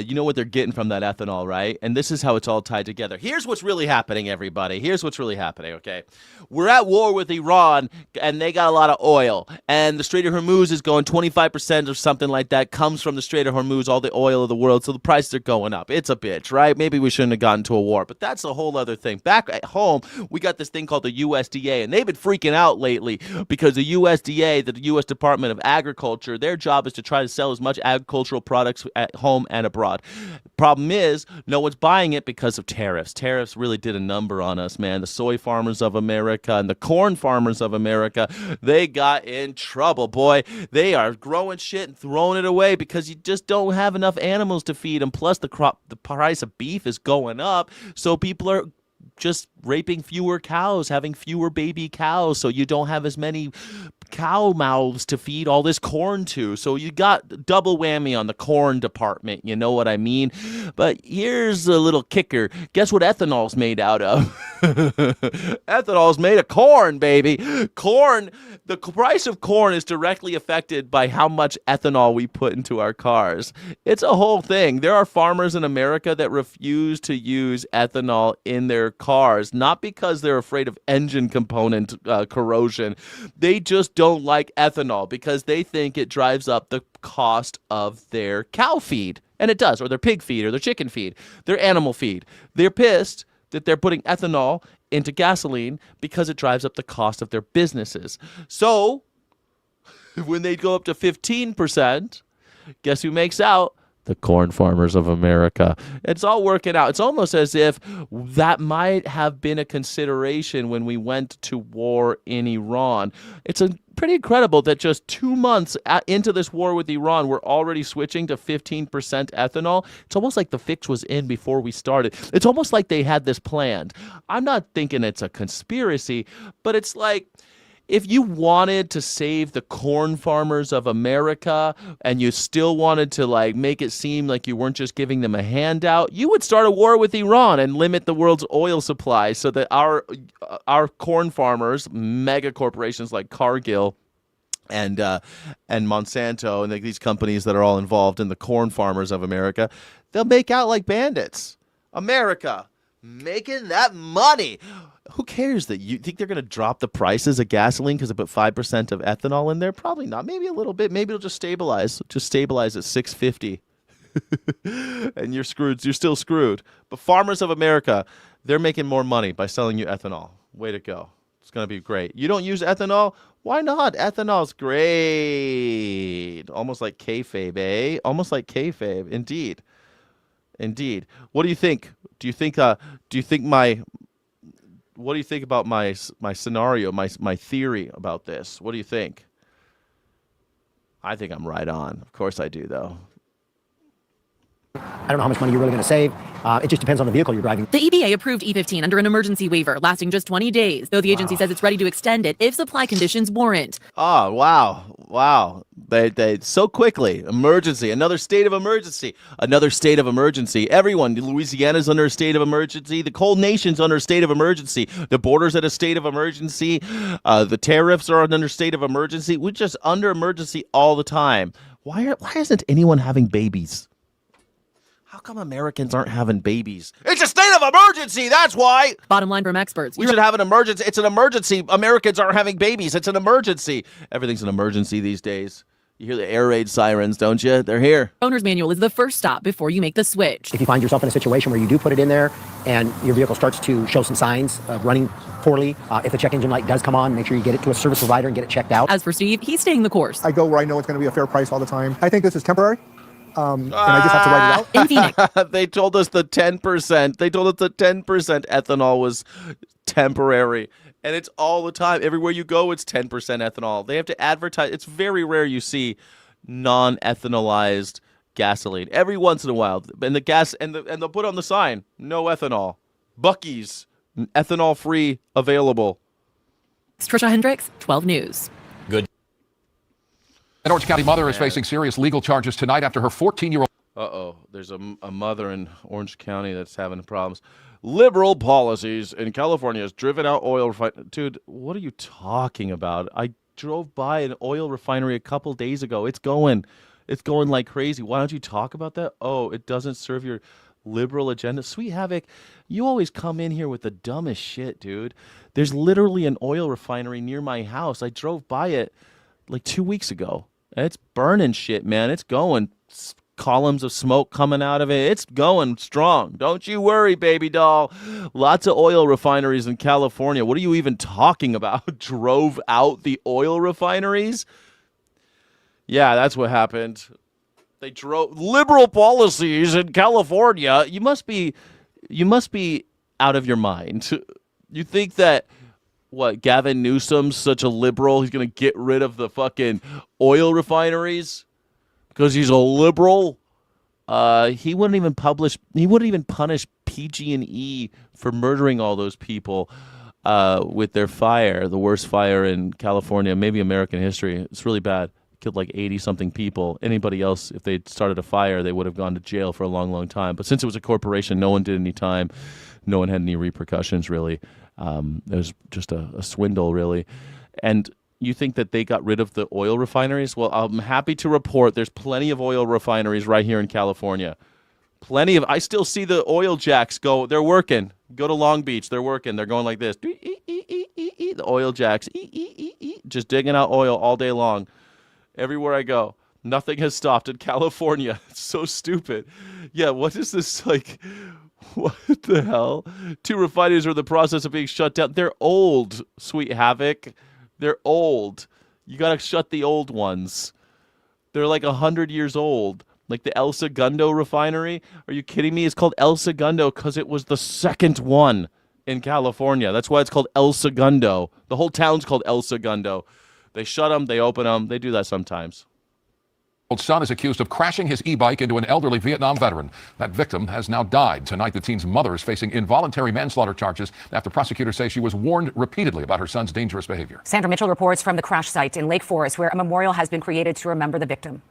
You know what they're getting from that ethanol, right? And this is how it's all tied together. Here's what's really happening, everybody. Here's what's really happening, okay? We're at war with Iran, and they got a lot of oil. And the Strait of Hormuz is going 25% or something like that comes from the Strait of Hormuz, all the oil of the world. So the prices are going up. It's a bitch, right? Maybe we shouldn't have gotten to a war, but that's a whole other thing. Back at home, we got this thing called the USDA, and they've been freaking out lately because the USDA, the U.S. Department of Agriculture, their job is to try to sell as much agricultural products at home and abroad. Problem is, no one's buying it because of tariffs. Tariffs really did a number on us, man. The soy farmers of America and the corn farmers of America, they got in trouble, boy. They are growing shit and throwing it away because you just don't have enough animals to feed them. Plus, the price of beef is going up, so people are just raping fewer cows, having fewer baby cows, so you don't have as many cow mouths to feed all this corn to. So you got double whammy on the corn department, you know what I mean? But here's a little kicker. Guess what ethanol's made out of? Ethanol's made of corn, baby. Corn, the price of corn is directly affected by how much ethanol we put into our cars. It's a whole thing. There are farmers in America that refuse to use ethanol in their cars, not because they're afraid of engine component corrosion. They just don't like ethanol because they think it drives up the cost of their cow feed. And it does, or their pig feed, or their chicken feed, their animal feed. They're pissed that they're putting ethanol into gasoline because it drives up the cost of their businesses. So when they go up to 15%, guess who makes out? The corn farmers of America. It's all working out. It's almost as if that might have been a consideration when we went to war in Iran. It's pretty incredible that just 2 months into this war with Iran, we're already switching to 15% ethanol. It's almost like the fix was in before we started. It's almost like they had this planned. I'm not thinking it's a conspiracy, but it's like, if you wanted to save the corn farmers of America and you still wanted to make it seem like you weren't just giving them a handout, you would start a war with Iran and limit the world's oil supply so that our corn farmers, mega corporations like Cargill and Monsanto and these companies that are all involved in the corn farmers of America, they'll make out like bandits. America making that money. Who cares that you think they're going to drop the prices of gasoline because they put 5% of ethanol in there? Probably not. Maybe a little bit. Maybe it'll just stabilize. Just stabilize at $6.50. And you're screwed. You're still screwed. But farmers of America, they're making more money by selling you ethanol. Way to go. It's going to be great. You don't use ethanol? Why not? Ethanol's great. Almost like kayfabe, eh? Almost like kayfabe. Indeed. Indeed. What do you think? Do you think what do you think about my scenario, my theory about this? What do you think? I think I'm right on. Of course I do, though. I don't know how much money you're really going to save. It just depends on the vehicle you're driving. The EPA approved E15 under an emergency waiver lasting just 20 days, though the agency says it's ready to extend it if supply conditions warrant. Oh, wow. They so quickly. Emergency. Another state of emergency. Another state of emergency. Everyone. Louisiana's under a state of emergency. The whole nation's under a state of emergency. The border's at a state of emergency. The tariffs are under a state of emergency. We're just under emergency all the time. Why isn't anyone having babies? How come Americans aren't having babies? It's a state of emergency, that's why! Bottom line from experts. We should have an emergency. It's an emergency. Americans aren't having babies. It's an emergency. Everything's an emergency these days. You hear the air raid sirens, don't you? They're here. Owner's manual is the first stop before you make the switch. If you find yourself in a situation where you do put it in there and your vehicle starts to show some signs of running poorly, if the check engine light does come on, make sure you get it to a service provider and get it checked out. As for Steve, he's staying the course. I go where I know it's going to be a fair price all the time. I think this is temporary. And I just have to write it out. In Phoenix. They told us the 10%. They told us the 10% ethanol was temporary. And it's all the time. Everywhere you go, it's 10% ethanol. They have to advertise. It's very rare you see non-ethanolized gasoline. Every once in a while. And they'll put on the sign, no ethanol. Buc-ee's, ethanol-free, available. Trisha Hendricks, 12 News. Good. An Orange County mother is facing serious legal charges tonight after her 14-year-old... Uh-oh. There's a mother in Orange County that's having problems. Liberal policies in California has driven out oil refineries. Dude, what are you talking about? I drove by an oil refinery a couple days ago. It's going like crazy. Why don't you talk about that? Oh, it doesn't serve your liberal agenda. Sweet Havoc, you always come in here with the dumbest shit, dude. There's literally an oil refinery near my house. I drove by it like 2 weeks ago. It's burning shit, man. It's going. Columns of smoke coming out of it. It's going strong. Don't you worry, baby doll. Lots of oil refineries in California. What are you even talking about? Drove out the oil refineries? Yeah, that's what happened. They drove liberal policies in California. You must be out of your mind. You think that Gavin Newsom's such a liberal, he's going to get rid of the fucking oil refineries because he's a liberal? He wouldn't even punish PG&E for murdering all those people with their fire, the worst fire in California, maybe American history. It's really bad. Killed like 80-something people. Anybody else, if they'd started a fire, they would have gone to jail for a long, long time. But since it was a corporation, no one did any time. No one had any repercussions, really. It was just a swindle, really. And you think that they got rid of the oil refineries? Well, I'm happy to report there's plenty of oil refineries right here in California. I still see the oil jacks go. They're working. Go to Long Beach. They're working. They're going like this. The oil jacks. Just digging out oil all day long. Everywhere I go. Nothing has stopped in California. It's so stupid. Yeah, what is this like? What the hell? 2 refineries are in the process of being shut down. They're old, Sweet Havoc. They're old. You got to shut the old ones. They're like 100 years old. Like the El Segundo refinery. Are you kidding me? It's called El Segundo because it was the second one in California. That's why it's called El Segundo. The whole town's called El Segundo. They shut them. They open them. They do that sometimes. Son is accused of crashing his e-bike into an elderly Vietnam veteran. That victim has now died. Tonight, the teen's mother is facing involuntary manslaughter charges after prosecutors say she was warned repeatedly about her son's dangerous behavior. Sandra Mitchell reports from the crash site in Lake Forest, where a memorial has been created to remember the victim.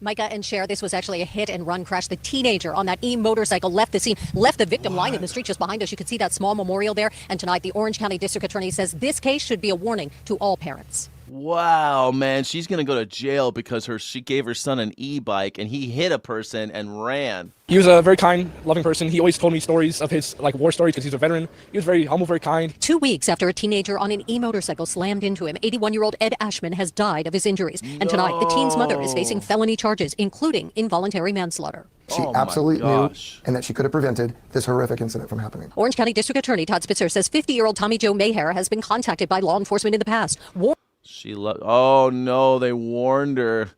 Micah and Cher, this was actually a hit-and-run crash. The teenager on that e-motorcycle left the scene, left the victim lying in the street just behind us. You can see that small memorial there. And tonight, the Orange County District Attorney says this case should be a warning to all parents. Wow, man, she's going to go to jail because she gave her son an e-bike and he hit a person and ran. He was a very kind, loving person. He always told me stories of his war stories because he's a veteran. He was very humble, very kind. 2 weeks after a teenager on an e-motorcycle slammed into him, 81-year-old Ed Ashman has died of his injuries. No. And tonight, the teen's mother is facing felony charges, including involuntary manslaughter. She absolutely knew and that she could have prevented this horrific incident from happening. Orange County District Attorney Todd Spitzer says 50-year-old Tommy Joe Mayhair has been contacted by law enforcement in the past. Oh no, they warned her.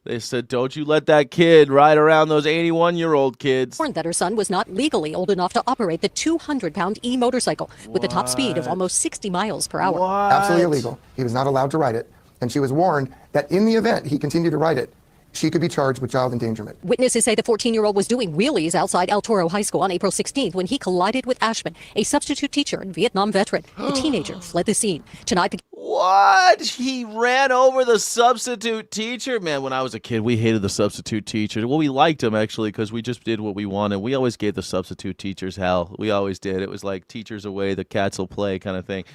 They said, don't you let that kid ride around those 81-year-old kids. Warned that her son was not legally old enough to operate the 200-pound e-motorcycle with a top speed of almost 60 miles per hour. Absolutely illegal. He was not allowed to ride it. And she was warned that in the event he continued to ride it, she could be charged with child endangerment. Witnesses say the 14-year-old was doing wheelies outside El Toro High School on April 16th when he collided with Ashman, a substitute teacher and Vietnam veteran. The teenager fled the scene. Tonight, What? He ran over the substitute teacher? Man, when I was a kid, we hated the substitute teacher. Well, we liked him, actually, because we just did what we wanted. We always gave the substitute teachers hell. We always did. It was like teachers away, the cats will play kind of thing.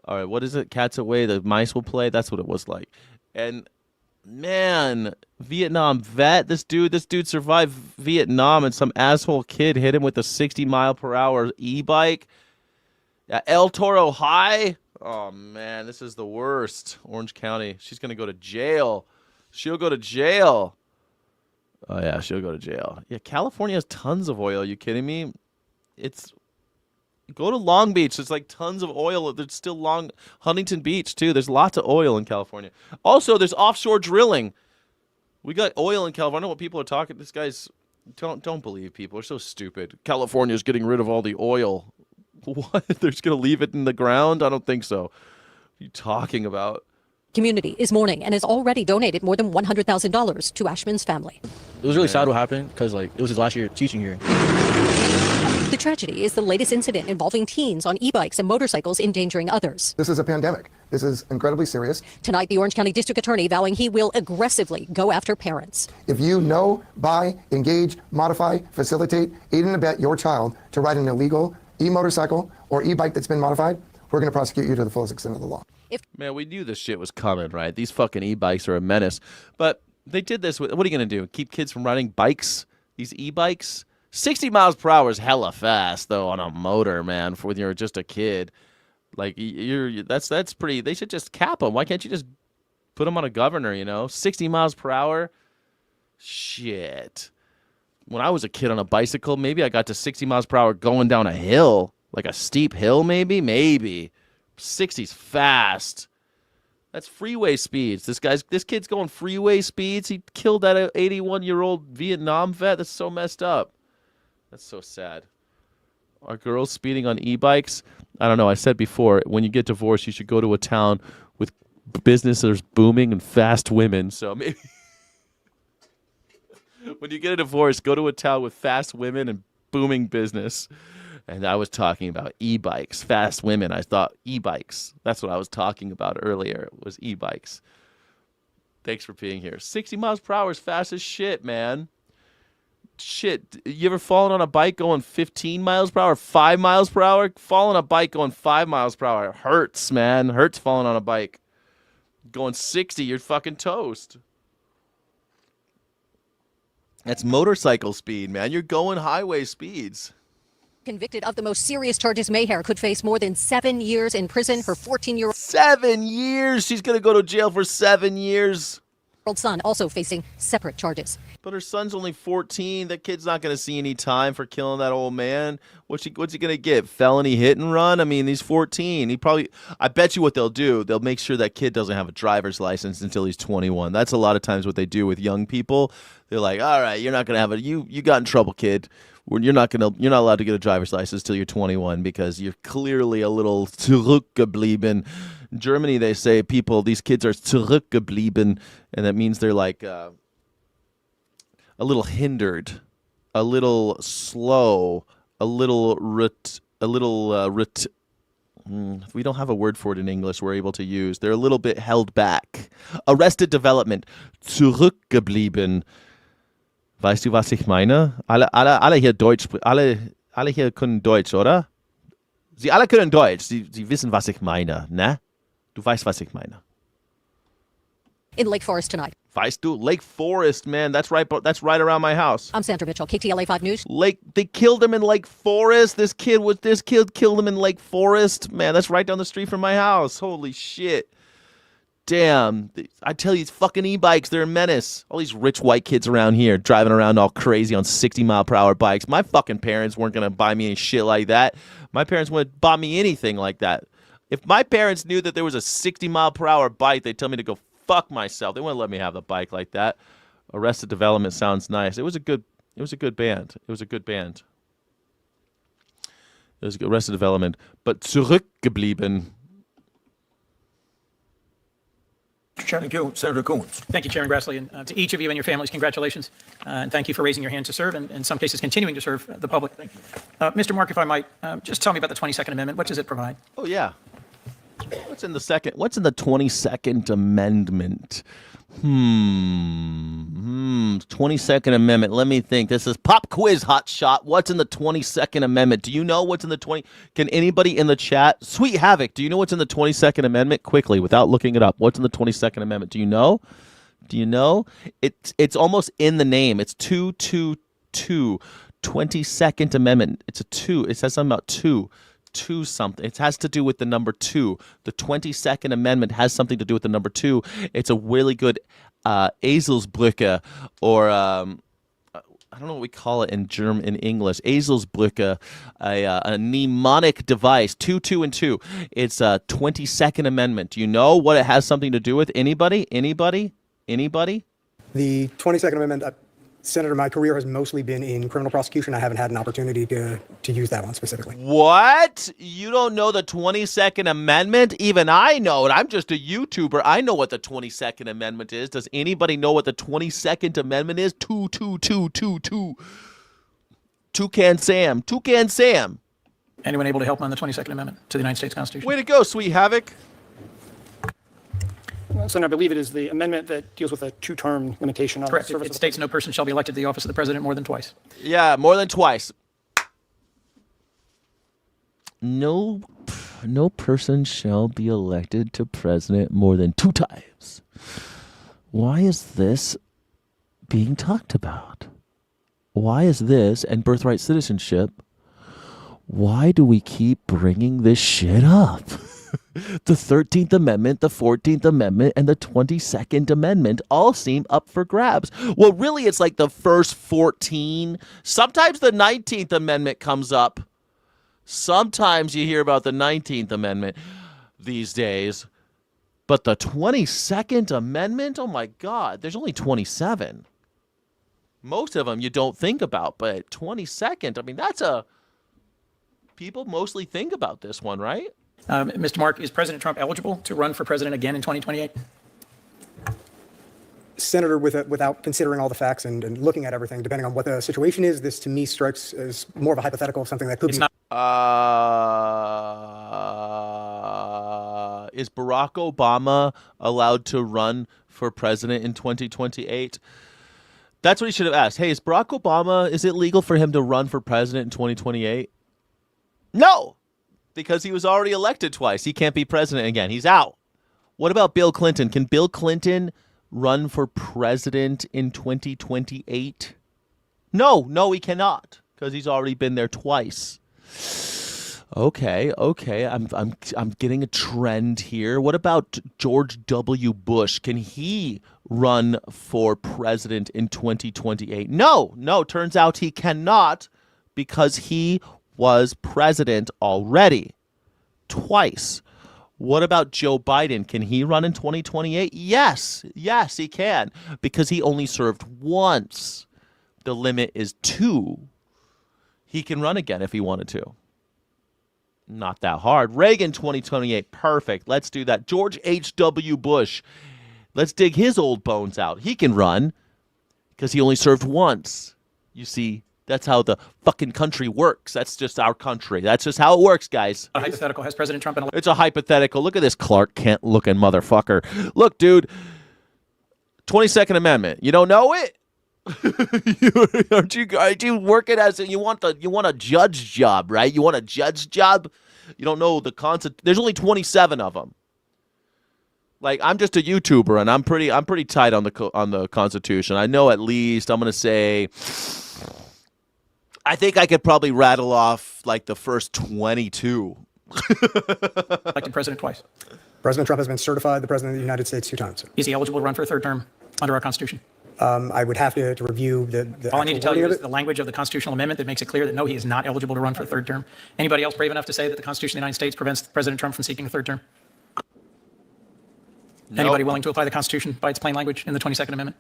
All right, what is it? Cats away, the mice will play? That's what it was like. And man, Vietnam vet, this dude survived Vietnam, and some asshole kid hit him with a 60-mile-per-hour e-bike at El Toro High. Oh man, this is the worst. Orange County, she's gonna go to jail. She'll go to jail. Oh yeah, she'll go to jail. Yeah, California has tons of oil. Are you kidding me? Go to Long Beach. There's like tons of oil. There's still Huntington Beach too. There's lots of oil in California. Also, there's offshore drilling. We got oil in California. I know what people are talking. This guy's don't believe people. They're so stupid. California's getting rid of all the oil. What? They're just gonna leave it in the ground? I don't think so. What are you talking about? community is mourning and has already donated more than $100,000 to Ashman's family. It was really sad what happened because it was his last year teaching here. The tragedy is the latest incident involving teens on e-bikes and motorcycles endangering others. This is a pandemic. This is incredibly serious. Tonight, the Orange County District Attorney vowing he will aggressively go after parents. If you know, buy, engage, modify, facilitate, aid and abet your child to ride an illegal e-motorcycle or e-bike that's been modified, we're going to prosecute you to the fullest extent of the law. Man, we knew this shit was coming, right? These fucking e-bikes are a menace. But they did this with, what are you going to do? Keep kids from riding bikes? These e-bikes? 60 miles per hour is hella fast, though, on a motor, man, for when you're just a kid. Like, that's pretty, they should just cap them. Why can't you just put them on a governor, you know? 60 miles per hour? Shit. When I was a kid on a bicycle, maybe I got to 60 miles per hour going down a hill. Like a steep hill, maybe? Maybe. 60's fast. That's freeway speeds. This kid's going freeway speeds. He killed that 81-year-old Vietnam vet. That's so messed up. That's so sad. Are girls speeding on e-bikes? I don't know. I said before, when you get divorced, you should go to a town with businesses booming and fast women. So maybe when you get a divorce, go to a town with fast women and booming business. And I was talking about e-bikes, fast women. I thought e-bikes. That's what I was talking about earlier, was e-bikes. Thanks for being here. 60 miles per hour is fast as shit, man. Shit, you ever fallen on a bike going 15 miles per hour, 5 miles per hour? Fall on a bike going 5 miles per hour. It hurts, man. It hurts falling on a bike. Going 60, you're fucking toast. That's motorcycle speed, man. You're going highway speeds. Convicted of the most serious charges, Mayher could face more than 7 years in prison. Her 14-year-old 7 years? She's going to go to jail for 7 years. Son also facing separate charges. But her son's only 14. That kid's not going to see any time for killing that old man. What's he going to get? Felony hit and run? I mean, he's 14. I bet you what they'll do, they'll make sure that kid doesn't have a driver's license until he's 21. That's a lot of times what they do with young people. They're like, all right, you're not going to have you got in trouble, kid. You're not allowed to get a driver's license till you're 21 because you're clearly a little zurückgeblieben. In Germany, they say these kids are zurückgeblieben, and that means they're like a little hindered, a little slow, we don't have a word for it in English we're able to use. They're a little bit held back. Arrested development, zurückgeblieben. Weißt du, was ich meine? Alle hier Deutsch, alle hier können Deutsch, oder? Sie alle können Deutsch. Sie wissen, was ich meine, ne? Du weißt, was ich meine. In Lake Forest tonight. Weißt du? Lake Forest, man. That's right around my house. I'm Sandra Mitchell, KTLA 5 News. They killed him in Lake Forest. This kid killed him in Lake Forest. Man, that's right down the street from my house. Holy shit. Damn, I tell you, these fucking e-bikes, they're a menace. All these rich white kids around here driving around all crazy on 60-mile-per-hour bikes. My fucking parents weren't going to buy me any shit like that. My parents wouldn't have bought me anything like that. If my parents knew that there was a 60-mile-per-hour bike, they'd tell me to go fuck myself. They wouldn't let me have a bike like that. Arrested Development sounds nice. It was a good band. It was Arrested Development, but zurückgeblieben. Thank you, Senator Coons. Thank you, Chairman Grassley. And to each of you and your families, congratulations. And thank you for raising your hand to serve and in some cases continuing to serve the public. Thank you. Mr. Mark, if I might, just tell me about the 22nd Amendment. What does it provide? Oh, yeah. What's in the 22nd Amendment? 22nd Amendment. Let me think. This is pop quiz hot shot. What's in the 22nd Amendment? Do you know what's in the 20? Can anybody in the chat? Sweet Havoc, do you know what's in the 22nd Amendment? Quickly, without looking it up. What's in the 22nd Amendment? Do you know? It's almost in the name. It's 222. 22nd Amendment. It's a 2. It says something about 2 something. It has to do with the number 2. The 22nd Amendment has something to do with the number 2. It's a really good Eselsbrücke, or I don't know what we call it in English. Eselsbrücke, a mnemonic device. 2, 2, and 2. It's a 22nd Amendment. Do you know what it has something to do with? Anybody? The 22nd Amendment. Senator, my career has mostly been in criminal prosecution. I haven't had an opportunity to use that one specifically. What? You don't know the 22nd Amendment? Even I know it. I'm just a YouTuber. I know what the 22nd Amendment is. Does anybody know what the 22nd Amendment is? 2, 2, 2, 2, 2. Toucan Sam. Anyone able to help on the 22nd Amendment to the United States Constitution? Way to go, Sweet Havoc. Senator, I believe it is the amendment that deals with a 2-term limitation on Correct. the service. It states no person shall be elected to the office of the president more than twice. Yeah, more than twice. No person shall be elected to president more than 2 times. Why is this being talked about? Why is this and birthright citizenship? Why do we keep bringing this shit up? The 13th Amendment, the 14th Amendment, and the 22nd Amendment all seem up for grabs. Well, really, it's like the first 14. Sometimes the 19th Amendment comes up. Sometimes you hear about the 19th Amendment these days. But the 22nd Amendment, oh my God, there's only 27. Most of them you don't think about, but 22nd, I mean, people mostly think about this one, right? Mr. Mark, is President Trump eligible to run for president again in 2028? Senator, without considering all the facts and looking at everything, depending on what the situation is, this to me strikes as more of a hypothetical of something that could be. Is Barack Obama allowed to run for president in 2028? That's what he should have asked. Hey, is it legal for him to run for president in 2028? No, because he was already elected twice. He can't be president again. He's out. What about Bill Clinton? Can Bill Clinton run for president in 2028? No, he cannot, because he's already been there twice. Okay. I'm getting a trend here. What about George W. Bush? Can he run for president in 2028? No, turns out he cannot, because he was president already twice. What about Joe Biden? Can he run in 2028? Yes, he can, because he only served once. The limit is 2. He can run again if he wanted to. Not that hard. Reagan 2028, perfect. Let's do that. George H.W. Bush, let's dig his old bones out. He can run because he only served once. You see, that's how the fucking country works. That's just our country. That's just how it works, guys. A hypothetical. Has President Trump been elected? It's a hypothetical. Look at this Clark Kent looking motherfucker. Look, dude. 22nd Amendment. You don't know it? Aren't you working as you want a judge job, right? You want a judge job? You don't know the concept. There's only 27 of them. Like, I'm just a YouTuber, and I'm pretty tight on the Constitution. I know at least, I'm gonna say, I think I could probably rattle off like the first 22. Elected president twice. President Trump has been certified the president of the United States 2 times. Is he eligible to run for a 3rd term under our Constitution? I would have to review the All I need to tell you is the language of the constitutional amendment that makes it clear that no, he is not eligible to run for a 3rd term. Anybody else brave enough to say that the Constitution of the United States prevents President Trump from seeking a 3rd term? Nope. Anybody willing to apply the Constitution by its plain language in the 22nd Amendment?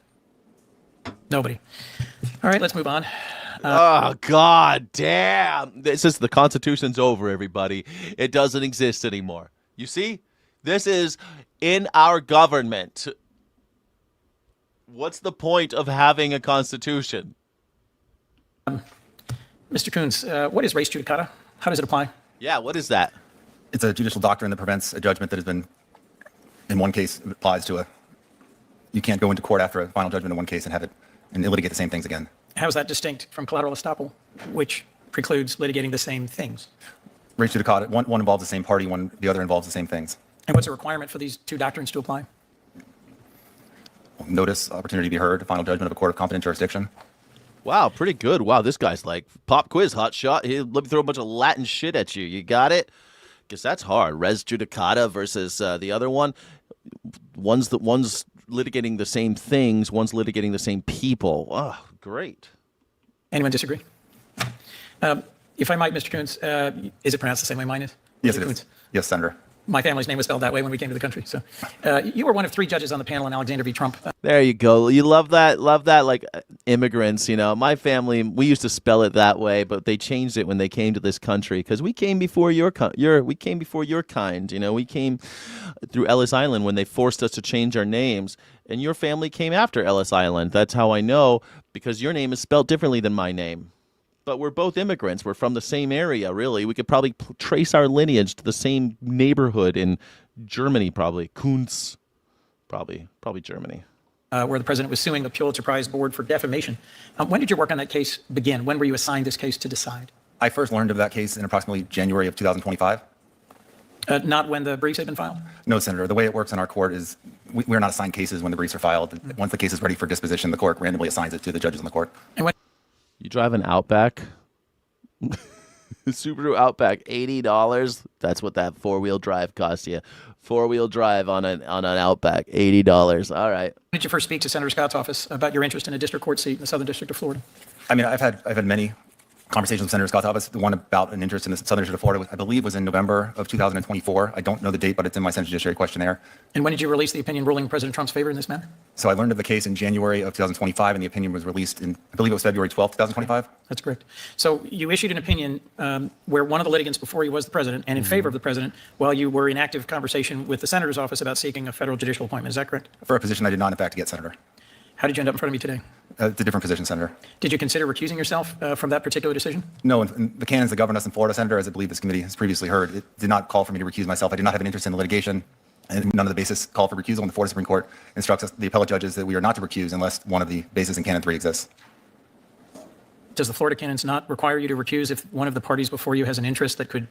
Nobody. All right, let's move on. Oh, God damn. This is the Constitution's over, everybody. It doesn't exist anymore. You see? This is in our government. What's the point of having a Constitution? Mr. Coons, what is res judicata? How does it apply? Yeah, what is that? It's a judicial doctrine that prevents a judgment that has been, in one case, applies to a. You can't go into court after a final judgment in one case and have it and litigate the same things again. How is that distinct from collateral estoppel, which precludes litigating the same things? Res judicata, one involves the same party, the other involves the same things. And what's the requirement for these two doctrines to apply? Notice, opportunity to be heard, final judgment of a court of competent jurisdiction. Wow, pretty good. Wow, this guy's like pop quiz, hot shot. Let me throw a bunch of Latin shit at you. You got it? Guess that's hard. Res judicata versus the other one. One's litigating the same things. One's litigating the same people. Oh, great. Anyone disagree? If I might, Mr. Coons, is it pronounced the same way mine is? Yes, it is. Yes, Senator. My family's name was spelled that way when we came to the country. So you were one of 3 judges on the panel in Alexander v. Trump. There you go. You love that, like immigrants, you know. My family, we used to spell it that way, but they changed it when they came to this country because we came before your kind, you know. We came through Ellis Island when they forced us to change our names, and your family came after Ellis Island. That's how I know, because your name is spelled differently than my name. But we're both immigrants. We're from the same area, really. We could probably trace our lineage to the same neighborhood in Germany, probably. Kunz, probably Germany. Where the president was suing the Pulitzer Prize Board for defamation. When did your work on that case begin? When were you assigned this case to decide? I first learned of that case in approximately January of 2025. Not when the briefs had been filed? No, Senator. The way it works in our court is we're not assigned cases when the briefs are filed. Mm-hmm. Once the case is ready for disposition, the court randomly assigns it to the judges in the court. And when you drive an Outback, Subaru Outback, $80. That's what that 4-wheel drive costs you. 4-wheel drive on an Outback, $80. All right. When did you first speak to Senator Scott's office about your interest in a district court seat in the Southern District of Florida? I mean, I've had many conversations with Senator Scott's office. The one about an interest in the Southern District of Florida, I believe, was in November of 2024. I don't know the date, but it's in my Senate Judiciary questionnaire. And when did you release the opinion ruling in President Trump's favor in this matter? So I learned of the case in January of 2025, and the opinion was released in, I believe it was February 12th, 2025. That's correct. So you issued an opinion where one of the litigants before you was the president and in favor of the president while you were in active conversation with the senator's office about seeking a federal judicial appointment. Is that correct? For a position I did not, in fact, get, Senator. How did you end up in front of me today? It's a different position, Senator. Did you consider recusing yourself from that particular decision? No, and the canons that govern us in Florida, Senator, as I believe this committee has previously heard, it did not call for me to recuse myself. I did not have an interest in the litigation, and none of the basis call for recusal. And the Florida Supreme Court instructs us, the appellate judges, that we are not to recuse unless one of the bases in Canon 3 exists. Does the Florida canons not require you to recuse if one of the parties before you has an interest that could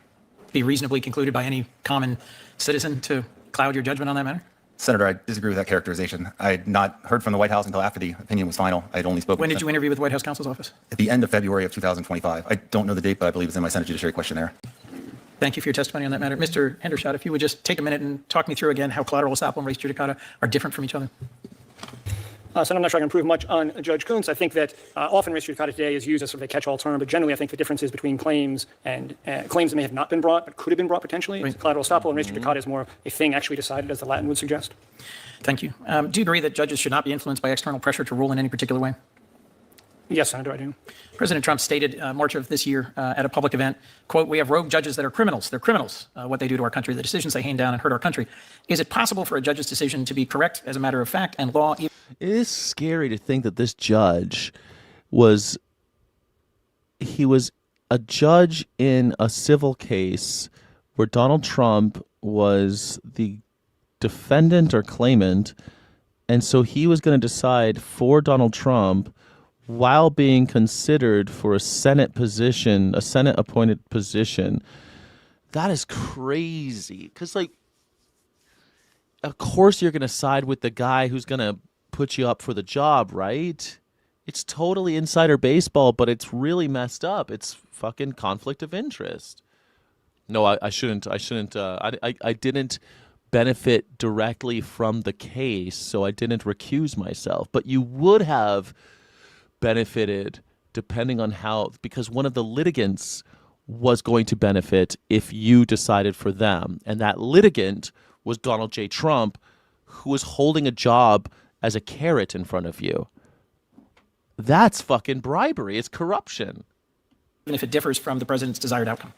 be reasonably concluded by any common citizen to cloud your judgment on that matter? Senator, I disagree with that characterization. I had not heard from the White House until after the opinion was final. I had only spoken. When did you interview with the White House counsel's office? At the end of February of 2025. I don't know the date, but I believe it's in my Senate Judiciary questionnaire. Thank you for your testimony on that matter. Mr. Hendershot, if you would just take a minute and talk me through again how collateral estoppel and res judicata are different from each other. So I'm not sure I can prove much on Judge Kuntz. I think that often res judicata today is used as sort of a catch-all term, but generally I think the differences between claims and claims that may have not been brought but could have been brought potentially. Right. Collateral estoppel and res judicata is more a thing actually decided, as the Latin would suggest. Thank you. Do you agree that judges should not be influenced by external pressure to rule in any particular way? Yes, Senator, I do. President Trump stated March of this year at a public event, quote, "We have rogue judges that are criminals. They're criminals, what they do to our country, the decisions they hand down and hurt our country." Is it possible for a judge's decision to be correct as a matter of fact and law? It is scary to think that this judge was a judge in a civil case where Donald Trump was the defendant or claimant, and so he was going to decide for Donald Trump while being considered for a Senate position, a Senate appointed position. That is crazy. Because, like, of course you're going to side with the guy who's going to put you up for the job, right? It's totally insider baseball, but it's really messed up. It's fucking conflict of interest. No, I shouldn't. I didn't benefit directly from the case, so I didn't recuse myself. But you would have benefited depending on how, because one of the litigants was going to benefit if you decided for them. And that litigant was Donald J. Trump, who was holding a job as a carrot in front of you. That's fucking bribery. It's corruption. Even if it differs from the president's desired outcome.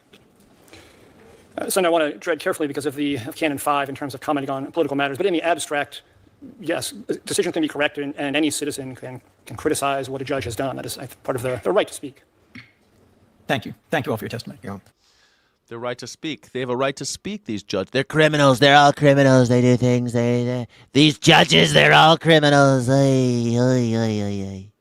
Senator, I want to tread carefully because of Canon 5 in terms of commenting on political matters. But in the abstract, yes, decisions can be corrected, and any citizen can criticize what a judge has done. That is part of the right to speak. Thank you. Thank you all for your testimony. Yeah. Their right to speak. They have a right to speak, these judges. They're criminals. They're all criminals. They do things. These judges, they're all criminals. Ay, ay, ay, ay, ay.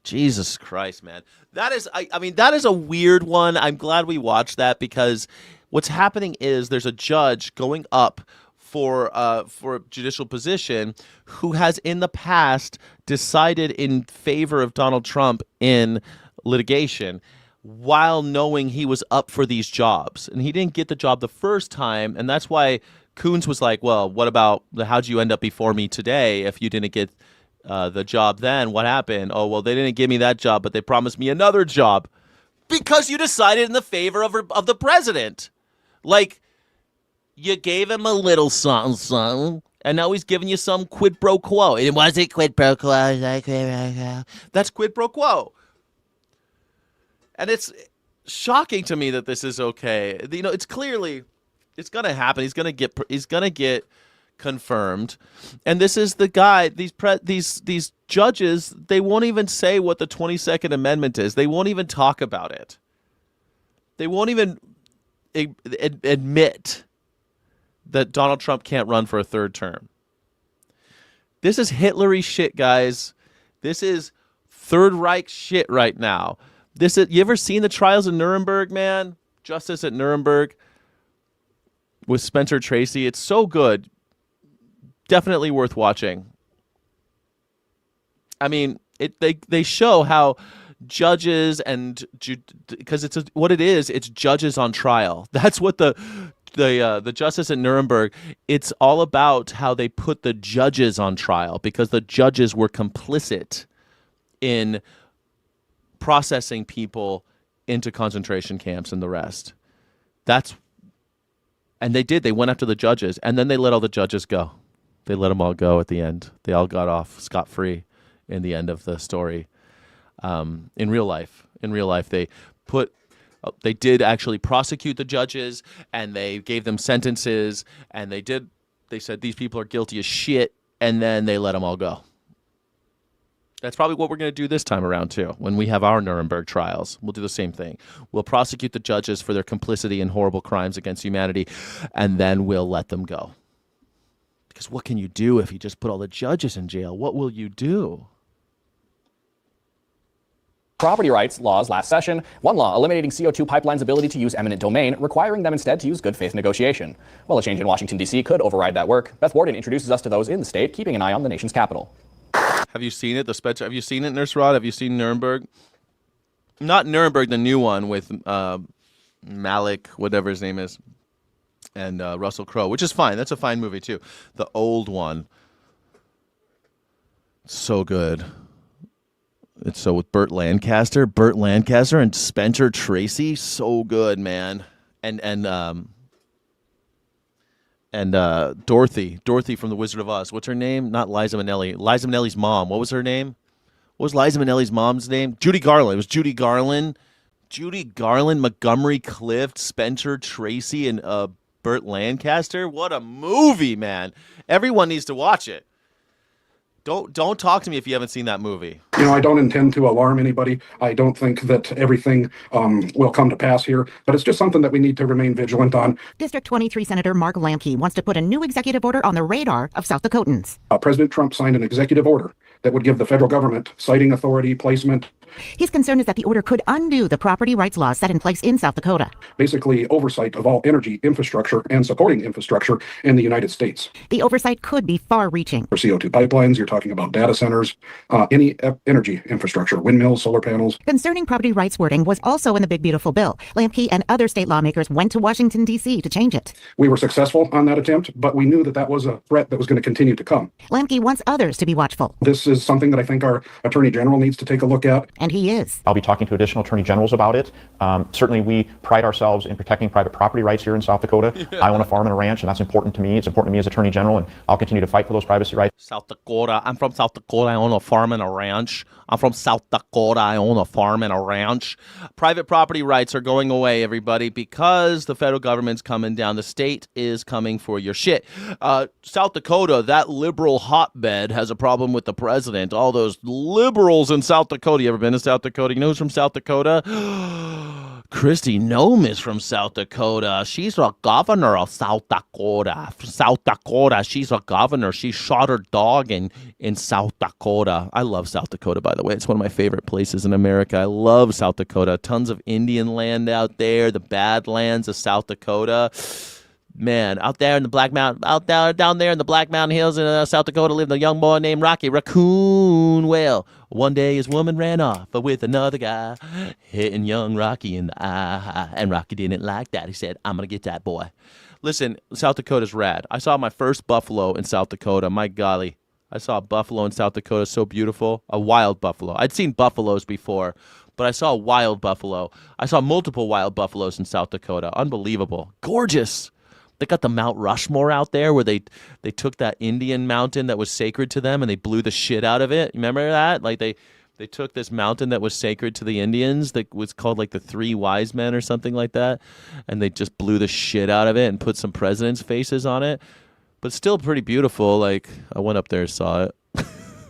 Jesus Christ, man. That is, I mean, that is a weird one. I'm glad we watched that because what's happening is there's a judge going up for a judicial position who has in the past decided in favor of Donald Trump in litigation while knowing he was up for these jobs. And he didn't get the job the first time, and that's why Coons was like, well, what about how'd you end up before me today if you didn't get the job then? What happened? Oh, well, they didn't give me that job, but they promised me another job. Because you decided in the favor of the president. Like, you gave him a little something, something, and now he's giving you some quid pro quo. It wasn't quid pro quo. It was like quid pro quo. That's quid pro quo. And it's shocking to me that this is okay. You know, it's clearly, it's going to happen. He's going to get confirmed. And this is the guy, these judges, they won't even say what the 22nd Amendment is. They won't even talk about it. They won't even admit that Donald Trump can't run for a third term. This is Hitlery shit, guys. This is Third Reich shit right now. You ever seen the trials in Nuremberg, man? Justice at Nuremberg with Spencer Tracy. It's so good. Definitely worth watching. I mean, they show how judges and because it's what it is. It's judges on trial. That's what the justice at Nuremberg. It's all about how they put the judges on trial because the judges were complicit in processing people into concentration camps and the rest. And they did. They went after the judges, and then they let all the judges go. They let them all go at the end. They all got off scot-free in the end of the story. In real life, they did actually prosecute the judges, and they gave them sentences, and they said these people are guilty as shit, and then they let them all go. That's probably what we're going to do this time around, too. When we have our Nuremberg trials, we'll do the same thing. We'll prosecute the judges for their complicity in horrible crimes against humanity, and then we'll let them go. Because what can you do if you just put all the judges in jail? What will you do? Property rights laws last session. One law eliminating CO2 pipelines' ability to use eminent domain, requiring them instead to use good faith negotiation. Well, a change in Washington, D.C. could override that work. Beth Warden introduces us to those in the state, keeping an eye on the nation's capital. Have you seen it? Have you seen it, Nurse Rod? Have you seen Nuremberg? Not Nuremberg, the new one with Malik, whatever his name is, and Russell Crowe, which is fine. That's a fine movie, too. The old one. So good. It's so with Burt Lancaster and Spencer Tracy. So good, man. And Dorothy from The Wizard of Oz. What's her name? Not Liza Minnelli. Liza Minnelli's mom. What was her name? What was Liza Minnelli's mom's name? Judy Garland. It was Judy Garland. Judy Garland, Montgomery Clift, Spencer Tracy, and Burt Lancaster. What a movie, man. Everyone needs to watch it. Don't talk to me if you haven't seen that movie. You know, I don't intend to alarm anybody. I don't think that everything will come to pass here, but it's just something that we need to remain vigilant on. District 23 Senator Mark Lamke wants to put a new executive order on the radar of South Dakotans. President Trump signed an executive order that would give the federal government siting authority, placement. His concern is that the order could undo the property rights laws set in place in South Dakota. Basically, oversight of all energy infrastructure and supporting infrastructure in the United States. The oversight could be far-reaching. For CO2 pipelines, you're talking about data centers, any energy infrastructure, windmills, solar panels. Concerning property rights wording was also in the Big Beautiful Bill. Lamke and other state lawmakers went to Washington, D.C. to change it. We were successful on that attempt, but we knew that that was a threat that was going to continue to come. Lamke wants others to be watchful. This is something that I think our Attorney General needs to take a look at. And he is. I'll be talking to additional attorney generals about it. Certainly, we pride ourselves in protecting private property rights here in South Dakota. I own a farm and a ranch, and that's important to me. It's important to me as attorney general, and I'll continue to fight for those privacy rights. South Dakota. I'm from South Dakota. I own a farm and a ranch. I'm from South Dakota. I own a farm and a ranch. Private property rights are going away, everybody, because the federal government's coming down. The state is coming for your shit. South Dakota, that liberal hotbed, has a problem with the president. All those liberals in South Dakota. You ever been to South Dakota? You know who's from South Dakota? Kristi Noem is from South Dakota. She's the governor of South Dakota. South Dakota, she's a governor. She shot her dog in South Dakota. I love South Dakota, by the way. It's one of my favorite places in America. I love South Dakota. Tons of Indian land out there, the Badlands of South Dakota. Man, out there in the Black Mountain, down there in the Black Mountain Hills in South Dakota lived a young boy named Rocky Raccoon. Well, one day his woman ran off with another guy, hitting young Rocky in the eye. And Rocky didn't like that. He said, I'm going to get that boy. Listen, South Dakota's rad. I saw my first buffalo in South Dakota. My golly, I saw a buffalo in South Dakota, so beautiful. A wild buffalo. I'd seen buffaloes before, but I saw a wild buffalo. I saw multiple wild buffaloes in South Dakota. Unbelievable. Gorgeous. They got the Mount Rushmore out there where they took that Indian mountain that was sacred to them and they blew the shit out of it. You remember that? Like they took this mountain that was sacred to the Indians that was called like the Three Wise Men or something like that, and they just blew the shit out of it and put some presidents' faces on it. But still pretty beautiful. Like I went up there and saw it.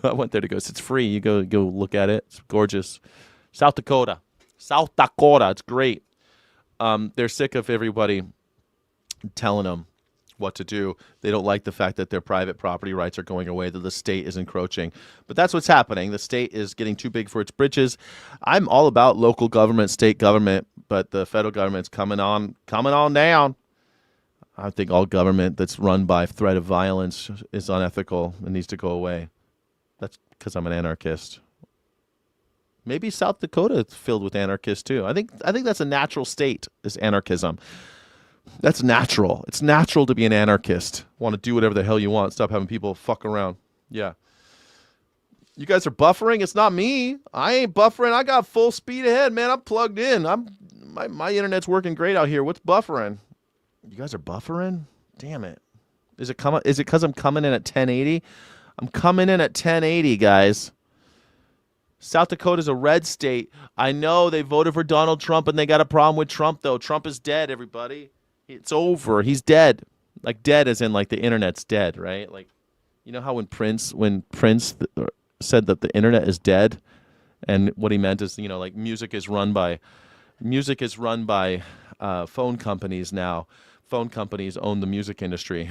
I went there to go. It's free. You go look at it. It's gorgeous. South Dakota. It's great. They're sick of everybody telling them what to do. They don't like the fact that their private property rights are going away, that the state is encroaching. But that's what's happening. The state is getting too big for its britches. I'm all about local government, state government, but the federal government's coming on down. I think all government that's run by threat of violence is unethical and needs to go away. That's because I'm an anarchist. Maybe South Dakota is filled with anarchists too. I think that's a natural state, is anarchism. That's natural. It's natural to be an anarchist. Want to do whatever the hell you want. Stop having people fuck around. Yeah. You guys are buffering? It's not me. I ain't buffering. I got full speed ahead, man. I'm plugged in. My internet's working great out here. What's buffering? You guys are buffering? Damn it. Is it because I'm coming in at 1080? I'm coming in at 1080, guys. South Dakota's a red state. I know they voted for Donald Trump and they got a problem with Trump, though. Trump is dead, everybody. It's over. He's dead. Like dead as in like the internet's dead, right? Like, you know how when Prince said that the internet is dead, and what he meant is, you know, like music is run by phone companies now. Phone companies own the music industry.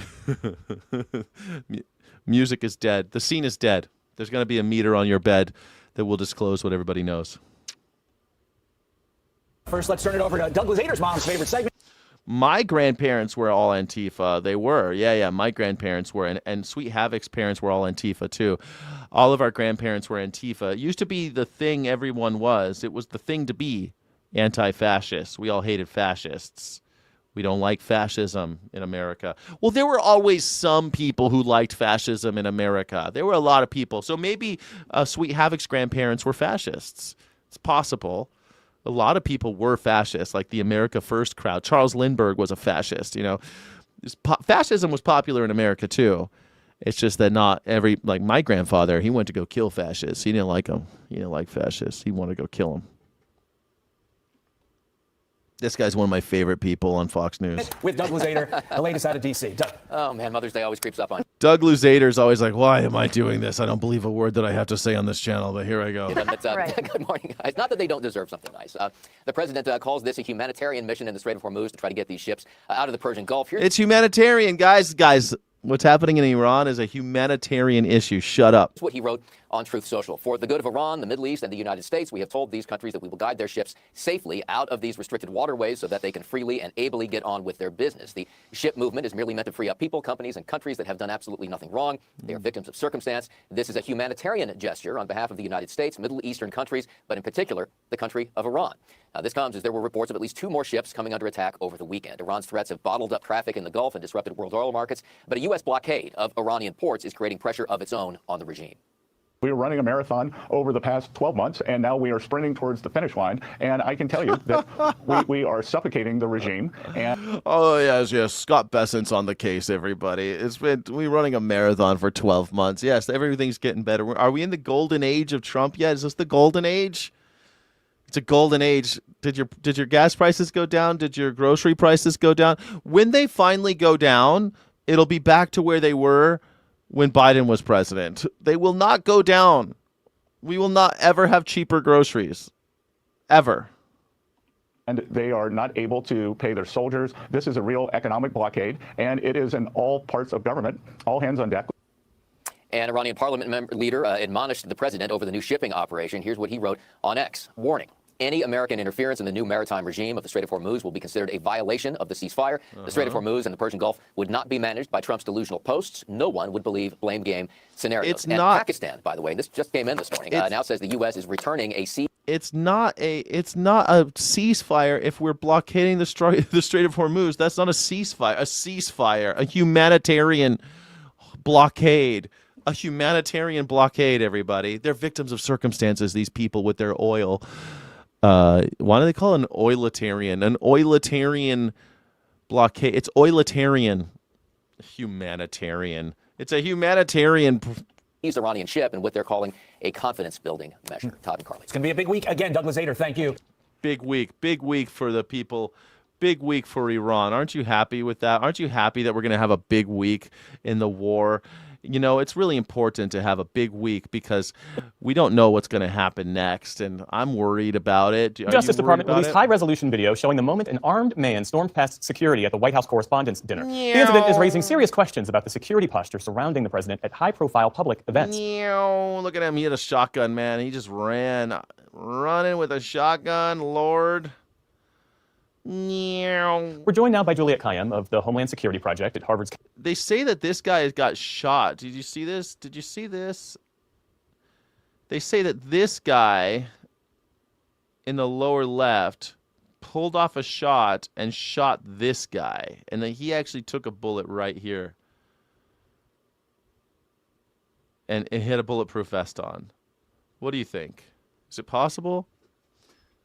Music is dead. The scene is dead. There's going to be a meter on your bed that will disclose what everybody knows. First, let's turn it over to Doug Luzader's mom's favorite segment. My grandparents were all Antifa. They were. Yeah. My grandparents were. And Sweet Havoc's parents were all Antifa, too. All of our grandparents were Antifa. It used to be the thing everyone was. It was the thing to be anti-fascist. We all hated fascists. We don't like fascism in America. Well, there were always some people who liked fascism in America. There were a lot of people. So maybe Sweet Havoc's grandparents were fascists. It's possible. A lot of people were fascists, like the America First crowd. Charles Lindbergh was a fascist, you know. Fascism was popular in America, too. It's just that not every, like my grandfather, he went to go kill fascists. He didn't like them. He didn't like fascists. He wanted to go kill them. This guy's one of my favorite people on Fox News. With Doug Luzader, the latest out of D.C. Doug. Oh, man, Mother's Day always creeps up on you. Doug Luzader's always like, why am I doing this? I don't believe a word that I have to say on this channel, but here I go. Good morning, guys. Not that they don't deserve something nice. The president calls this a humanitarian mission in the Strait of Hormuz to try to get these ships out of the Persian Gulf. It's humanitarian, guys. What's happening in Iran is a humanitarian issue. Shut up. That's what he wrote on Truth Social. For the good of Iran, the Middle East, and the United States, we have told these countries that we will guide their ships safely out of these restricted waterways so that they can freely and ably get on with their business. The ship movement is merely meant to free up people, companies, and countries that have done absolutely nothing wrong. They are victims of circumstance. This is a humanitarian gesture on behalf of the United States, Middle Eastern countries, but in particular, the country of Iran. This comes as there were reports of at least 2 more ships coming under attack over the weekend. Iran's threats have bottled up traffic in the Gulf and disrupted world oil markets, but a U.S. blockade of Iranian ports is creating pressure of its own on the regime. We were running a marathon over the past 12 months, and now we are sprinting towards the finish line. And I can tell you that we are suffocating the regime. And oh yes, Scott Bessent's on the case. Everybody, we're running a marathon for 12 months. Yes, everything's getting better. Are we in the golden age of Trump yet? Is this the golden age? It's a golden age. Did your gas prices go down? Did your grocery prices go down? When they finally go down, it'll be back to where they were when Biden was president. They will not go down. We will not ever have cheaper groceries. Ever. And they are not able to pay their soldiers. This is a real economic blockade, and it is in all parts of government, all hands on deck. An Iranian parliament leader admonished the president over the new shipping operation. Here's what he wrote on X. Warning. Any American interference in the new maritime regime of the Strait of Hormuz will be considered a violation of the ceasefire. The Strait of Hormuz and the Persian Gulf would not be managed by Trump's delusional posts. No one would believe blame game scenarios. It's not. Pakistan, by the way, this just came in this morning, now says the U.S. is returning a It's not a ceasefire if we're blockading the Strait of Hormuz. That's not a ceasefire. A humanitarian blockade. A humanitarian blockade, everybody. They're victims of circumstances, these people with their oil. Why do they call it an oilitarian? An oilitarian blockade. It's oilitarian. Humanitarian. It's a humanitarian. Iranian ship and what they're calling a confidence-building measure. Todd and Carly. It's going to be a big week. Again, Douglas Zader, thank you. Big week for the people. Big week for Iran. Aren't you happy with that? Aren't you happy that we're going to have a big week in the war? You know, it's really important to have a big week because we don't know what's going to happen next, and I'm worried about it. Justice Department released high-resolution video showing the moment an armed man stormed past security at the White House Correspondents' Dinner. The incident is raising serious questions about the security posture surrounding the president at high-profile public events. Look at him. He had a shotgun, man. He just running with a shotgun, Lord. We're joined now by Juliet Kayyem of the Homeland Security Project at Harvard's. They say that this guy got shot. Did you see this? They say that this guy in the lower left pulled off a shot and shot this guy. And then he actually took a bullet right here. And it hit a bulletproof vest on. What do you think? Is it possible?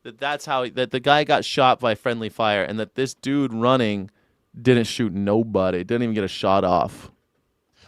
That's how that the guy got shot by friendly fire, and that this dude running didn't shoot nobody, didn't even get a shot off.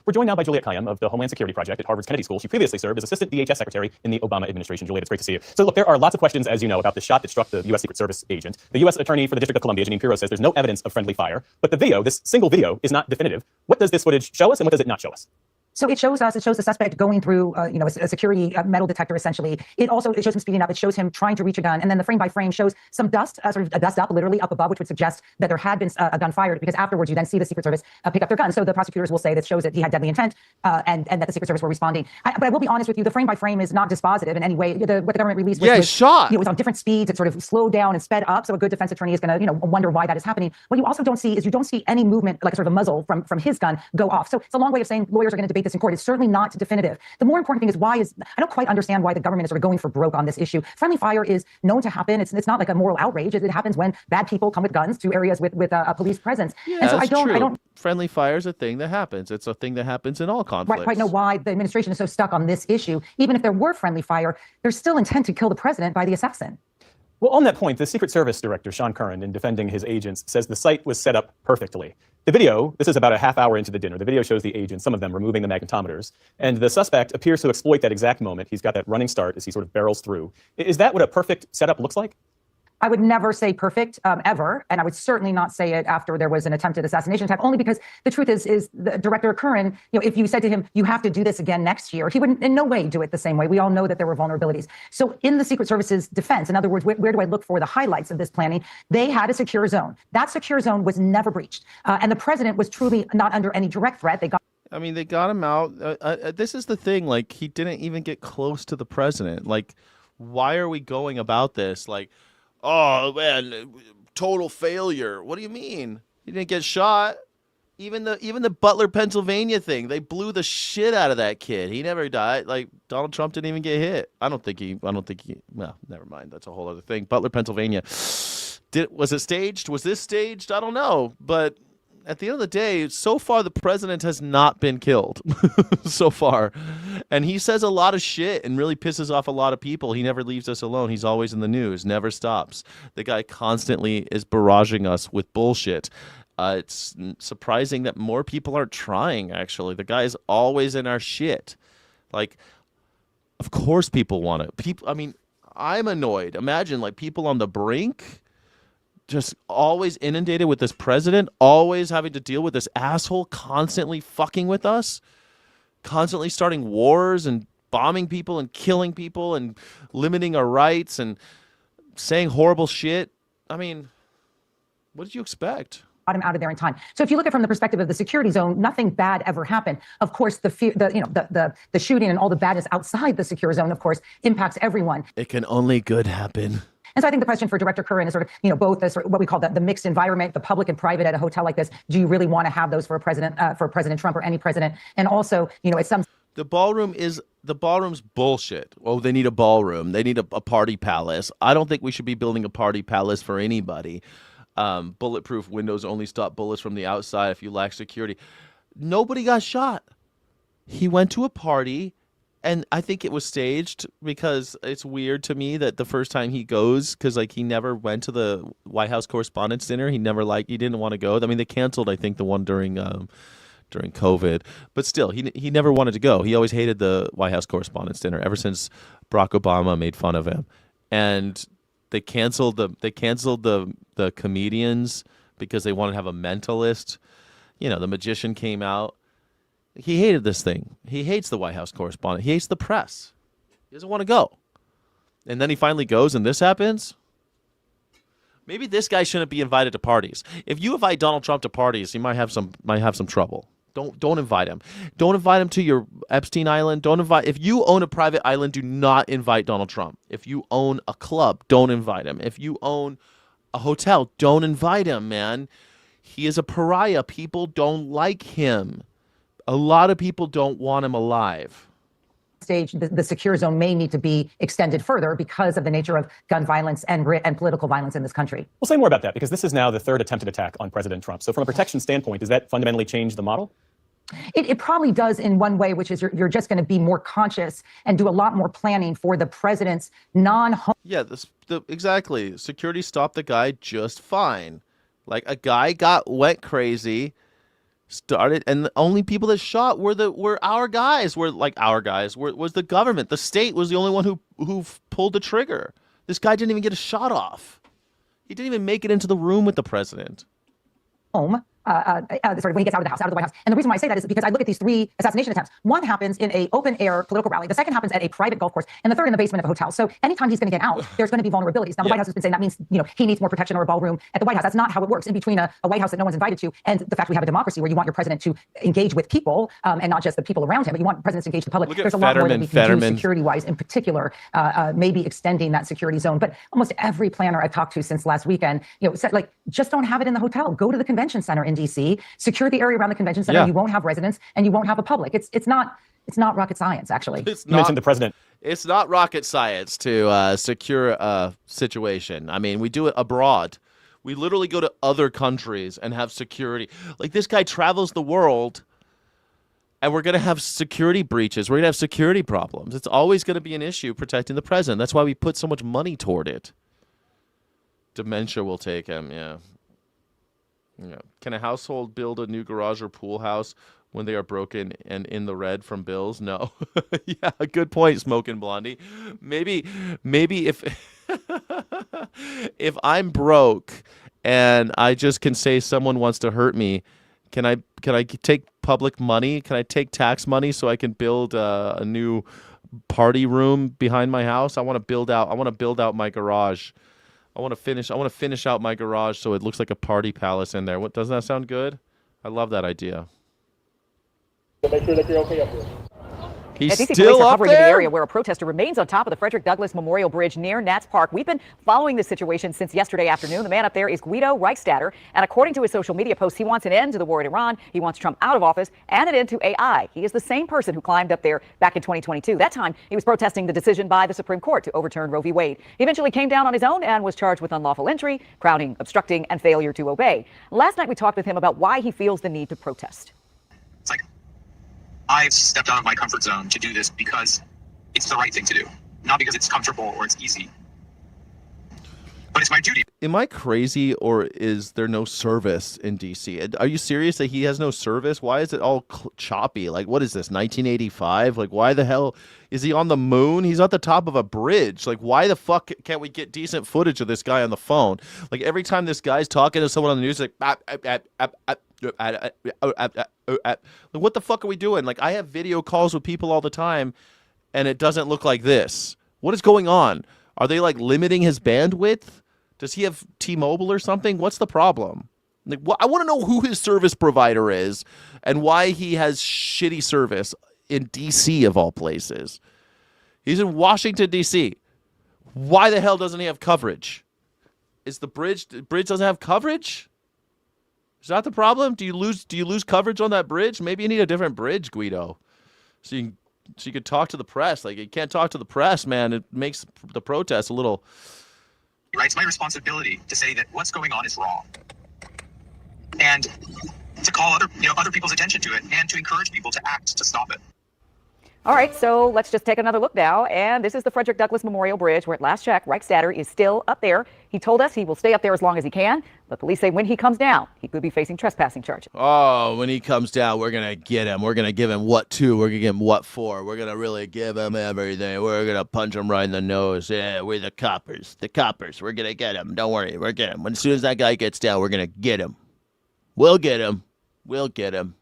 We're joined now by Juliet Kayyem of the Homeland Security Project at Harvard's Kennedy School. She previously served as Assistant DHS Secretary in the Obama administration. Juliet, it's great to see you. So look, there are lots of questions, as you know, about the shot that struck the U.S. Secret Service agent. The U.S. Attorney for the District of Columbia, Janine Pirro, says there's no evidence of friendly fire, but the video, this single video, is not definitive. What does this footage show us, and what does it not show us? So it shows the suspect going through, a security metal detector, essentially. It shows him speeding up. It shows him trying to reach a gun. And then the frame by frame shows some dust, sort of a dust up, literally up above, which would suggest that there had been a gun fired, because afterwards you then see the Secret Service pick up their gun. So the prosecutors will say that shows that he had deadly intent and that the Secret Service were responding. But I will be honest with you, the frame by frame is not dispositive in any way. What the government released was shot. It was on different speeds. It sort of slowed down and sped up. So a good defense attorney is going to, wonder why that is happening. What you also don't see is you don't see any movement, like a sort of a muzzle from his gun go off. So it's a long way of saying lawyers are going to debate this in court. It's certainly not definitive. The more important thing is I don't quite understand why the government is sort of going for broke on this issue. Friendly fire is known to happen. It's not like a moral outrage. It happens when bad people come with guns to areas with a police presence. Yeah, and so that's true. I don't. Friendly fire is a thing that happens. It's a thing that happens in all conflicts. Quite know why the administration is so stuck on this issue. Even if there were friendly fire, there's still intent to kill the president by the assassin. Well, on that point, the Secret Service Director, Sean Curran, in defending his agents, says the site was set up perfectly. The video, this is about a half hour into the dinner, the video shows the agents, some of them removing the magnetometers, and the suspect appears to exploit that exact moment. He's got that running start as he sort of barrels through. Is that what a perfect setup looks like? I would never say perfect, ever, and I would certainly not say it after there was an attempted assassination attempt, only because the truth is the Director Curran, if you said to him, you have to do this again next year, he would in no way do it the same way. We all know that there were vulnerabilities. So in the Secret Service's defense, in other words, where do I look for the highlights of this planning? They had a secure zone. That secure zone was never breached, and the president was truly not under any direct threat. They got him out. This is the thing, like, he didn't even get close to the president. Like, why are we going about this? Like, oh man, total failure. What do you mean? He didn't get shot. Even the Butler, Pennsylvania thing, they blew the shit out of that kid. He never died. Like, Donald Trump didn't even get hit. I don't think he. Well, never mind. That's a whole other thing. Butler, Pennsylvania. Was it staged? Was this staged? I don't know. But at the end of the day, so far the president has not been killed so far. And he says a lot of shit and really pisses off a lot of people. He never leaves us alone. He's always in the news, never stops. The guy constantly is barraging us with bullshit. It's surprising that more people aren't trying, actually. The guy's always in our shit. Like, of course people want it. People, I mean, I'm annoyed. Imagine, like, people on the brink just always inundated with this president, always having to deal with this asshole constantly fucking with us, constantly starting wars and bombing people and killing people and limiting our rights and saying horrible shit. I mean, what did you expect? Got him out of there in time. So if you look at it from the perspective of the security zone, nothing bad ever happened. Of course, the shooting and all the badness outside the secure zone, of course, impacts everyone. It can only good happen. And so I think the question for Director Curran is sort of, both the what we call the mixed environment, the public and private at a hotel like this. Do you really want to have those for President Trump or any president? And also, at some the ballroom's bullshit. Oh, they need a ballroom. They need a party palace. I don't think we should be building a party palace for anybody. Bulletproof windows only stop bullets from the outside if you lack security. Nobody got shot. He went to a party. And I think it was staged because it's weird to me that the first time he goes, because like he never went to the White House Correspondents' Dinner. He didn't want to go. I mean, they canceled, I think, the one during COVID. But still, he never wanted to go. He always hated the White House Correspondents' Dinner ever since Barack Obama made fun of him. And they canceled the comedians because they wanted to have a mentalist. The magician came out. He hated this thing. He hates the White House correspondent. He hates the press. He doesn't want to go. And then he finally goes and this happens. Maybe this guy shouldn't be invited to parties. If you invite Donald Trump to parties, he might have some trouble. Don't invite him. Don't invite him to your Epstein Island. If you own a private island, do not invite Donald Trump. If you own a club, don't invite him. If you own a hotel, don't invite him, man. He is a pariah. People don't like him. A lot of people don't want him alive. Stage, the secure zone may need to be extended further because of the nature of gun violence and political violence in this country. We'll say more about that because this is now the third attempted attack on President Trump. So from a protection standpoint, does that fundamentally change the model? It probably does in one way, which is you're just going to be more conscious and do a lot more planning for the president's non-home. Yeah, exactly. Security stopped the guy just fine. Like a guy went crazy. Started, and the only people that shot were our guys. Was the government. The state was the only one who pulled the trigger. This guy didn't even get a shot off. He didn't even make it into the room with the president. Home. When he gets out of the White House. And the reason why I say that is because I look at these three assassination attempts. One happens in an open-air political rally. The second happens at a private golf course. And the third in the basement of a hotel. So anytime he's going to get out, there's going to be vulnerabilities. Now, the White House has been saying that means, he needs more protection or a ballroom at the White House. That's not how it works. In between a White House that no one's invited to and the fact we have a democracy where you want your president to engage with people and not just the people around him, but you want presidents to engage the public. There's a lot more that we can do security-wise, in particular, maybe extending that security zone. But almost every planner I've talked to since last weekend, said, just don't have it in the hotel. Go to the convention center in D.C., secure the area around the convention center. Yeah. You won't have residents and you won't have a public. It's not rocket science, actually. You mentioned the president. It's not rocket science to secure a situation. I mean, we do it abroad. We literally go to other countries and have security. Like this guy travels the world and we're going to have security breaches. We're going to have security problems. It's always going to be an issue protecting the president. That's why we put so much money toward it. Dementia will take him, yeah. Yeah. Can a household build a new garage or pool house when they are broken and in the red from bills? No. Yeah, good point, Smokin' Blondie. Maybe if if I'm broke and I just can say someone wants to hurt me, can I take public money? Can I take tax money so I can build a new party room behind my house? I want to build out my garage. I want to finish out my garage so it looks like a party palace in there. Doesn't that sound good? I love that idea. Make sure that you're okay up here. Can He's DC still police are up covering in the there? area where a protester remains on top of the Frederick Douglass Memorial Bridge near Nats Park. We've been following this situation since yesterday afternoon. The man up there is Guido Reichstatter, and according to his social media posts, he wants an end to the war in Iran. He wants Trump out of office and an end to AI. He is the same person who climbed up there back in 2022. That time, he was protesting the decision by the Supreme Court to overturn Roe v. Wade. He eventually came down on his own and was charged with unlawful entry, crowding, obstructing, and failure to obey. Last night, we talked with him about why he feels the need to protest. It's like, I've stepped out of my comfort zone to do this because it's the right thing to do, not because it's comfortable or it's easy. But it's my duty. Am I crazy, or is there no service in DC? Are you serious that he has no service? Why is it all choppy? Like, what is this, 1985? Like, why the hell is he on the moon? He's at the top of a bridge. Like, why the fuck can't we get decent footage of this guy on the phone? Like, every time this guy's talking to someone on the news, like, what the fuck are we doing? Like, I have video calls with people all the time, and it doesn't look like this. What is going on? Are they, like, limiting his bandwidth? Does he have T-Mobile or something? What's the problem? Like, I want to know who his service provider is and why he has shitty service in D.C. of all places. He's in Washington, D.C. Why the hell doesn't he have coverage? Is the bridge doesn't have coverage? Is that the problem? Do you lose coverage on that bridge? Maybe you need a different bridge, Guido. So you could talk to the press. Like, you can't talk to the press, man. It makes the protest a little... Right? It's my responsibility to say that what's going on is wrong, and to call other people's attention to it, and to encourage people to act to stop it. All right, so let's just take another look now. And this is the Frederick Douglass Memorial Bridge, where at last check, Reichstatter is still up there. He told us he will stay up there as long as he can, but police say when he comes down, he could be facing trespassing charges. Oh, when he comes down, we're going to get him. We're going to give him what to. We're going to give him what for. We're going to really give him everything. We're going to punch him right in the nose. Yeah, we're the coppers. The coppers. We're going to get him. Don't worry. We're getting him. As soon as that guy gets down, we're going to get him. We'll get him. We'll get him.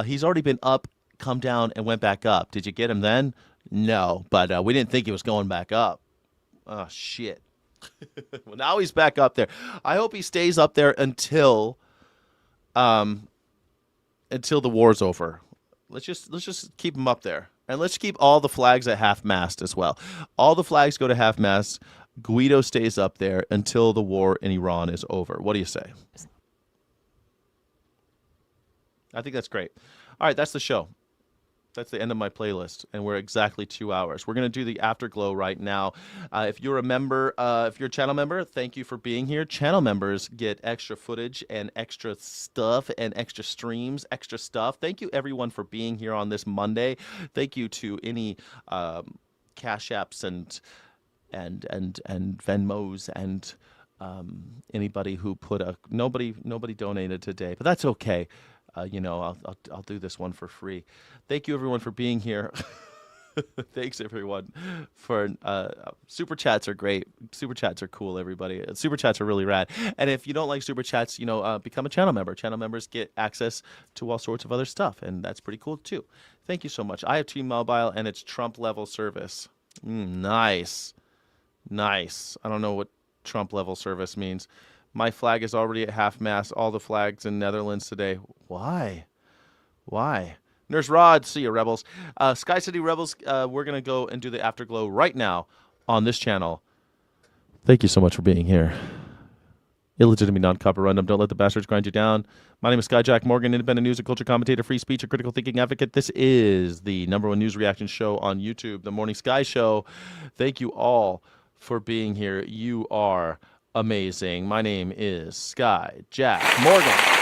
He's already been up, come down, and went back up. Did you get him then? No, but we didn't think he was going back up. Oh, shit. Well, now he's back up there. I hope he stays up there until the war's over. Let's just keep him up there, and let's keep all the flags at half-mast as well. All the flags go to half-mast. Guido stays up there until the war in Iran is over. What do you say? I think that's great. All right, that's the show. That's the end of my playlist, and we're exactly 2 hours. We're going to do the Afterglow right now. If you're a member, if you're a channel member, thank you for being here. Channel members get extra footage and extra stuff and extra streams, extra stuff. Thank you, everyone, for being here on this Monday. Thank you to any Cash Apps and Venmos and anybody who put a nobody donated today, but that's okay. I'll do this one for free. Thank you, everyone, for being here. Thanks, everyone, for super chats are great. Super chats are cool, everybody. Super chats are really rad. And if you don't like super chats, become a channel member. Channel members get access to all sorts of other stuff, and that's pretty cool too. Thank you so much. I have T-Mobile, and it's Trump level service. Nice. I don't know what Trump level service means. My flag is already at half-mast. All the flags in Netherlands today. Why? Nurse Rod, see you, Rebels. Sky City Rebels, we're going to go and do the Afterglow right now on this channel. Thank you so much for being here. Illegitimate non-copper random. Don't let the bastards grind you down. My name is Skyjack Morgan, independent news and culture commentator, free speech, and critical thinking advocate. This is the #1 news reaction show on YouTube, The Morning Sky Show. Thank you all for being here. You are amazing. My name is Skyjack Morgan.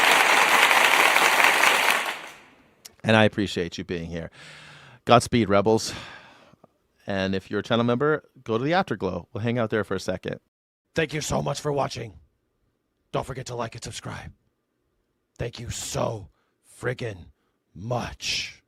And I appreciate you being here. Godspeed, Rebels. And if you're a channel member, go to the Afterglow. We'll hang out there for a second. Thank you so much for watching. Don't forget to like and subscribe. Thank you so friggin' much.